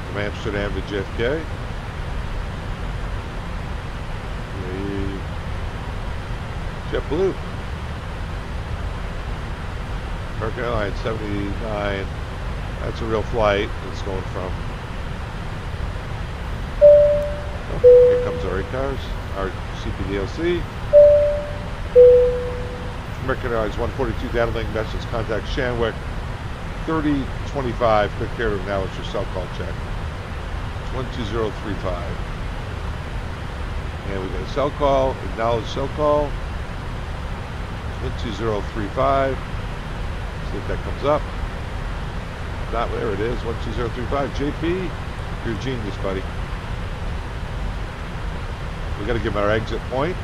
from Amsterdam to JFK. The JetBlue. American Airlines 79. That's a real flight. It's going from. Oh, here comes our cars, our CPDLC. American Airlines 142 data link message, contact Shanwick 3025. Click here to acknowledge your SELCAL check. 12035. And we got a SELCAL, acknowledge SELCAL. 12035. See if that comes up. Not there it is. 12035. JP, you're a genius, buddy. We got to give him our exit point.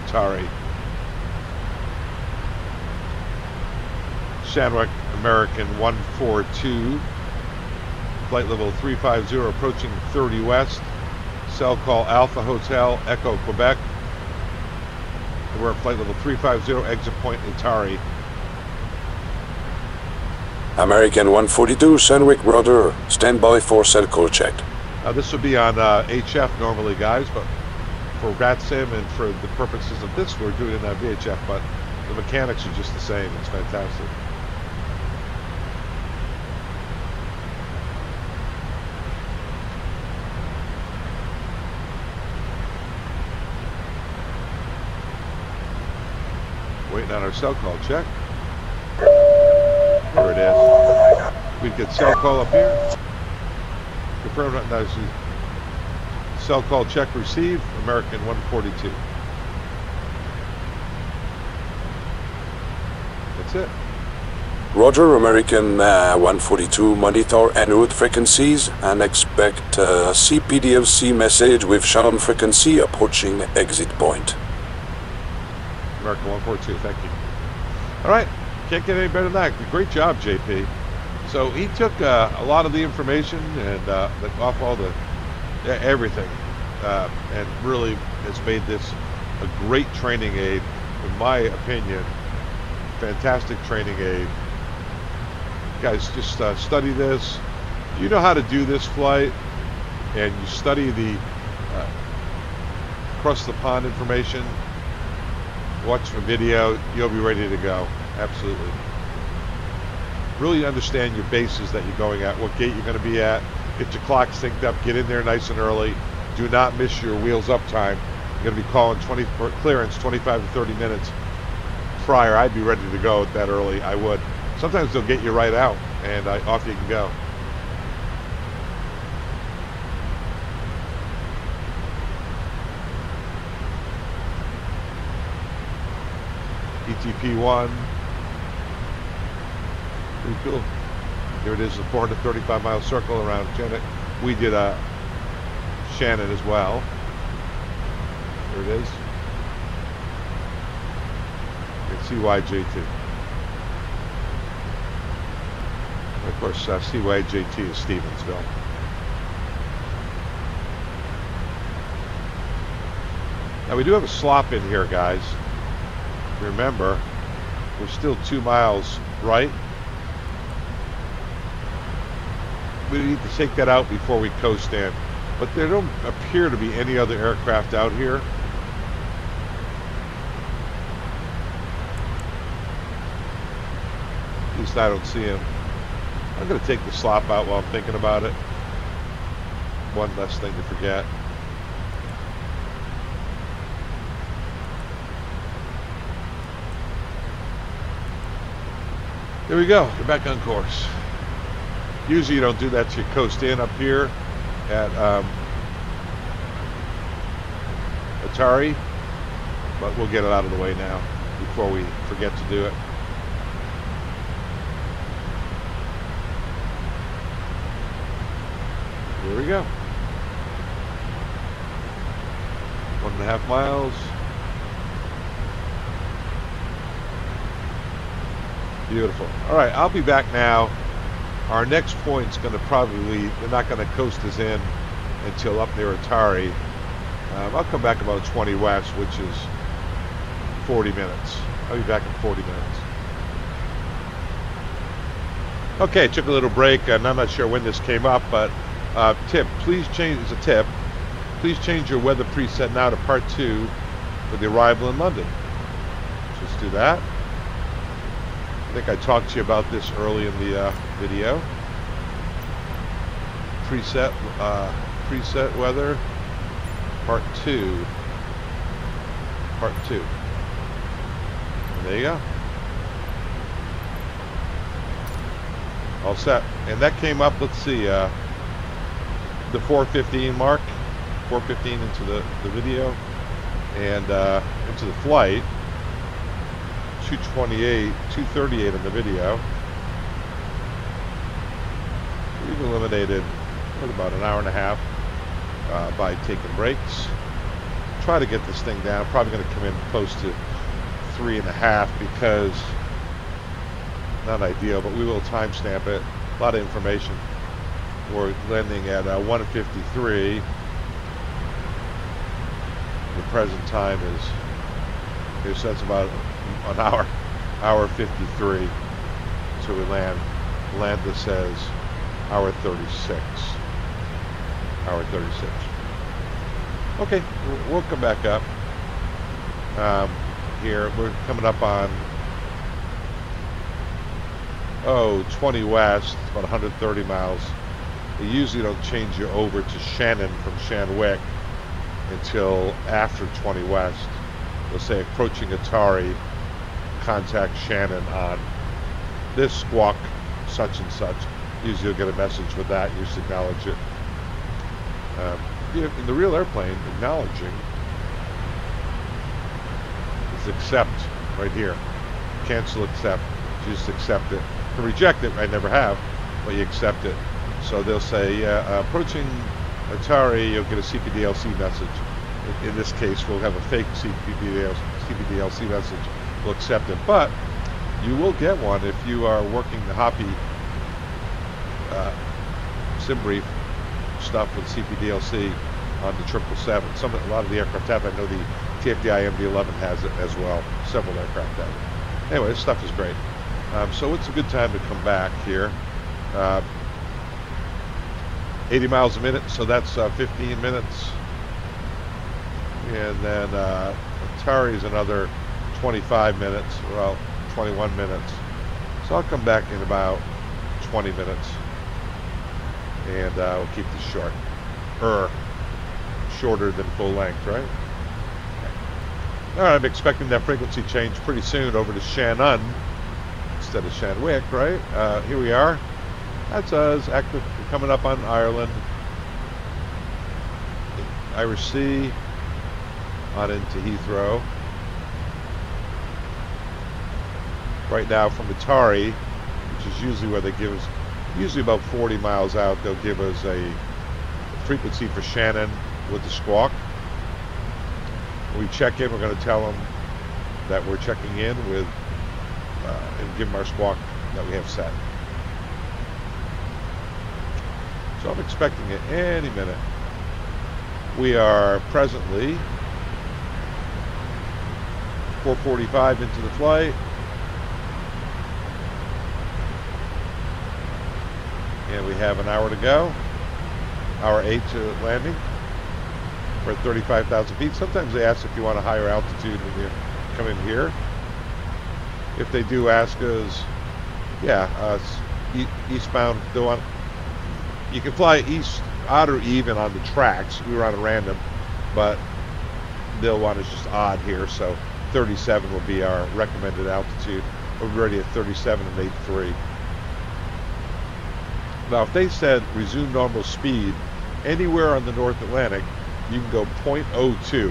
Utari. Shanwick, American 142. Flight level 350 approaching 30 West. SELCAL Alpha Hotel, Echo, Quebec. And we're at flight level 350, exit point Utari. American 142, Shanwick, Roger. Stand by for SELCAL check. This would be on HF normally, guys, but for VATSIM and for the purposes of this, we're doing it on VHF, but the mechanics are just the same. It's fantastic. Waiting on our SELCAL check. There it is. We get SELCAL up here. Confirm that. No, SELCAL check received. American 142. That's it. Roger, American 142, monitor en route frequencies and expect a CPDLC message with Shannon frequency approaching exit point. American 142, thank you. All right, can't get any better than that. Great job, JP. So he took a lot of the information and off all the everything, and really has made this a great training aid, in my opinion. Fantastic training aid. Guys, just study this. You know how to do this flight, and you study the cross the pond information. Watch the video, you'll be ready to go. Absolutely. Really understand your bases that you're going at, what gate you're going to be at. Get your clock synced up, get in there nice and early. Do not miss your wheels up time. going to be calling for clearance 25 to 30 minutes prior. I'd be ready to go that early. I would. Sometimes they'll get you right out, and off you can go. ETP1. Pretty cool. Here it is, the 435-mile circle around Shannon. We did Shannon as well. There it is. And CYJT. And of course, CYJT is Stevensville. Now we do have a slop in here, guys. Remember, we're still 2 miles right. We need to take that out before we coast in. But there don't appear to be any other aircraft out here. At least I don't see them. I'm going to take the slop out while I'm thinking about it. One less thing to forget. There we go. We're back on course. Usually you don't do that till you coast in up here at Atari, but we'll get it out of the way now before we forget to do it. Here we go. 1.5 miles. Beautiful. All right, I'll be back now. Our next point's going to probably, they're not going to coast us in until up near Atari. I'll come back about 20 west, which is 40 minutes. I'll be back in 40 minutes. Okay, took a little break, and I'm not sure when this came up, but tip, please change, as a tip, please change your weather preset now to part 2 for the arrival in London. Just do that. I think I talked to you about this early in the video. Preset weather, part 2. Part 2. And there you go. All set. And that came up, let's see, the 4:15 mark. 4:15 into the video. And into the flight. 2:38 in the video. We've eliminated about an hour and a half by taking breaks. Try to get this thing down. Probably going to come in close to 3.5 because not ideal, but we will timestamp it. A lot of information. We're landing at 1:53. The present time is here, so that's about an hour 53. So we land this says hour 36. Hour 36. Okay, we'll come back up. Here we're coming up on 20 west, it's about 130 miles. They usually don't change you over to Shannon from Shanwick until after 20 west. They'll say approaching Atari, contact Shannon on this Squawk such and such. Usually you'll get a message with that. You just acknowledge it. In the real airplane, acknowledging is accept right here. Cancel, accept. You just accept it. To reject it, I never have, but you accept it. So they'll say, approaching Atari, you'll get a CPDLC message. In this case, we'll have a fake CPDLC message. We'll accept it, but you will get one if you are working the Hoppy sim brief stuff with CPDLC on the 777. A lot of the aircraft have it. I know the TFDi MD-11 has it as well. Several aircraft have it. Anyway, this stuff is great. So it's a good time to come back here. 80 miles a minute, so that's 15 minutes. And then Atari is another 25 minutes, well, 21 minutes. So I'll come back in about 20 minutes. And we'll keep this short. Shorter than full length, right? All right, I'm expecting that frequency change pretty soon over to Shannon instead of Shanwick, right? Here we are. That's us, active, coming up on Ireland. Irish Sea, on into Heathrow. Right now from Atari, which is usually where they give us, usually about 40 miles out, they'll give us a frequency for Shannon with the Squawk. When we check in, we're going to tell them that we're checking in with, and give them our Squawk that we have set. So I'm expecting it any minute. We are presently 4:45 into the flight. And we have an hour to go. Hour 8 to landing. We're at 35,000 feet. Sometimes they ask if you want a higher altitude when you come in here. If they do ask us, yeah, eastbound, you can fly east, odd or even on the tracks. We were on a random, but they'll want us just odd here. So 37 will be our recommended altitude. We're already at 37 and 83. Now, if they said resume normal speed anywhere on the North Atlantic, you can go 0.02.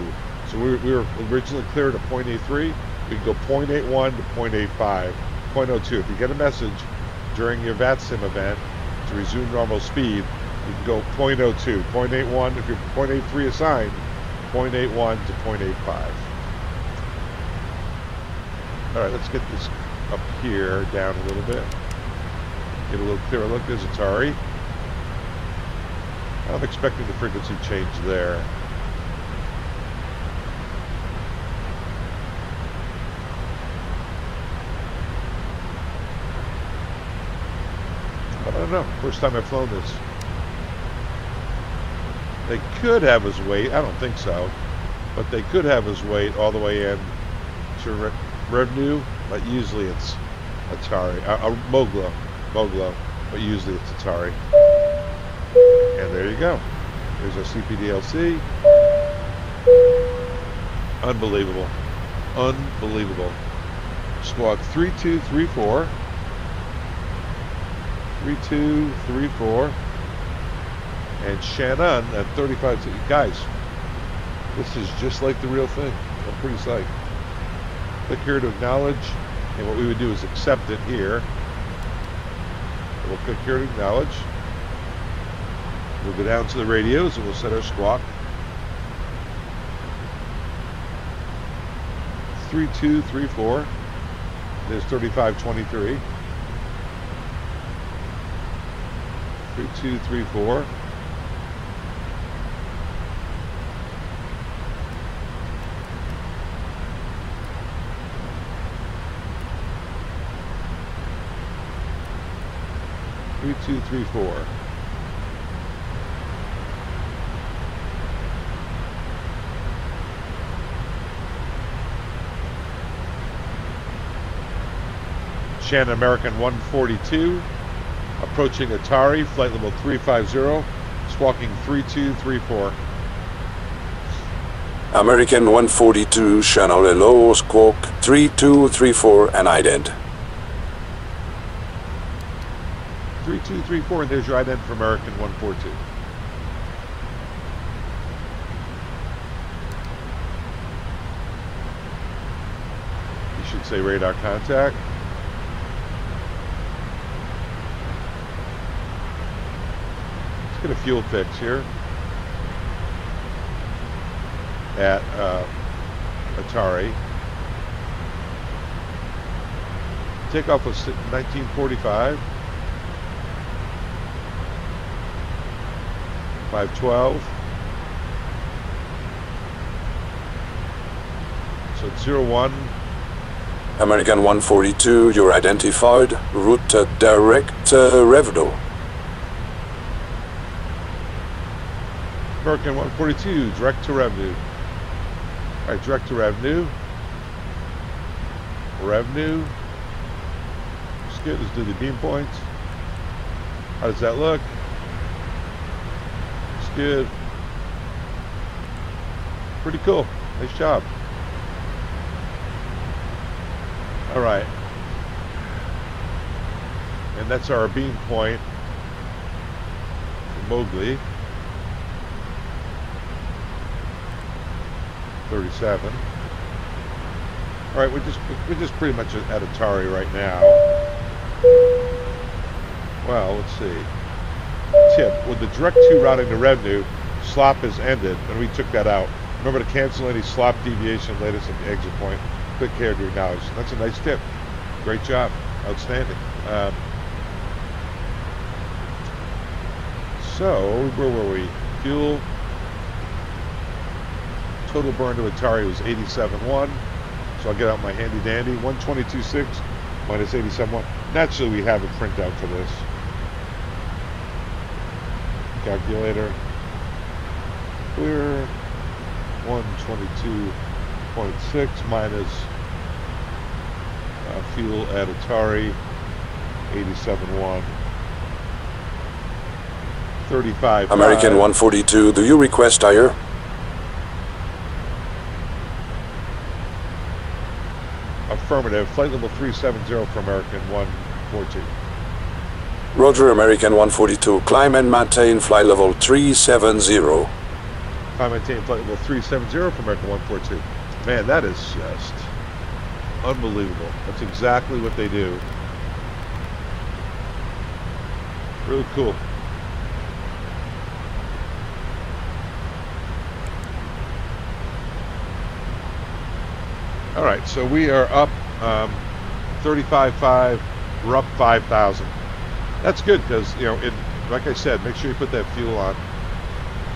So we were originally cleared at 0.83. We can go 0.81 to 0.85, 0.02. If you get a message during your VATSIM event to resume normal speed, you can go 0.02, 0.81. If you're 0.83 assigned, 0.81 to 0.85. All right, let's get this up here, down a little bit. Get a little clearer look. There's Atari. I'm expecting the frequency change there. But I don't know. First time I've flown this. They could have us wait. I don't think so. But they could have us wait all the way in to revenue. But usually it's Atari. Moglo, but usually it's Atari. And there you go. There's our CPDLC. Unbelievable. Unbelievable. Squawk 3234. 3234. And Shannon at 35. Guys, this is just like the real thing. I'm pretty psyched. Click here to acknowledge. And what we would do is accept it here. We'll click here to acknowledge. We'll go down to the radios and we'll set our Squawk. 3234. There's 3523. 3234. Three, 2, 3, 4. Shannon American 142, approaching Atari, flight level 350, squawking 3234. American 142, channel hello, squawk 3234 and ident. 3234, and there's your ident for American 142. You should say radar contact. Let's get a fuel fix here at Atari. Takeoff was 1945. 512. So it's 01. American 142, you're identified. Route direct revenue. American 142, direct to revenue. All right, direct to revenue. Revenue. Let's do the beam points. How does that look? Good. Pretty cool. Nice job. All right. And that's our beam point. Mowgli. 37. All right, we're just pretty much at Atari right now. Well, let's see. Tip: with the direct to routing to revenue, SLOP has ended, and we took that out. Remember to cancel any SLOP deviation latest at the exit point. Click here to acknowledge. That's a nice tip. Great job. Outstanding. So, where were we? Fuel. Total burn to Atari was 87.1. So I'll get out my handy dandy. 122.6 minus 87.1. Naturally, we have a printout for this. Calculator. Clear. 122.6 minus fuel at Atari. 87.1. 35. American 142, do you request higher? Affirmative. Flight level 370 for American 142. Roger, American 142. Climb and maintain flight level 370. Climb and maintain flight level 370 for American 142. Man, that is just unbelievable. That's exactly what they do. Really cool. All right, so we are up 35.5. We're up 5,000. That's good because, you know, like I said, make sure you put that fuel on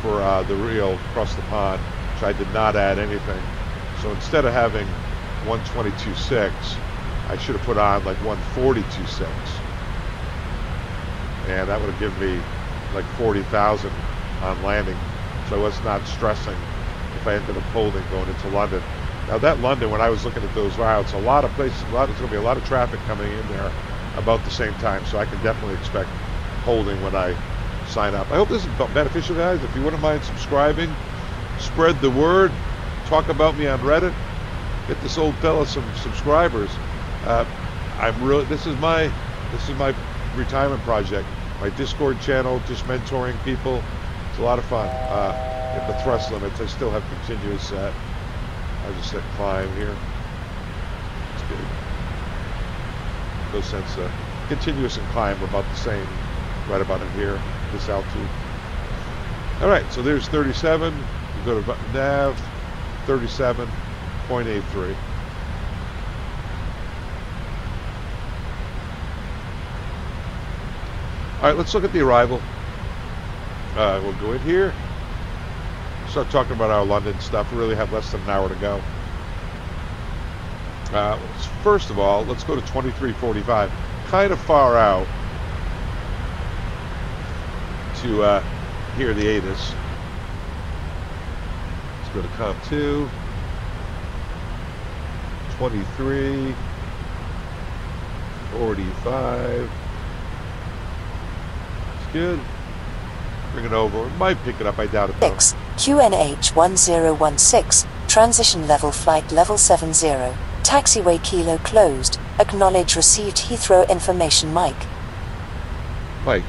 for the reel across the pond, which I did not add anything. So instead of having 122.6, I should have put on like 142.6. And that would have given me like 40,000 on landing. So I was not stressing if I ended up holding going into London. Now that London, when I was looking at those routes, a lot of places, there's going to be a lot of traffic coming in there about the same time, so I can definitely expect holding when I sign up. I hope this is beneficial, guys. If you wouldn't mind subscribing, spread the word, talk about me on Reddit, get this old fella some subscribers. This is my retirement project, my Discord channel, just mentoring people. It's a lot of fun. At the thrust limits, I still have continuous set. I just set climb here. It's good. No sense. Continuous and climb are about the same, right about in here, this altitude. All right, so there's 37. We go to nav, 37.83. All right, let's look at the arrival. We'll go in here. Start talking about our London stuff. We really have less than an hour to go. First of all, let's go to 2345. Kind of far out to hear the ATIS. Let's go to comp 2. 2345. It's good. Bring it over. We might pick it up. I doubt it though. QNH 1016. Transition level flight level 70. Taxiway Kilo closed. Acknowledge received Heathrow information Mike. Mike.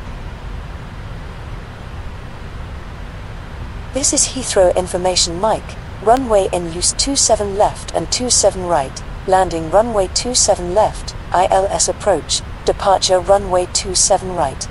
This is Heathrow information Mike. Runway in use 27 left and 27 right. Landing runway 27 left. ILS approach. Departure runway 27 right.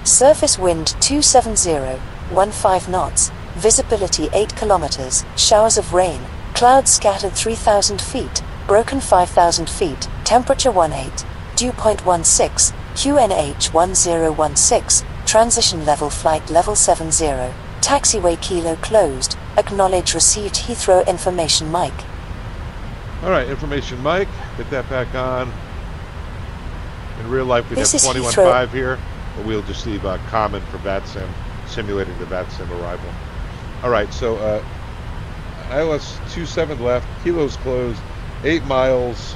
Surface wind 270. 15 knots. Visibility 8 kilometers. Showers of rain. Clouds scattered 3,000 feet. Broken 5,000 feet. Temperature 18. Dew point 16. QNH 1016. Transition level flight level 70. Taxiway Kilo closed. Acknowledge received Heathrow information Mike. All right, information Mike. Get that back on. In real life, we'd have 21.5 here, but we'll just leave a comment for VATSIM, simulating the VATSIM arrival. All right, so ILS 27 left, Kilo's closed, 8 miles,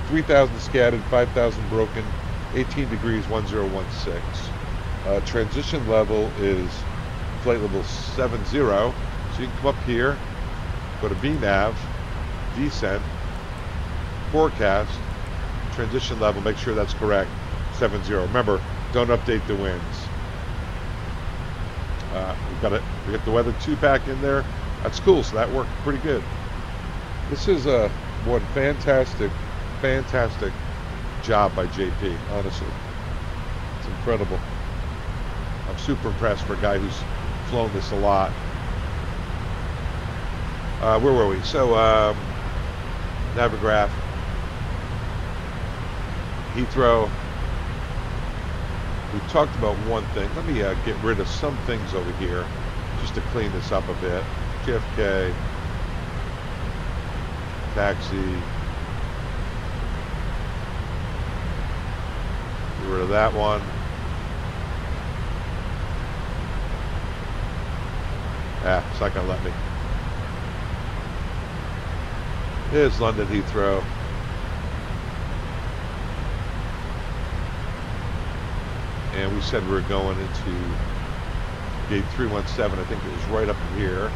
3,000 scattered, 5,000 broken, 18 degrees, 1016. Transition level is flight level 70, so you can come up here, go to VNAV, descent, forecast, transition level, make sure that's correct. 70. Remember, don't update the winds. We got the weather 2 back in there. That's cool. So that worked pretty good. This is one fantastic job by JP. Honestly, it's incredible. I'm super impressed for a guy who's flown this a lot. Where were we? So Navigraph, Heathrow. We talked about one thing. Let me get rid of some things over here just to clean this up a bit. JFK, taxi. Get rid of that one. It's not gonna let me. Here's London Heathrow. And we said we were going into gate 317. I think it was right up in here.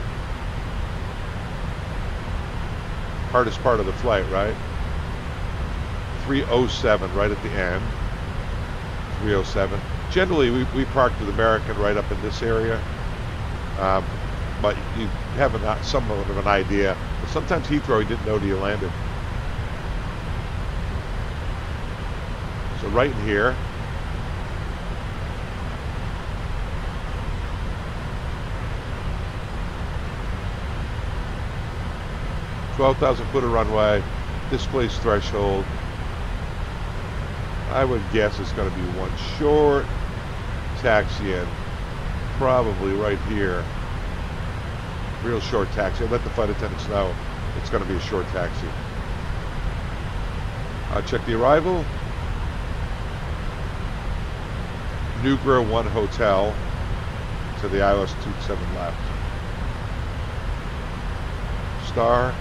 Hardest part of the flight, right? 307 right at the end. 307. Generally, we parked with American right up in this area. But you have somewhat of an idea. But sometimes Heathrow, you didn't know till you landed. So right in here. 12,000 foot of runway, displays threshold. I would guess it's going to be one short taxi in, probably right here. Real short taxi. Let the flight attendants know it's going to be a short taxi. Check the arrival. Nugra 1 Hotel to the ILS 27 left. Star.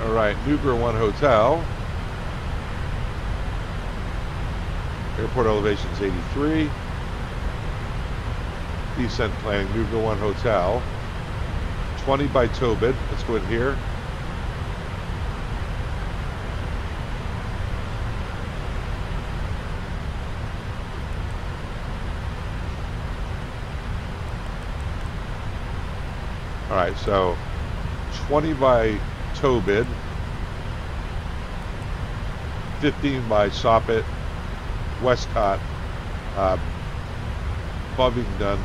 All right, Nugra 1 Hotel. Airport elevation is 83. Descent planning, Nugra 1 Hotel. 20 by Tobit. Let's go in here. All right, so 20 by Tobit, 15 by Soppet, Westcott, Bovingdon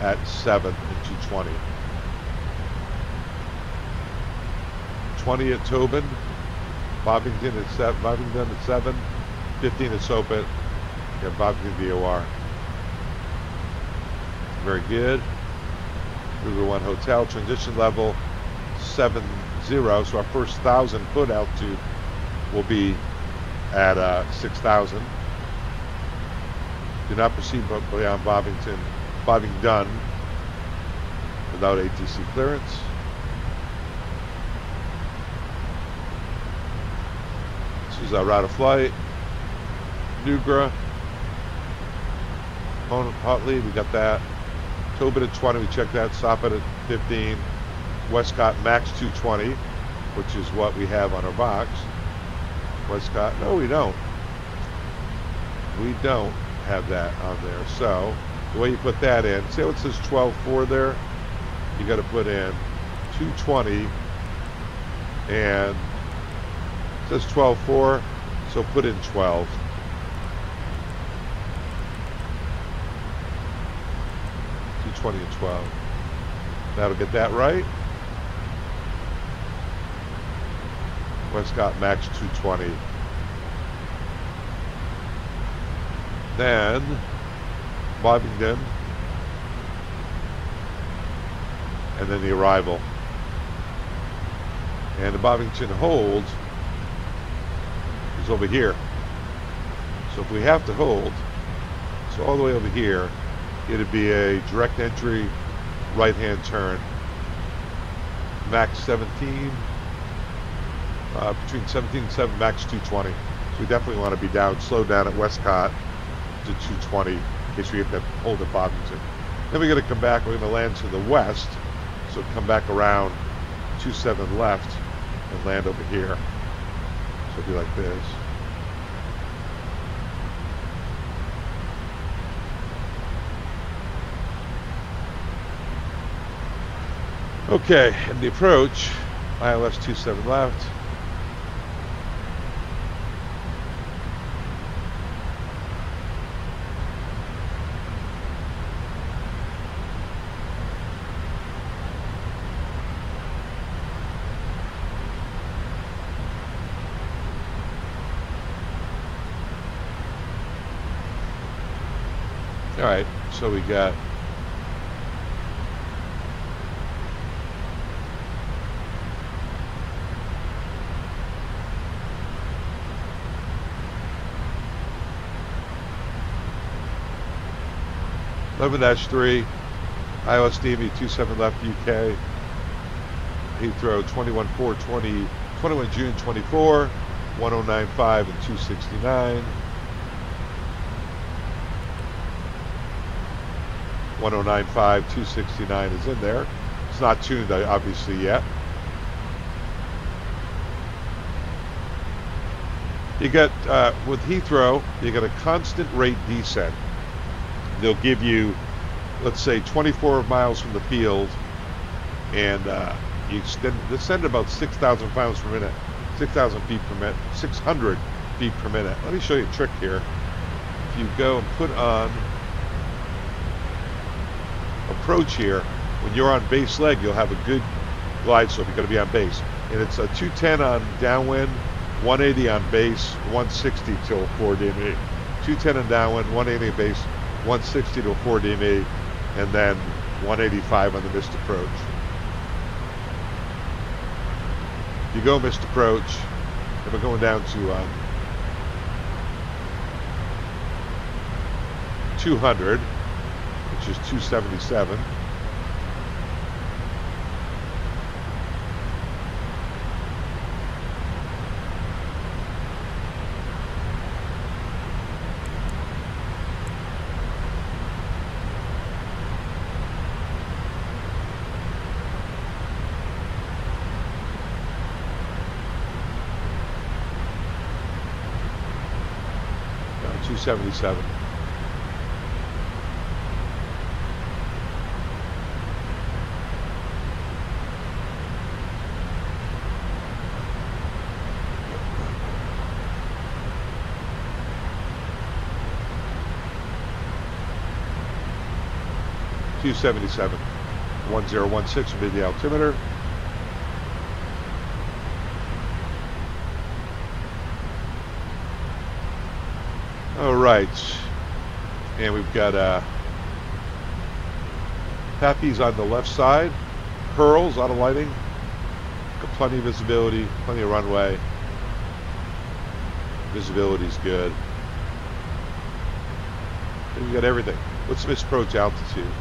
at 7 and 220. 20 at Tobin, Bovingdon at 7, 15 at Soppet, yeah, Bovingdon VOR. Very good. Nugra 1 Hotel, transition level 70, so our first 1,000 foot altitude will be at 6,000. Do not proceed beyond Bovingdon without ATC clearance. This is our route of flight. Nugra, hot lead, we got that. Tobit at 20, we checked that. Soppet at 15. Westcott max 220, which is what we have on our box. Westcott, no, we don't. We don't have that on there. So the way you put that in, see how it says 12.4 there? You got to put in 220, and it says 12.4, so put in 12. 220 and 12. That'll get that right. Westcott max 220. Then Bovingdon, and then the arrival. And the Bovingdon hold is over here. So if we have to hold, so all the way over here, it'd be a direct entry, right-hand turn, max 17. Between 17 and 7, max 220. So we definitely want to be down, slow down at Westcott to 220 in case we get that hold at Bovingdon. Then we're going to come back, we're going to land to the west, so come back around 27 left and land over here. So it'll be like this. Okay, and the approach, ILS 27 left. All right, so we got (11-3), ILS DME 27 left UK, Heathrow 21 June 24, 1095 and 269. 1095, 269 is in there. It's not tuned obviously yet. You got, with Heathrow, you got a constant rate descent. They'll give you, let's say, 24 miles from the field, and you descend about 6,000 pounds per minute, 6,000 feet per minute, 600 feet per minute. Let me show you a trick here. If you go and put on approach here, when you're on base leg, you'll have a good glide slope. You're going to be on base, and it's a 210 on downwind, 180 on base, 160 till 4 DME. 210 on downwind, 180 on base, 160 to 4 DME, and then 185 on the missed approach. If you go missed approach, and we're going down to 200, which is 277. No, 277. .277, 1016 will be the altimeter. All right, and we've got Pappies on the left side, Pearls auto lighting, got plenty of visibility, plenty of runway. Visibility's good. And we got everything. What's the missed approach altitude?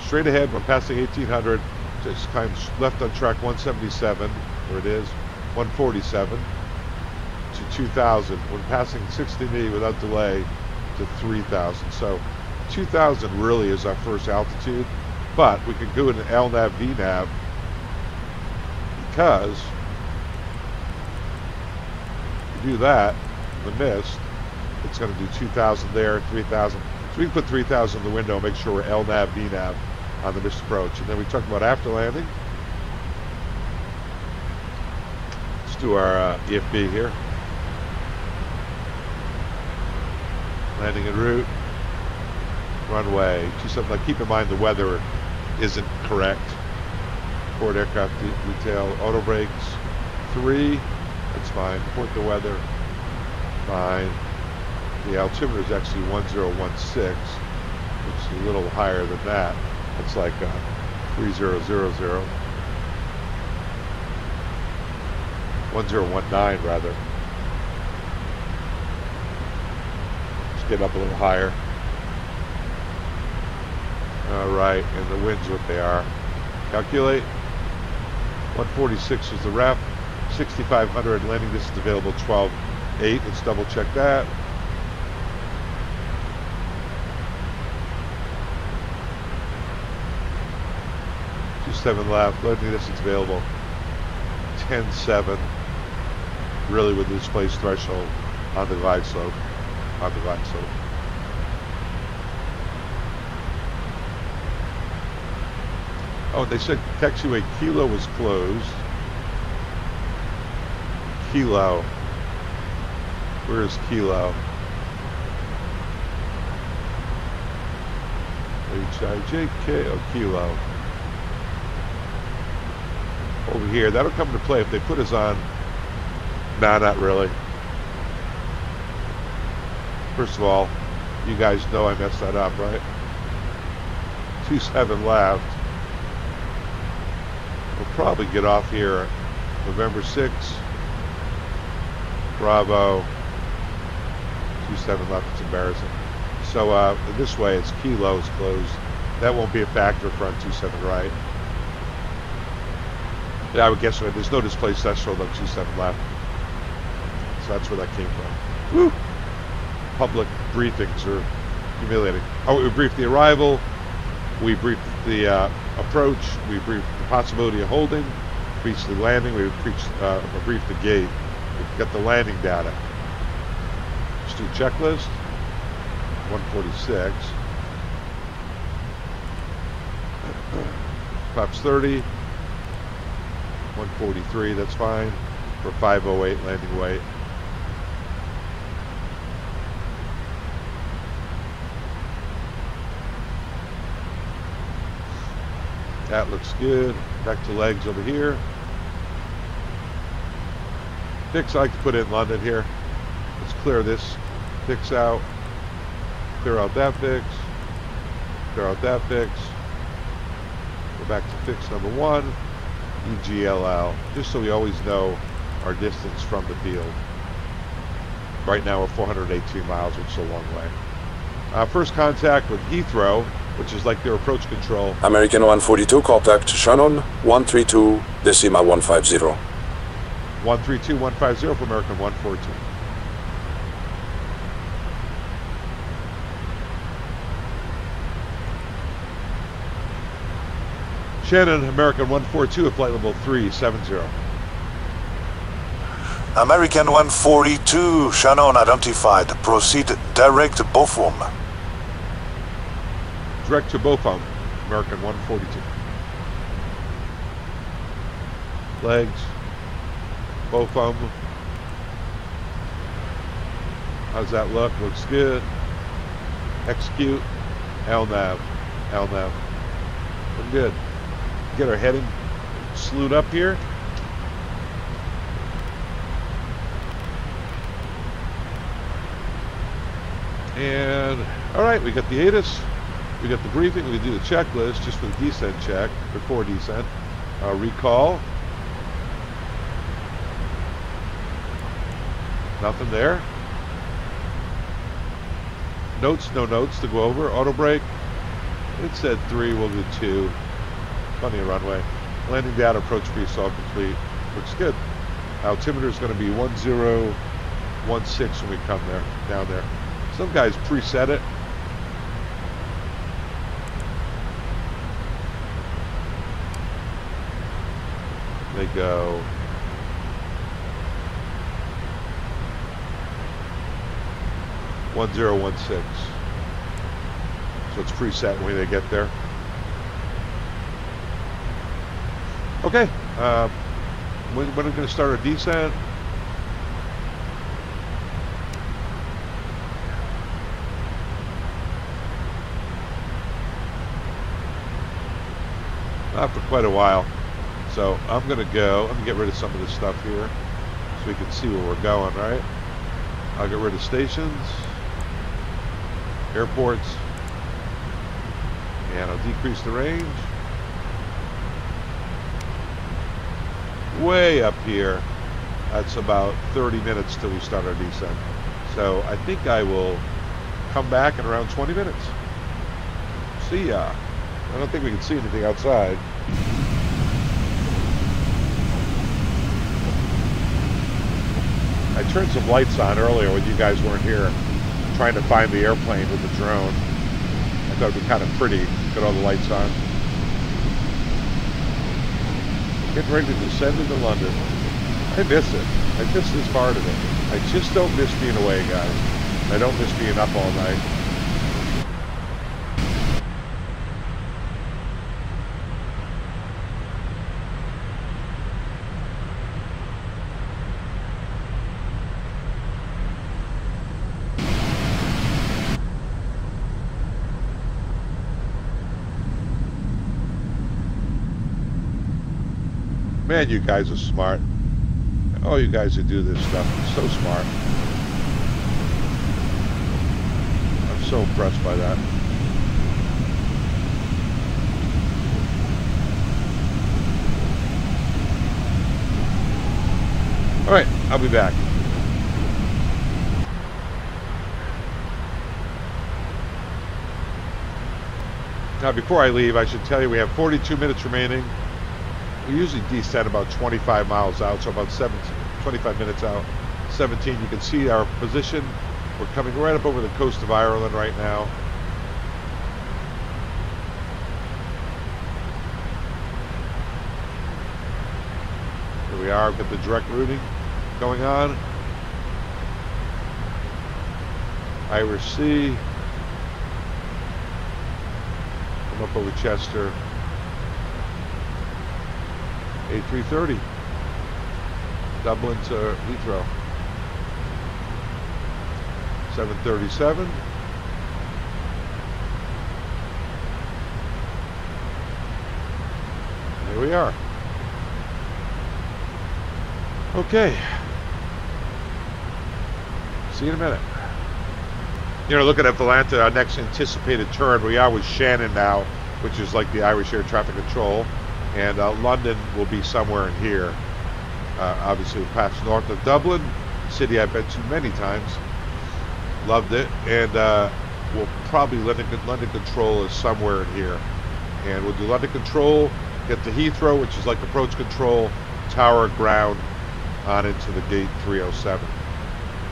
Straight ahead, we're passing 1800, just kind of left on track 177, where it is, 147 to 2000. When passing 60 without delay to 3000. So 2000 really is our first altitude, but we can go into LNAV, VNAV, because if you do that, the mist, it's going to do 2000 there, 3000. So we can put 3000 in the window and make sure we're LNAV, VNAV on the missed approach. And then we talk about after landing. Let's do our EFB here. Landing en route. Runway 27. Now keep in mind the weather isn't correct. Port aircraft detail, auto brakes 3. That's fine. Port the weather. Fine. The altimeter is actually 1016, which is a little higher than that. It's like 3000. 1019 rather. Let's get up a little higher. Alright, and the winds what they are. Calculate. 146 is the rep. 6500 landing distance available 12.8. Let's double check that. 27 left, loading distance available. 10-7. Really with the displaced threshold on the glide slope. On the glide slope. Oh, they said taxiway Kilo was closed. Kilo. Where is Kilo? H-I-J-K, oh, Kilo. Over here, that'll come into play if they put us on. Nah, not really. First of all, you guys know I messed that up, right? 27 left. We'll probably get off here November 6th. Bravo. 27 left, it's embarrassing. So this way it's Kilo is closed. That won't be a factor for on 27 right. Yeah, I would guess there's no displaced threshold on 27 left. So that's where that came from. Woo! Public briefings are humiliating. Oh, we briefed the arrival. We briefed the approach. We briefed the possibility of holding. Briefed the landing. We briefed the gate. We got the landing data. Let's do checklist. 146. Flaps 30. 143, that's fine. For 508 landing weight. That looks good. Back to legs over here. Fix, I like to put it in London here. Let's clear this fix out. Clear out that fix. Clear out that fix. Go back to fix number 1. EGLL, just so we always know our distance from the field. Right now we're 418 miles, which is a long way. First contact with Heathrow, which is like their approach control. American 142, contact Shannon, 132, Decima 150. 132, 150 for American 142. Shannon, American 142 at flight level 370. American 142, Shannon identified. Proceed direct to Bochum. Direct to Bochum, American 142. Legs, Bochum. How's that look? Looks good. Execute. LNAV. LNAV. Looking good. Get our heading slewed up here. And all right, we got the ATIS, we got the briefing, we do the checklist just for the descent check before descent. Recall. Nothing there. Notes, no notes to go over. Auto brake. It said 3, we'll do 2. Plenty of runway. Landing data, approach pre-assault complete. Looks good. Altimeter is going to be 1016 when we come there, down there. Some guys preset it. They go 1016. So it's preset when they get there. Okay, when are we going to start our descent? Not for quite a while. So I'm going to go, let me get rid of some of this stuff here so we can see where we're going, right? I'll get rid of stations, airports, and I'll decrease the range. Way up here, that's about 30 minutes till we start our descent. So I think I will come back in around 20 minutes. See ya. I don't think we can see anything outside. I turned some lights on earlier when you guys weren't here, trying to find the airplane with the drone. I thought it'd be kind of pretty, get all the lights on. Getting ready to descend into London. I miss it. I miss this part of it. I just don't miss being away, guys. I don't miss being up all night. Man, you guys are smart. All you guys who do this stuff are so smart. I'm so impressed by that. All right, I'll be back. Now, before I leave, I should tell you we have 42 minutes remaining. We usually descend about 25 miles out, so about 25 minutes out. 17, you can see our position. We're coming right up over the coast of Ireland right now. Here we are, we've got the direct routing going on. Irish Sea. Come up over Chester. A330, Dublin to Heathrow. 737. Here we are. Okay. See you in a minute. You know, looking at Volanta, our next anticipated turn, we are with Shannon now, which is like the Irish Air Traffic Control. And London will be somewhere in here. Obviously, perhaps north of Dublin, city I've been to many times. Loved it. And we'll probably London Control is somewhere in here. And we'll do London Control, get to Heathrow, which is like approach control, tower, ground, on into the gate 307.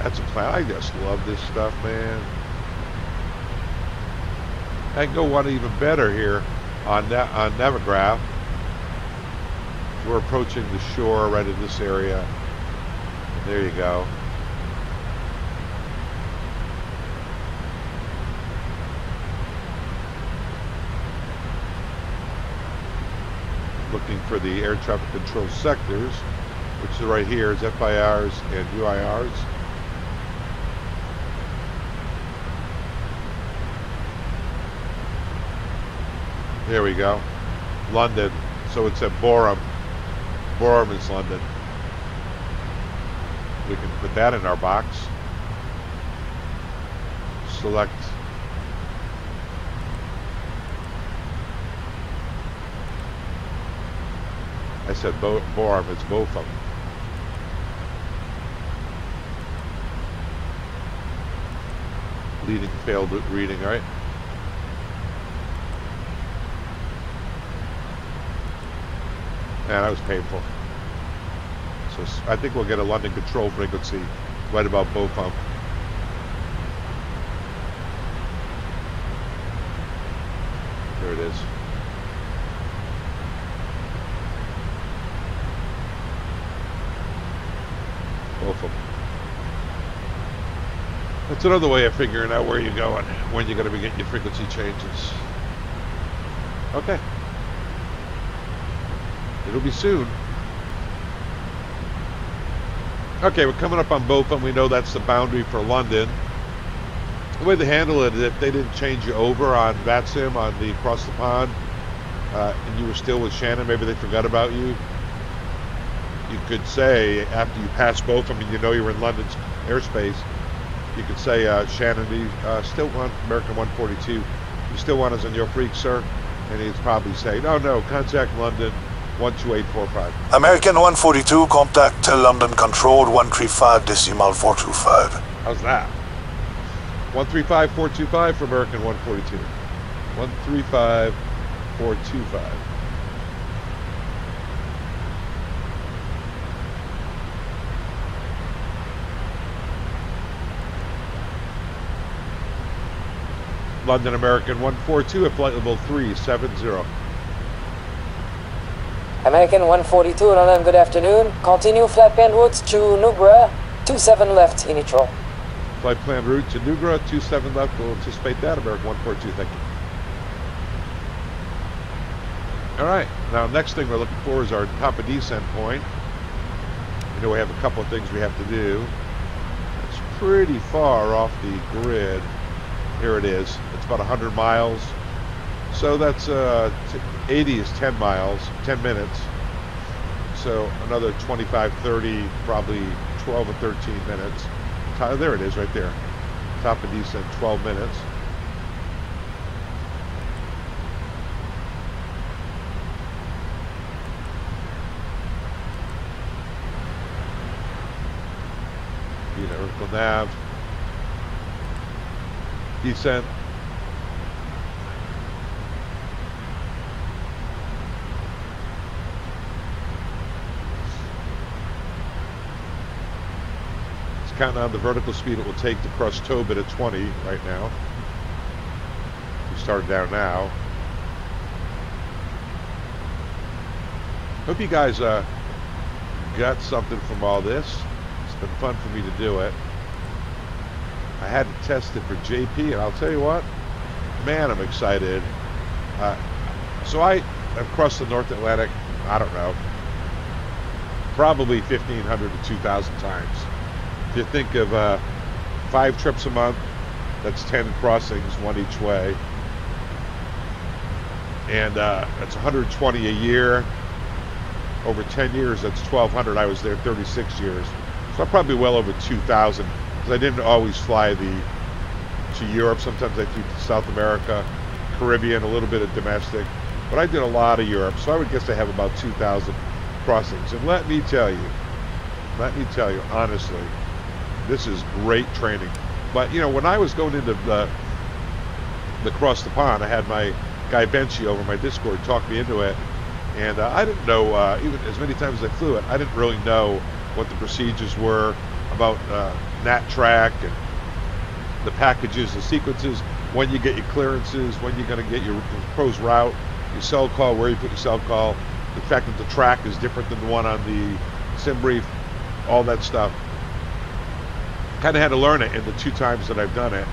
That's a plan. I just love this stuff, man. I can go one even better here on Navigraph. We're approaching the shore right in this area. There you go. Looking for the air traffic control sectors, which is right here is FIRs and UIRs. There we go. London. So it's at Boreham. Boreham is London. We can put that in our box. Select. I said Boreham, it's both of them. Leading failed reading, right? Man, that was painful. So I think we'll get a London control frequency right about both of them. There it is. Both of them. That's another way of figuring out where you're going, when you're going to be getting your frequency changes. Okay. It'll be soon. Okay, we're coming up on both of them. We know that's the boundary for London. The way they handle it is if they didn't change you over on VATSIM, on the Cross the Pond, and you were still with Shannon, maybe they forgot about you. You could say, after you pass both of them and you know you're in London's airspace, you could say, Shannon, do you still want American 142? You still want us on your freak, sir? And he'd probably say, no, contact London 12845. American 142, contact London Control 135.425. How's that? 135.425 for American 142. 135.425. London American 142 at flight level 370. American 142, London, good afternoon. Continue flight plan routes to Nugra, 27 left in each row. Flight plan route to Nugra, 27 left. We'll anticipate that. American 142, thank you. All right, now next thing we're looking for is our top of descent point. You know, we have a couple of things we have to do. It's pretty far off the grid. Here it is. It's about 100 miles. So that's 80 is 10 miles, 10 minutes. So another 25, 30, probably 12 or 13 minutes. There it is right there. Top of descent, 12 minutes. Vertical nav, descent, it's counting on the vertical speed it will take to cross Tobit at 20 right now. We started down now. Hope you guys got something from all this. It's been fun for me to do it. I had to test it for JP, and I'll tell you what, man, I'm excited. So I have crossed the North Atlantic, I don't know, probably 1,500 to 2,000 times. If you think of 5 trips a month, that's 10 crossings, one each way. And that's 120 a year. Over 10 years, that's 1,200. I was there 36 years. So I'm probably well over 2,000, because I didn't always fly to Europe. Sometimes I flew to South America, Caribbean, a little bit of domestic. But I did a lot of Europe, so I would guess I have about 2,000 crossings. And let me tell you, honestly, this is great training. But, you know, when I was going into the Cross the Pond, I had my guy Benchy over my Discord talk me into it. And I didn't know, even as many times as I flew it, I didn't really know what the procedures were about nat track and the packages, the sequences, when you get your clearances, when you're going to get your proposed route, your SELCAL, where you put your SELCAL, the fact that the track is different than the one on the sim brief, all that stuff. Kind of had to learn it in the 2 times that I've done it.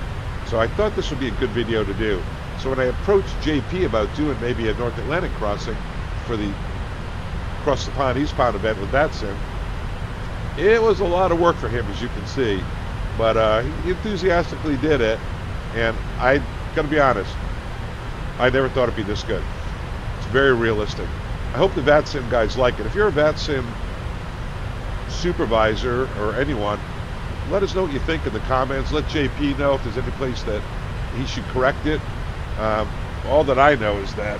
So I thought this would be a good video to do. So when I approached JP about doing maybe a North Atlantic crossing for the Cross the Pond Eastbound event with VATSIM, it was a lot of work for him, as you can see, but he enthusiastically did it, and I gotta be honest, I never thought it'd be this good. It's very realistic. I hope the VATSIM guys like it. If you're a VATSIM supervisor or anyone, let us know what you think in the comments. Let JP know if there's any place that he should correct it. All that I know is that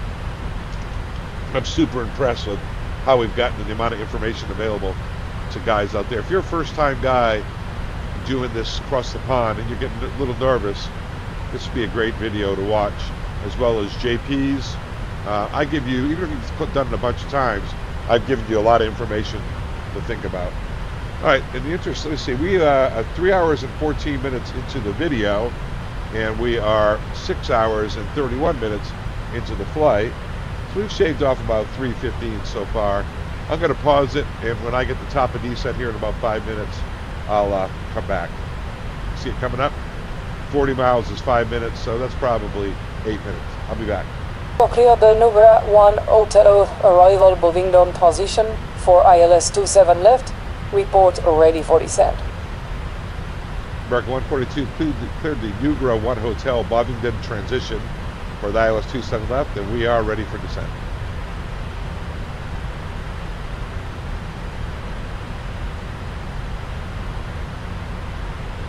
I'm super impressed with how we've gotten to the amount of information available to guys out there. If you're a first-time guy doing this across the pond and you're getting a little nervous, this would be a great video to watch, as well as JP's. I give you, even if you've done it a bunch of times, I've given you a lot of information to think about. All right, in the interest, let's see, we are 3 hours and 14 minutes into the video, and we are 6 hours and 31 minutes into the flight. So we've shaved off about 3:15 so far. I'm going to pause it, and when I get the top of descent here in about 5 minutes, I'll come back. See it coming up? 40 miles is 5 minutes, so that's probably 8 minutes. I'll be back. Clear the Nugra 1 Hotel arrival Bovingdon Transition for ILS 27 left. Report ready for descent. American 142 cleared the Nugra 1 Hotel Bovingdon Transition for the ILS 27 left, and we are ready for descent.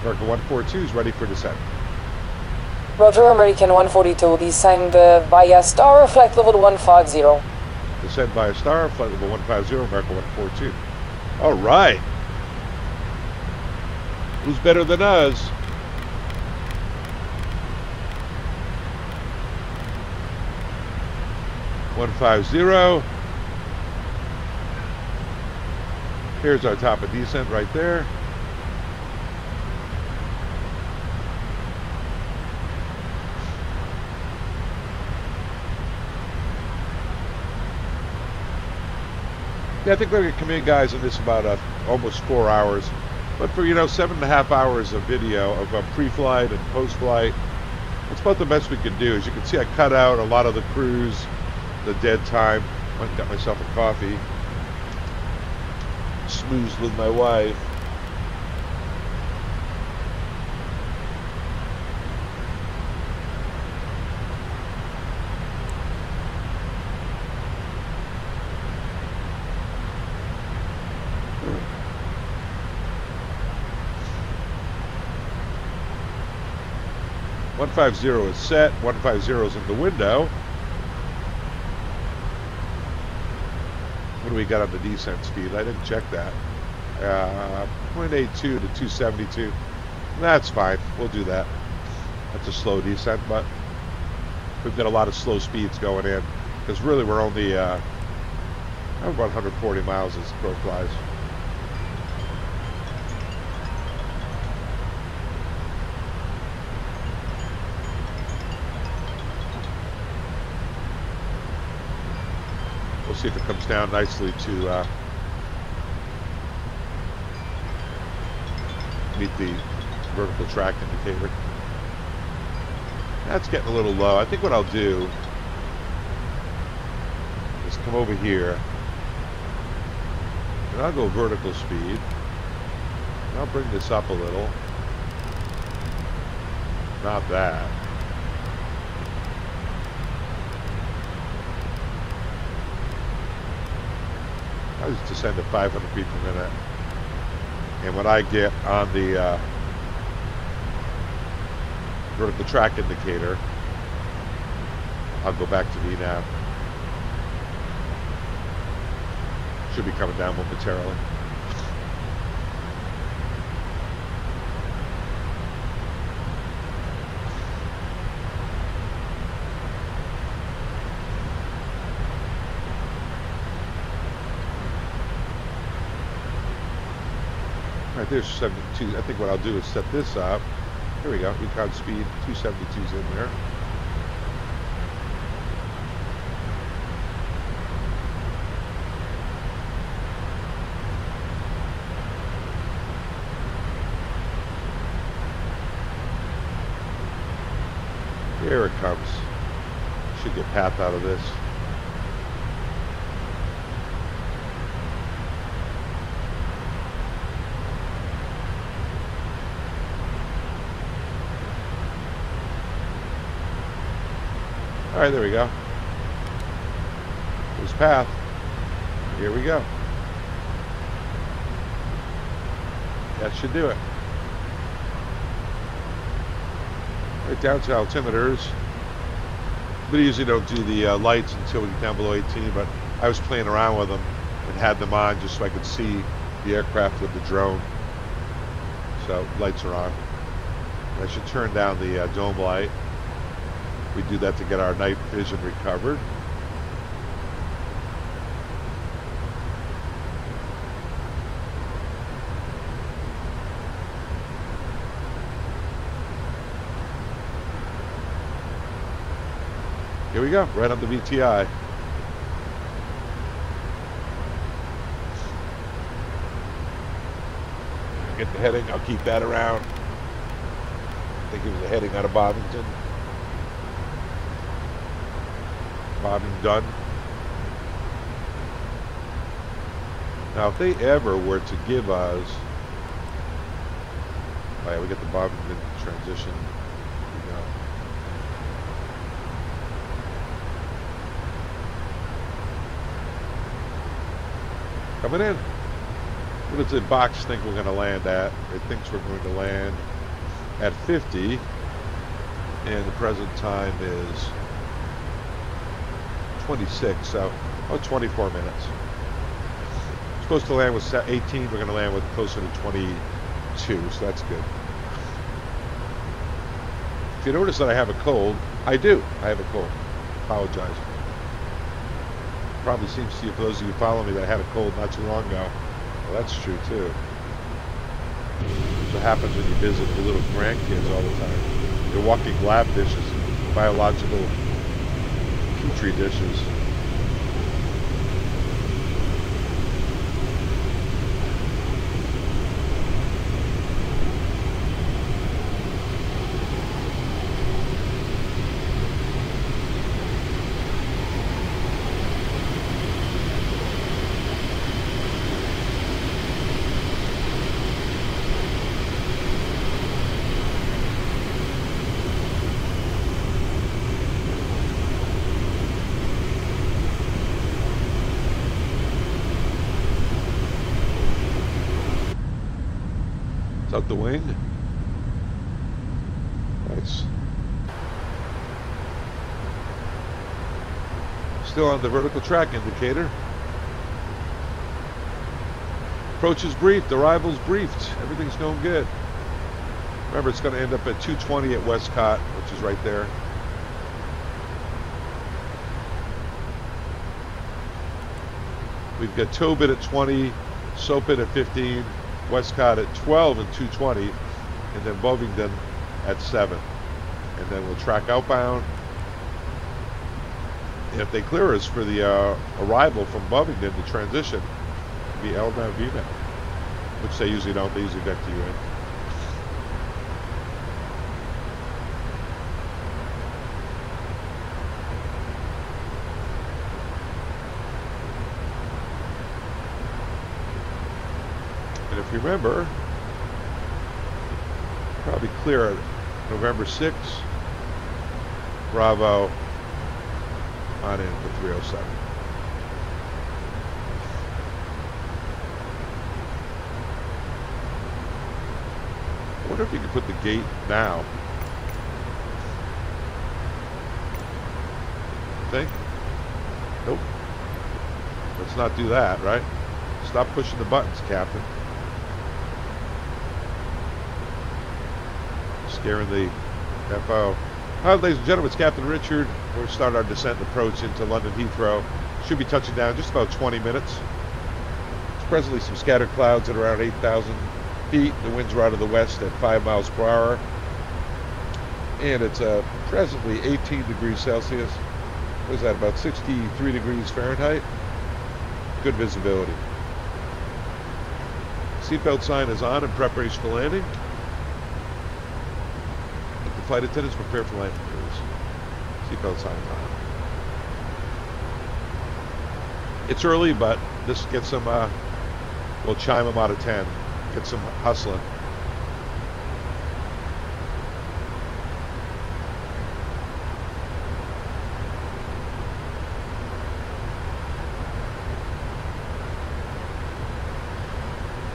American 142 is ready for descent. Roger, American 142, descend via Star, flight level 150. Descend via Star, flight level 150, American 142. All right. Who's better than us? $150. Here's our top of descent right there. Yeah, I think we're going to come in, guys, in this about almost 4 hours. But for, 7.5 hours of video of pre-flight and post-flight, that's about the best we could do. As you can see, I cut out a lot of the cruise, the dead time. Went and got myself a coffee. Smoozed with my wife. .150 is set. 150 is in the window. What do we got on the descent speed? I didn't check that. 0.82 to 272. That's fine. We'll do that. That's a slow descent, but we've got a lot of slow speeds going in because really we're only about 140 miles as the crow flies. We'll see if it comes down nicely to meet the vertical track indicator. That's getting a little low. I think what I'll do is come over here and I'll go vertical speed. And I'll bring this up a little. Not that. I just descend to 500 feet per minute. And when I get on the vertical track indicator, I'll go back to VNAV. Should be coming down momentarily. Right, there's 72. I think what I'll do is set this up. Here we go. Recon speed 272's in there. Here it comes. Should get path out of this. All right, there we go. There's path. Here we go. That should do it. Right down to altimeters. We usually don't do the lights until we get down below 18, but I was playing around with them and had them on just so I could see the aircraft with the drone. So lights are on. I should turn down the dome light. We do that to get our night vision recovered. Here we go, right on the VTI. Get the heading, I'll keep that around. I think it was a heading out of Bovingdon. Bovingdon. Now, if they ever were to give us, oh yeah, we get the Bovingdon Transition. You know. Coming in. What does the box think we're going to land at? It thinks we're going to land at 50, and the present time is 26, so 24 minutes. We're supposed to land with 18, we're going to land with closer to 22, so that's good. If you notice that I have a cold, I do. I have a cold. Apologize. Probably seems to you, for those of you who follow me, that I had a cold not too long ago. Well, that's true too. That's what happens when you visit your little grandkids all the time. They're walking lab dishes, biological petri dishes. Out the wing. Nice. Still on the vertical track indicator. Approach is briefed, arrival's briefed. Everything's going good. Remember, it's going to end up at 220 at Westcott, which is right there. We've got Tobit at 20, Sopit at 15, Westcott at 12 and 220, and then Bovingdon at 7. And then we'll track outbound. And if they clear us for the arrival from Bovingdon to transition, it'll be LNAV VNAV, which they usually don't. They usually vector you in. And if you remember, probably clear November 6th, Bravo on in for 307. I wonder if you could put the gate now. Think? Nope. Let's not do that, right? Stop pushing the buttons, Captain. Scaring the FO. Hi, ladies and gentlemen, it's Captain Richard. We'll start our descent and approach into London Heathrow. Should be touching down in just about 20 minutes. There's presently some scattered clouds at around 8,000 feet. The winds are out of the west at 5 miles per hour. And it's presently 18 degrees Celsius. What is that, about 63 degrees Fahrenheit? Good visibility. Seatbelt sign is on in preparation for landing. Flight attendants prepare for landing, please. Seatbelt sign is on. It's early, but this gets some, we'll chime them out of 10. Get some hustling.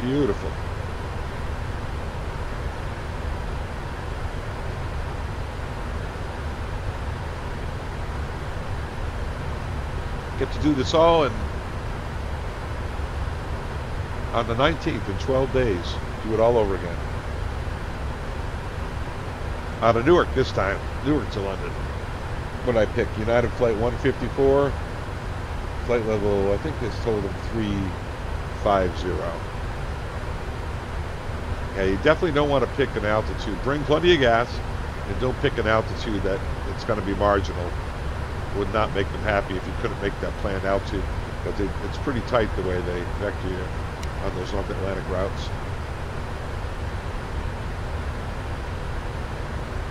Beautiful. Get to do this all and on the 19th in 12 days. Do it all over again. Out of Newark this time. Newark to London. What did I pick? United Flight 154. Flight level, I think this told them 350. Yeah, you definitely don't want to pick an altitude. Bring plenty of gas and don't pick an altitude that it's going to be marginal. Would not make them happy if you couldn't make that planned altitude, because it's pretty tight the way they vector you on those North Atlantic routes.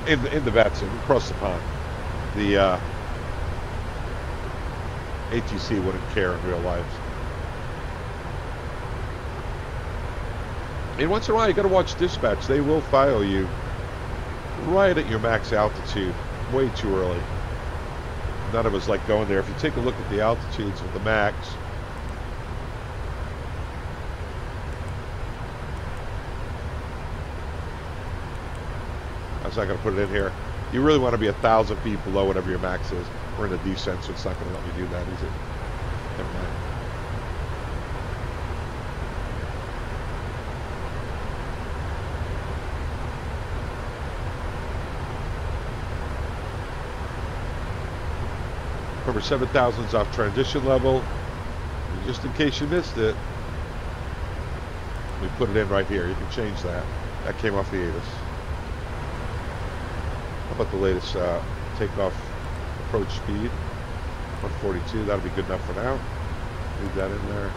In the VATSIM, across the pond, the ATC wouldn't care in real life. And once in a while, you got to watch dispatch. They will file you right at your max altitude, way too early. None of us like going there. If you take a look at the altitudes of the max, I was not going to put it in here. You really want to be 1,000 feet below whatever your max is. We're in a descent, so it's not going to let me do that, is it? Never mind. Remember, 7,000 is off transition level. And just in case you missed it, we put it in right here. You can change that. That came off the ATIS. How about the latest takeoff approach speed? 142. That'll be good enough for now. Leave that in there.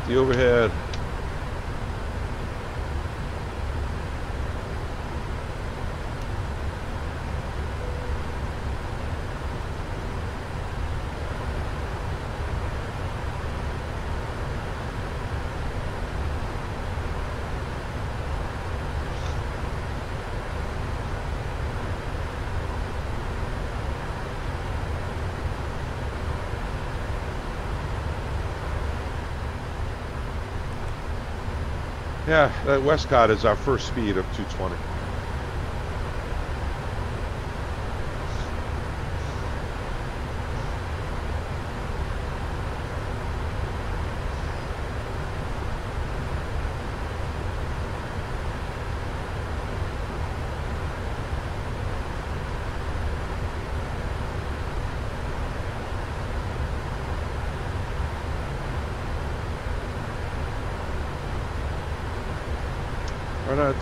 The overhead. Yeah, that Westcott is our first speed of 220.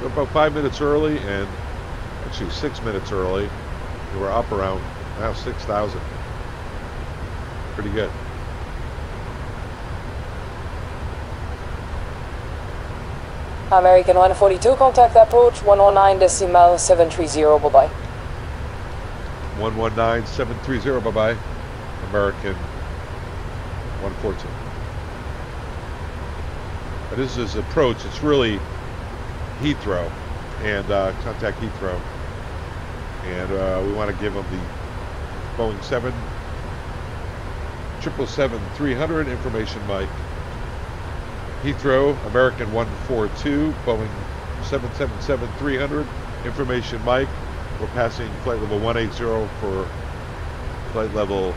About 5 minutes early, and actually 6 minutes early. We're up around now 6,000. Pretty good. American 142, contact approach 119.730, bye-bye. 119.730, bye-bye. American 142. But this is approach, it's really Heathrow, and contact Heathrow, and we want to give them the Boeing 777-300 information mic. Heathrow, American 142, Boeing 777-300 information mic. We're passing flight level 180 for flight level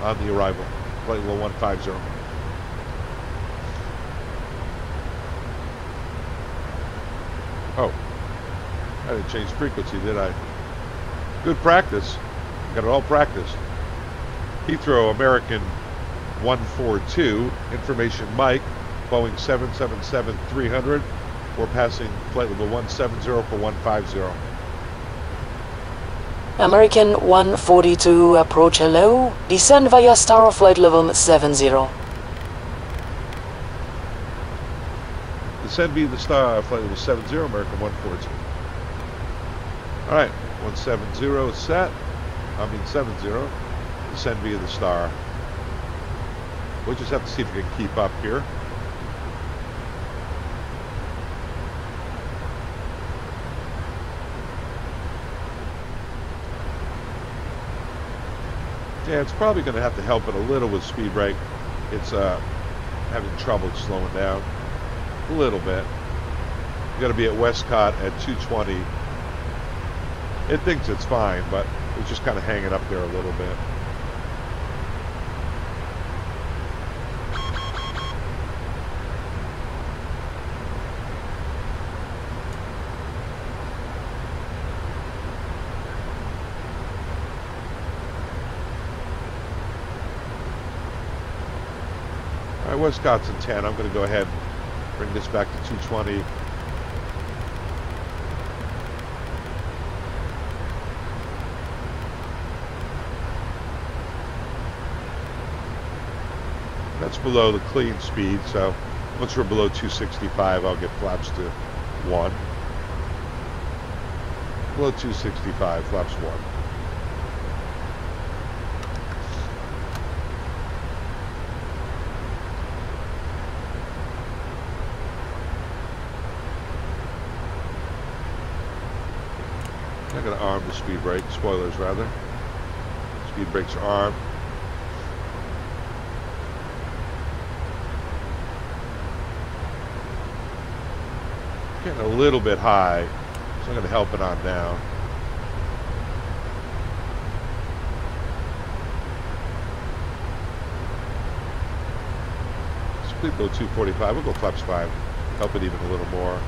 on the arrival, flight level 150. Oh, I didn't change frequency, did I? Good practice. Got it all practiced. Heathrow, American 142, information mic, Boeing 777-300. We're passing flight level 170 for 150. American 142, approach hello. Descend via star flight level 70. Descend via the star, flight level 70, American 142. Alright, 170 set. 70. Descend via the star. We'll just have to see if we can keep up here. Yeah, it's probably going to have to help it a little with speed brake. It's having trouble slowing down. A little bit. You're going to be at Westcott at 220. It thinks it's fine, but it's just kind of hanging up there a little bit. All right, Westcott's at 10. I'm going to go ahead and bring this back to 220. That's below the clean speed, so once we're below 265, I'll get flaps to 1. Below 265, flaps 1. I'm going to arm the speed brake, spoilers rather. Speed brakes are armed. Getting a little bit high, so I'm going to help it on now. Speed below 245, we'll go flaps 5, help it even a little more.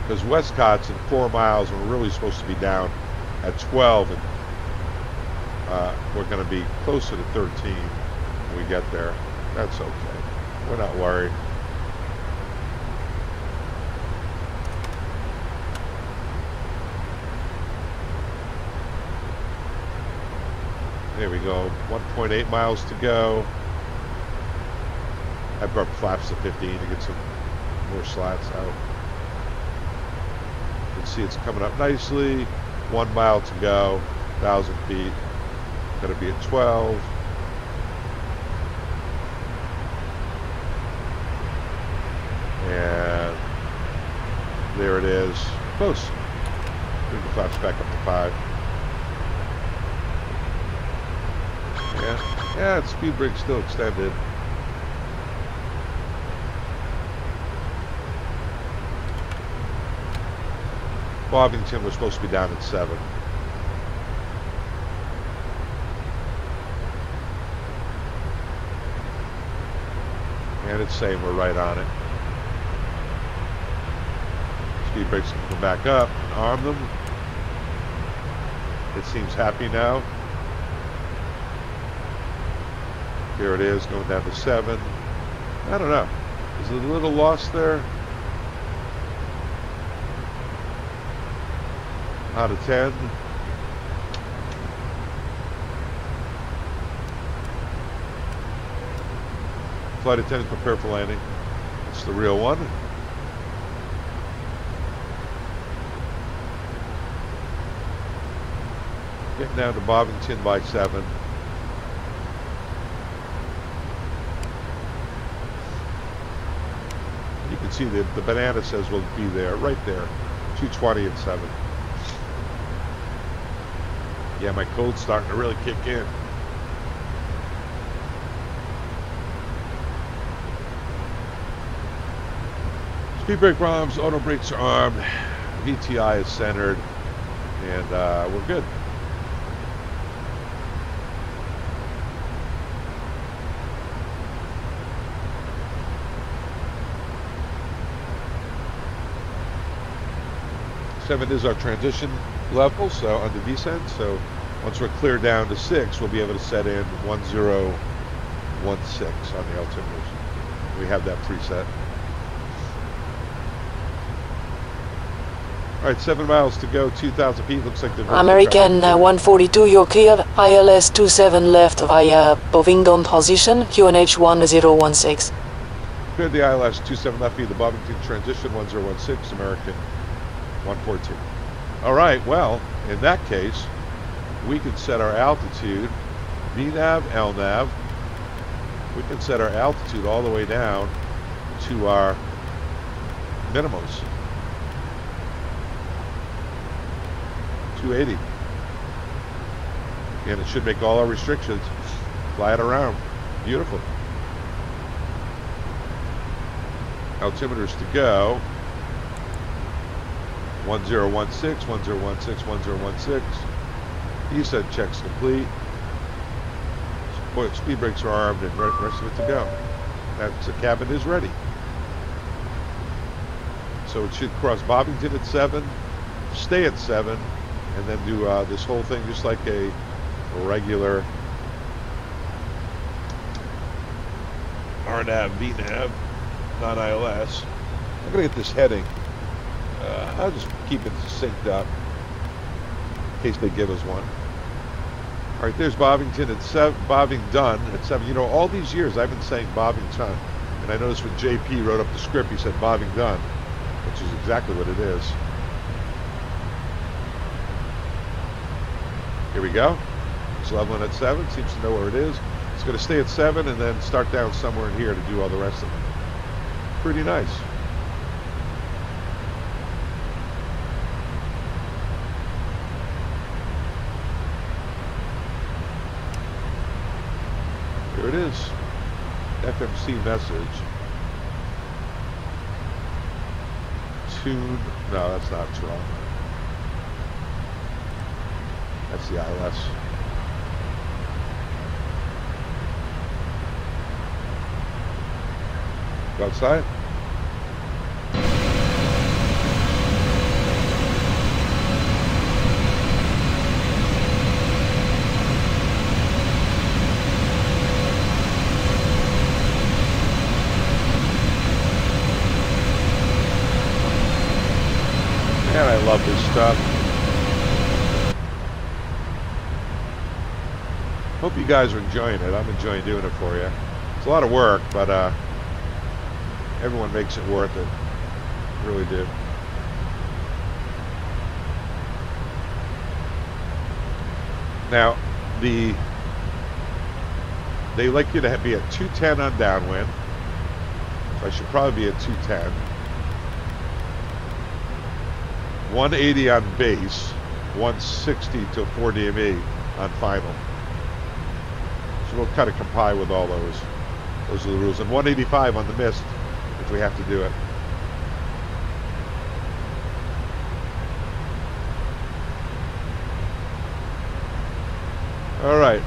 Because Westcott's in 4 miles, and we're really supposed to be down at 12, and we're going to be closer to 13 when we get there. That's okay. We're not worried. There we go. 1.8 miles to go. I brought flaps to 15 to get some more slats out. See, it's coming up nicely. 1 mile to go, 1,000 feet. Going to be at 12. And There it is. Close. Bring the flaps back up to 5. Yeah, its speed brake's still extended. Bovingdon was supposed to be down at 7. And it's saying we're right on it. Speed brakes can come back up and arm them. It seems happy now. Here it is, going down to 7. I don't know. Is it a little lost there? Out of 10. Flight attendants prepare for landing. It's the real one. Getting down to Bovingdon by 7. You can see the banana says we'll be there, right there. 220 and 7. Yeah, my code's starting to really kick in. Speed brake arms, auto brakes are armed, VTI is centered, and we're good. Seven is our transition level, so on the descent. So once we're clear down to 6, we'll be able to set in 1016 on the altimeters. We have that preset. All right, 7 miles to go, 2,000 feet. Looks like the American 142, you're cleared. ILS 27 left via Bovingdon Transition, QNH 1016. Cleared the ILS 27 left via the Bovingdon Transition 1016, American 142. All right, well, in that case, we can set our altitude, VNAV, LNAV. We can set our altitude all the way down to our minimums. 280. And it should make all our restrictions fly it around. Beautiful. Altimeters to go. 1016, 1016, 1016. Descent checks complete. Speed brakes are armed and the rest of it to go. That's the cabin is ready. So it should cross Bovingdon at 7, stay at 7, and then do this whole thing just like a regular RNAV, VNAV, non-ILS. I'm going to get this heading. I'll just keep it synced up in case they give us one. All right, there's Bovingdon at 7. Bovingdon at 7. You know, all these years I've been saying Bovingdon, and I noticed when JP wrote up the script, he said Bovingdon, which is exactly what it is. Here we go. It's leveling at 7. Seems to know where it is. It's going to stay at 7 and then start down somewhere in here to do all the rest of it. Pretty nice. Here it is. FMC message. Tune. No, that's not true. That's the ILS. Go outside. Man, I love this stuff. Hope you guys are enjoying it. I'm enjoying doing it for you. It's a lot of work, but everyone makes it worth it. I really do. Now, they like you to be at 210 on downwind. So I should probably be at 210. 180 on base, 160 till 4 DME on final. So we'll kind of comply with all those. Those are the rules. And 185 on the mist if we have to do it. All right.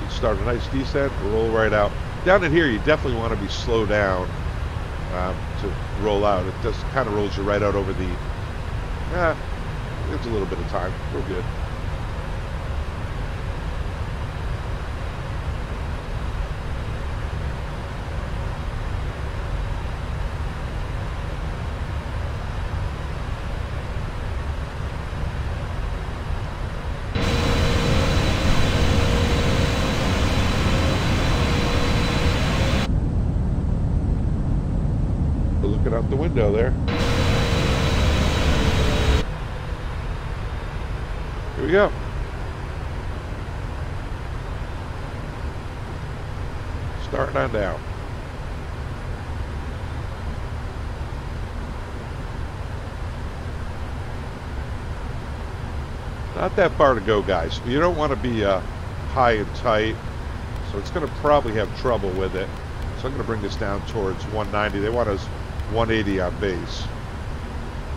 Should start a nice descent, roll right out. Down in here, you definitely want to be slow down to roll out. It just kind of rolls you right out over the... it's a little bit of time. We're good. Out the window there. Here we go. Starting on down. Not that far to go, guys. You don't want to be high and tight, so it's going to probably have trouble with it. So I'm going to bring this down towards 190. They want us 180 on base,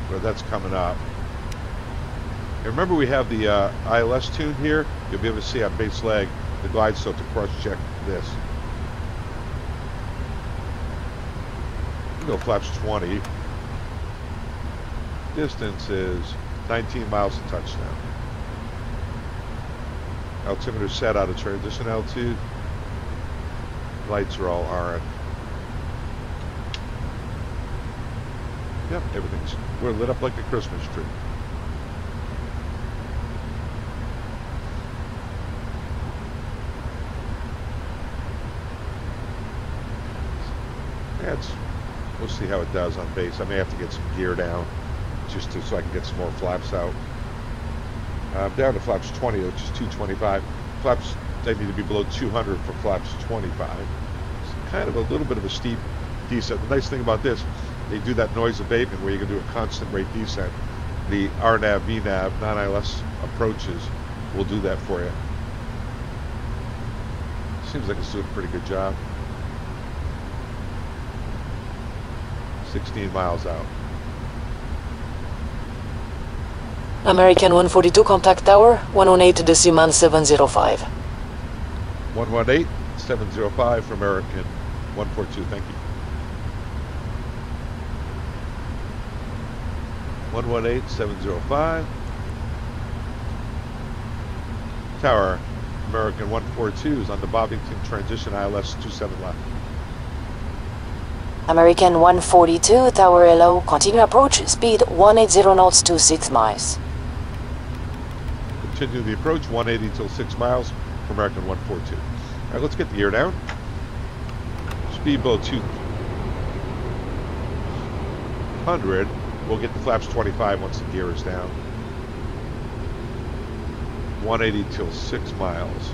but that's coming up. And remember, we have the ILS tune here. You'll be able to see on base leg the glide slope to cross-check this. We'll go flaps 20. Distance is 19 miles to touchdown. Altimeter set out of transition altitude. Lights are all RF. Yep, we're lit up like a Christmas tree. Yeah, we'll see how it does on base. I may have to get some gear down just so I can get some more flaps out. Down to flaps 20, which is 225. Flaps, they need to be below 200 for flaps 25. It's kind of a little bit of a steep descent. The nice thing about this, they do that noise abatement where you can do a constant rate descent. The RNAV, VNAV, non-ILS approaches will do that for you. Seems like it's doing a pretty good job. 16 miles out. American 142, contact tower, 118 decimal 705. 118, 705 for American 142, thank you. 118, 705. Tower, American 142 is on the Bovingdon Transition, ILS 27 left. American 142, tower hello, continue approach, speed 180 knots to 6 miles. Continue the approach, 180 till 6 miles for American 142. All right, let's get the gear down. Speed below 200. We'll get the flaps 25 once the gear is down. 180 till 6 miles.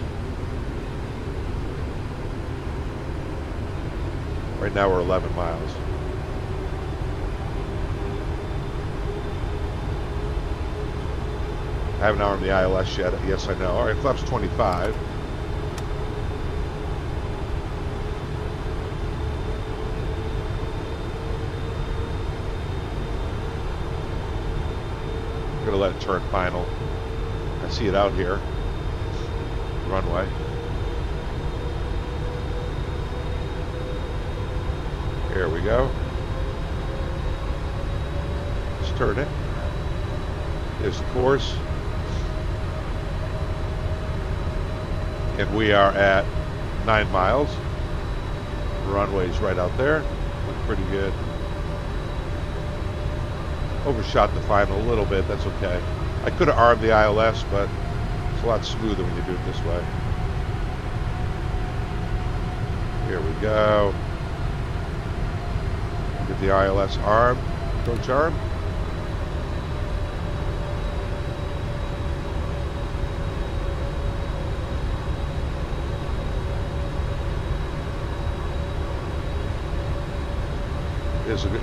Right now we're 11 miles. I haven't armed the ILS yet. Yes, I know. All right, flaps 25. I'm gonna let it turn final. I see it out here. Runway. Here we go. Let's turn it. There's the course. And we are at 9 miles. The runway's right out there. Looks pretty good. Overshot the final a little bit, that's okay. I could have armed the ILS, but it's a lot smoother when you do it this way. Here we go. Get the ILS armed, approach armed.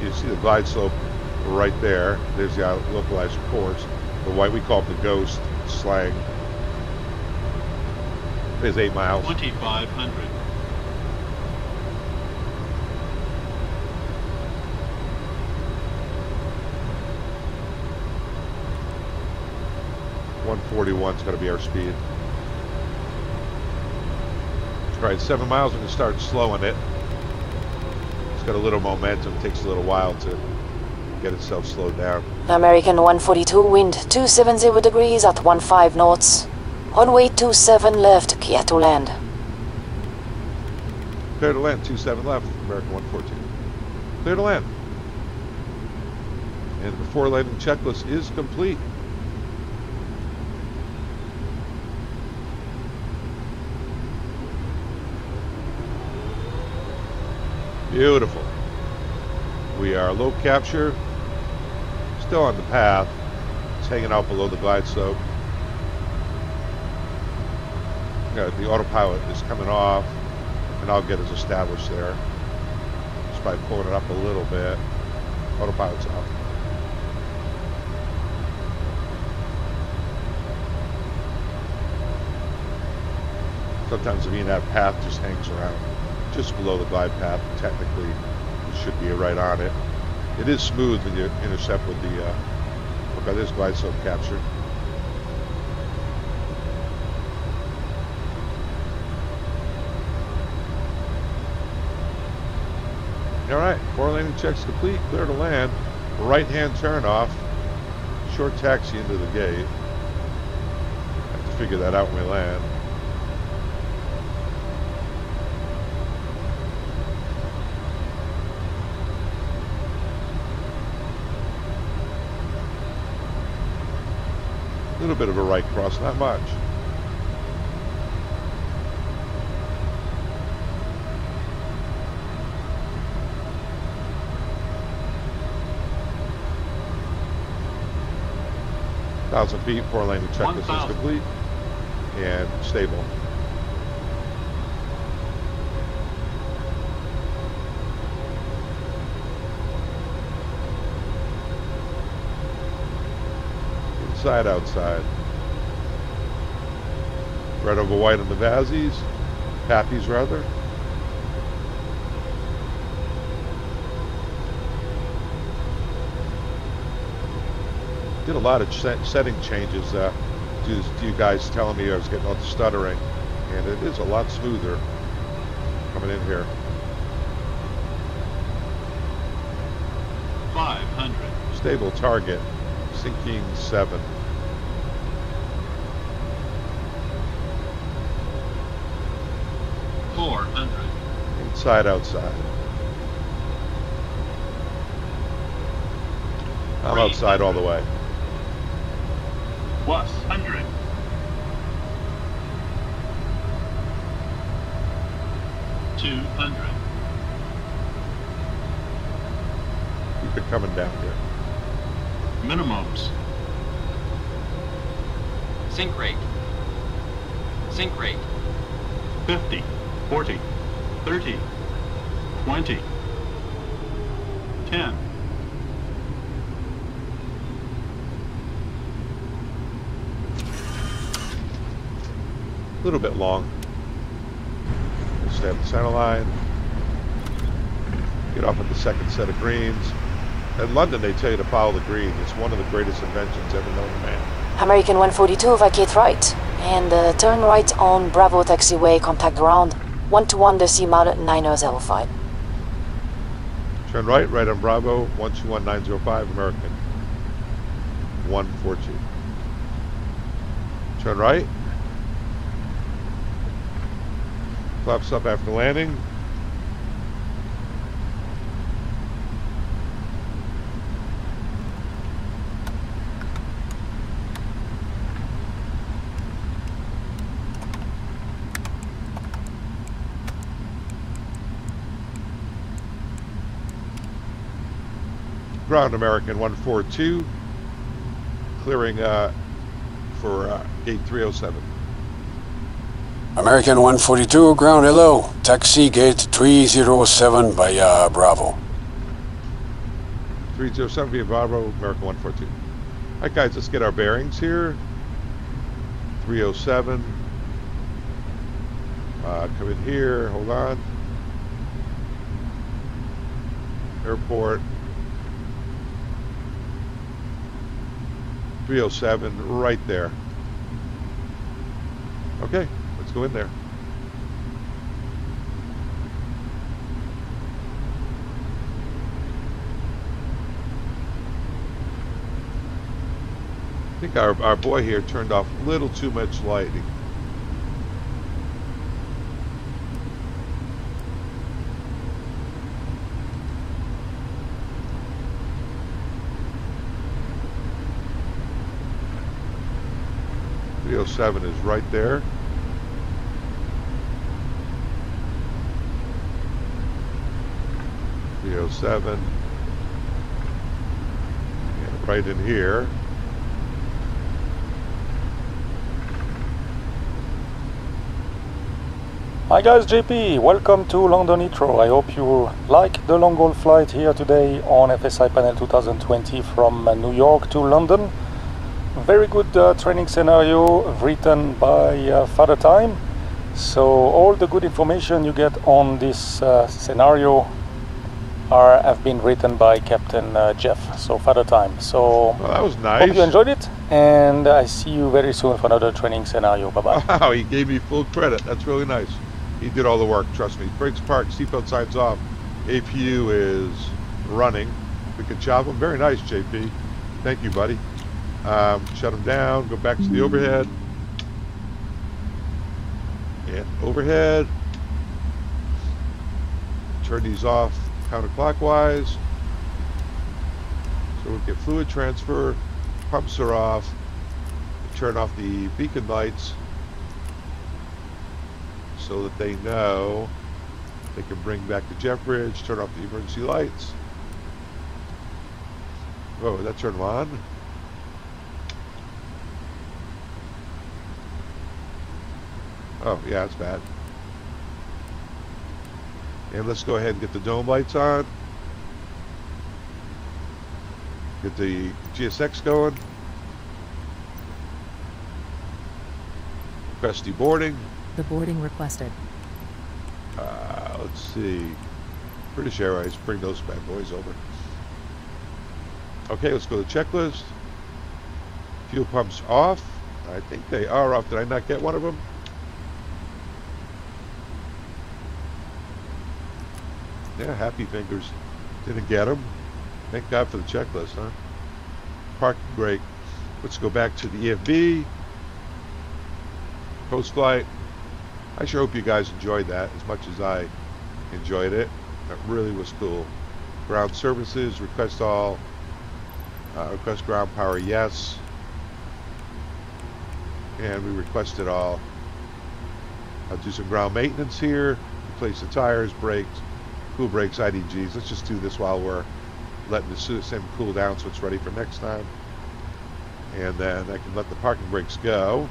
You see the glide slope right there. There's the localized course. The white, we call it the ghost slang. There's 8 miles. 2,500. .141's got to be our speed. All right, 7 miles, we're going to start slowing it. It's got a little momentum. Takes a little while to get itself slowed down. American 142, wind 270 degrees at 15 knots. Runway 27 left, clear to land. Clear to land, 27 left, American 142. Clear to land. And the before landing checklist is complete. Beautiful. We are low capture, still on the path. It's hanging out below the glide slope. The autopilot is coming off, and I'll get us established there just by pulling it up a little bit. Autopilot's off. Sometimes the VNAV path just hangs around just below the glide path. Technically, you should be right on it. It is smooth when you intercept with the look at this glide slope capture. All right, 4 landing checks complete, clear to land. Right-hand turn off, short taxi into the gate. I have to figure that out when we land. A little bit of a right cross, not much. Thousand feet, 4 landing checklist is complete and stable. Inside, outside. Red over white on the VASIs, Pappies rather. Did a lot of setting changes due to you guys telling me I was getting all the stuttering, and it is a lot smoother coming in here. 500. Stable target, sinking 7. Inside, outside. I'm outside all the way. Plus 100. Keep it coming down here. Minimums. Sink rate. Sink rate. 50, 40, 30, 20, 10. A little bit long. We'll stay at the center line. Get off at the second set of greens. In London, they tell you to follow the green. It's one of the greatest inventions ever known to man. American 142, vacate right. And turn right on Bravo taxiway, contact ground. 121 decimal 905. Turn right, right on Bravo, 121905, American 142. Turn right. Flaps up after landing. Ground American 142, clearing for gate 307. American 142, ground hello. Taxi gate 307 by Bravo. 307 via Bravo, American 142. Alright guys, let's get our bearings here. 307. Come in here, hold on. Airport. 307, right there. Okay, let's go in there. I think our boy here turned off a little too much lighting. .7 is right there. .7 and right in here. Hi guys, JP, welcome to London Heathrow. I hope you like the long haul flight here today on FSiPanel 2020 from New York to London. Very good training scenario written by Father Time. So all the good information you get on this scenario have been written by Captain Jeff, so Father Time. So well, that was nice. Hope you enjoyed it, and I see you very soon for another training scenario. Bye bye. Wow, he gave me full credit. That's really nice. He did all the work, trust me. Brakes parked, seatbelt signs off. APU is running. We can chop him. Very nice, JP. Thank you, buddy. Shut them down, go back to the overhead. And overhead. Turn these off counterclockwise. So we'll get fluid transfer. Pumps are off. Turn off the beacon lights so that they know they can bring back the jet bridge. Turn off the emergency lights. Oh, that turned them on. Oh, yeah, it's bad. And let's go ahead and get the dome lights on. Get the GSX going. Request deboarding. The boarding requested. Let's see. British Airways, bring those bad boys over. Okay, let's go to the checklist. Fuel pumps off. I think they are off. Did I not get one of them? Yeah, happy fingers. Didn't get them. Thank God for the checklist, huh? Parking brake. Let's go back to the EFB. Post-flight. I sure hope you guys enjoyed that as much as I enjoyed it. That really was cool. Ground services, request all. Request ground power, yes. And we requested all. I'll do some ground maintenance here. Replace the tires, brakes, cool brakes, IDGs. Let's just do this while we're letting the system cool down so it's ready for next time. And then I can let the parking brakes go.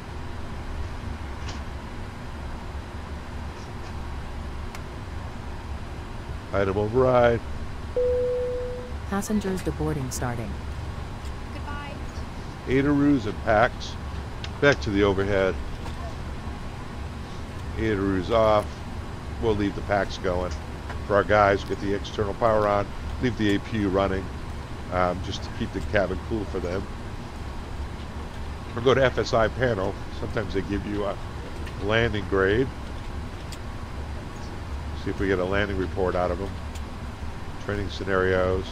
Item override. Passengers deboarding starting. Goodbye. Adaroos and packs. Back to the overhead. Adaroos off. We'll leave the packs going. For our guys, get the external power on. Leave the APU running. Just to keep the cabin cool for them. We'll go to FSiPanel. Sometimes they give you a landing grade. See if we get a landing report out of them. Training scenarios.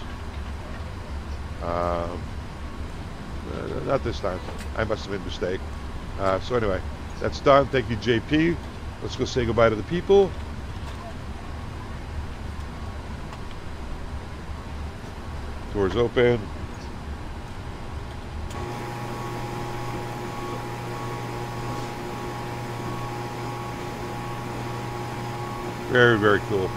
Not this time. I must have made a mistake. So anyway, that's done. Thank you, JP. Let's go say goodbye to the people. Doors open. Very, very cool.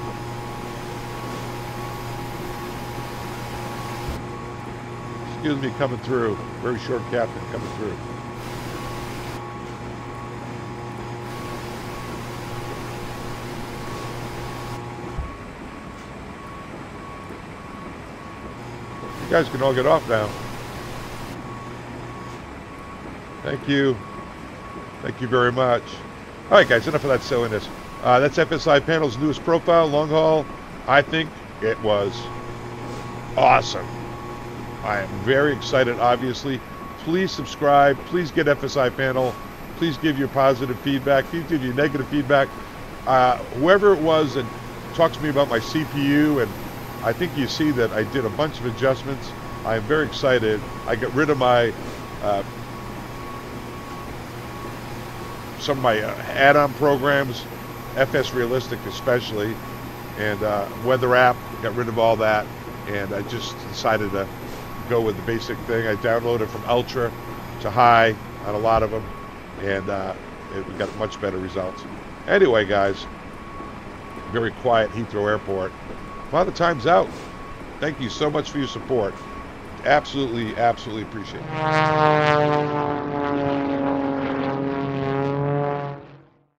Excuse me, coming through. Very short captain coming through. guys can all get off now. Thank you. Thank you very much. All right, guys, enough of that silliness. That's FSiPanel's newest profile, long haul. I think it was awesome. I am very excited, obviously. Please subscribe. Please get FSiPanel. Please give your positive feedback. Please give your negative feedback. Whoever it was that talked to me about my CPU, and I think you see that I did a bunch of adjustments. I am very excited. I got rid of my some of my add-on programs, FS Realistic especially, and Weather App. Got rid of all that, and I just decided to go with the basic thing. I downloaded from Ultra to High on a lot of them, and we got much better results. Anyway, guys, very quiet Heathrow Airport. Well, the time's out. Thank you so much for your support. Absolutely, absolutely appreciate it.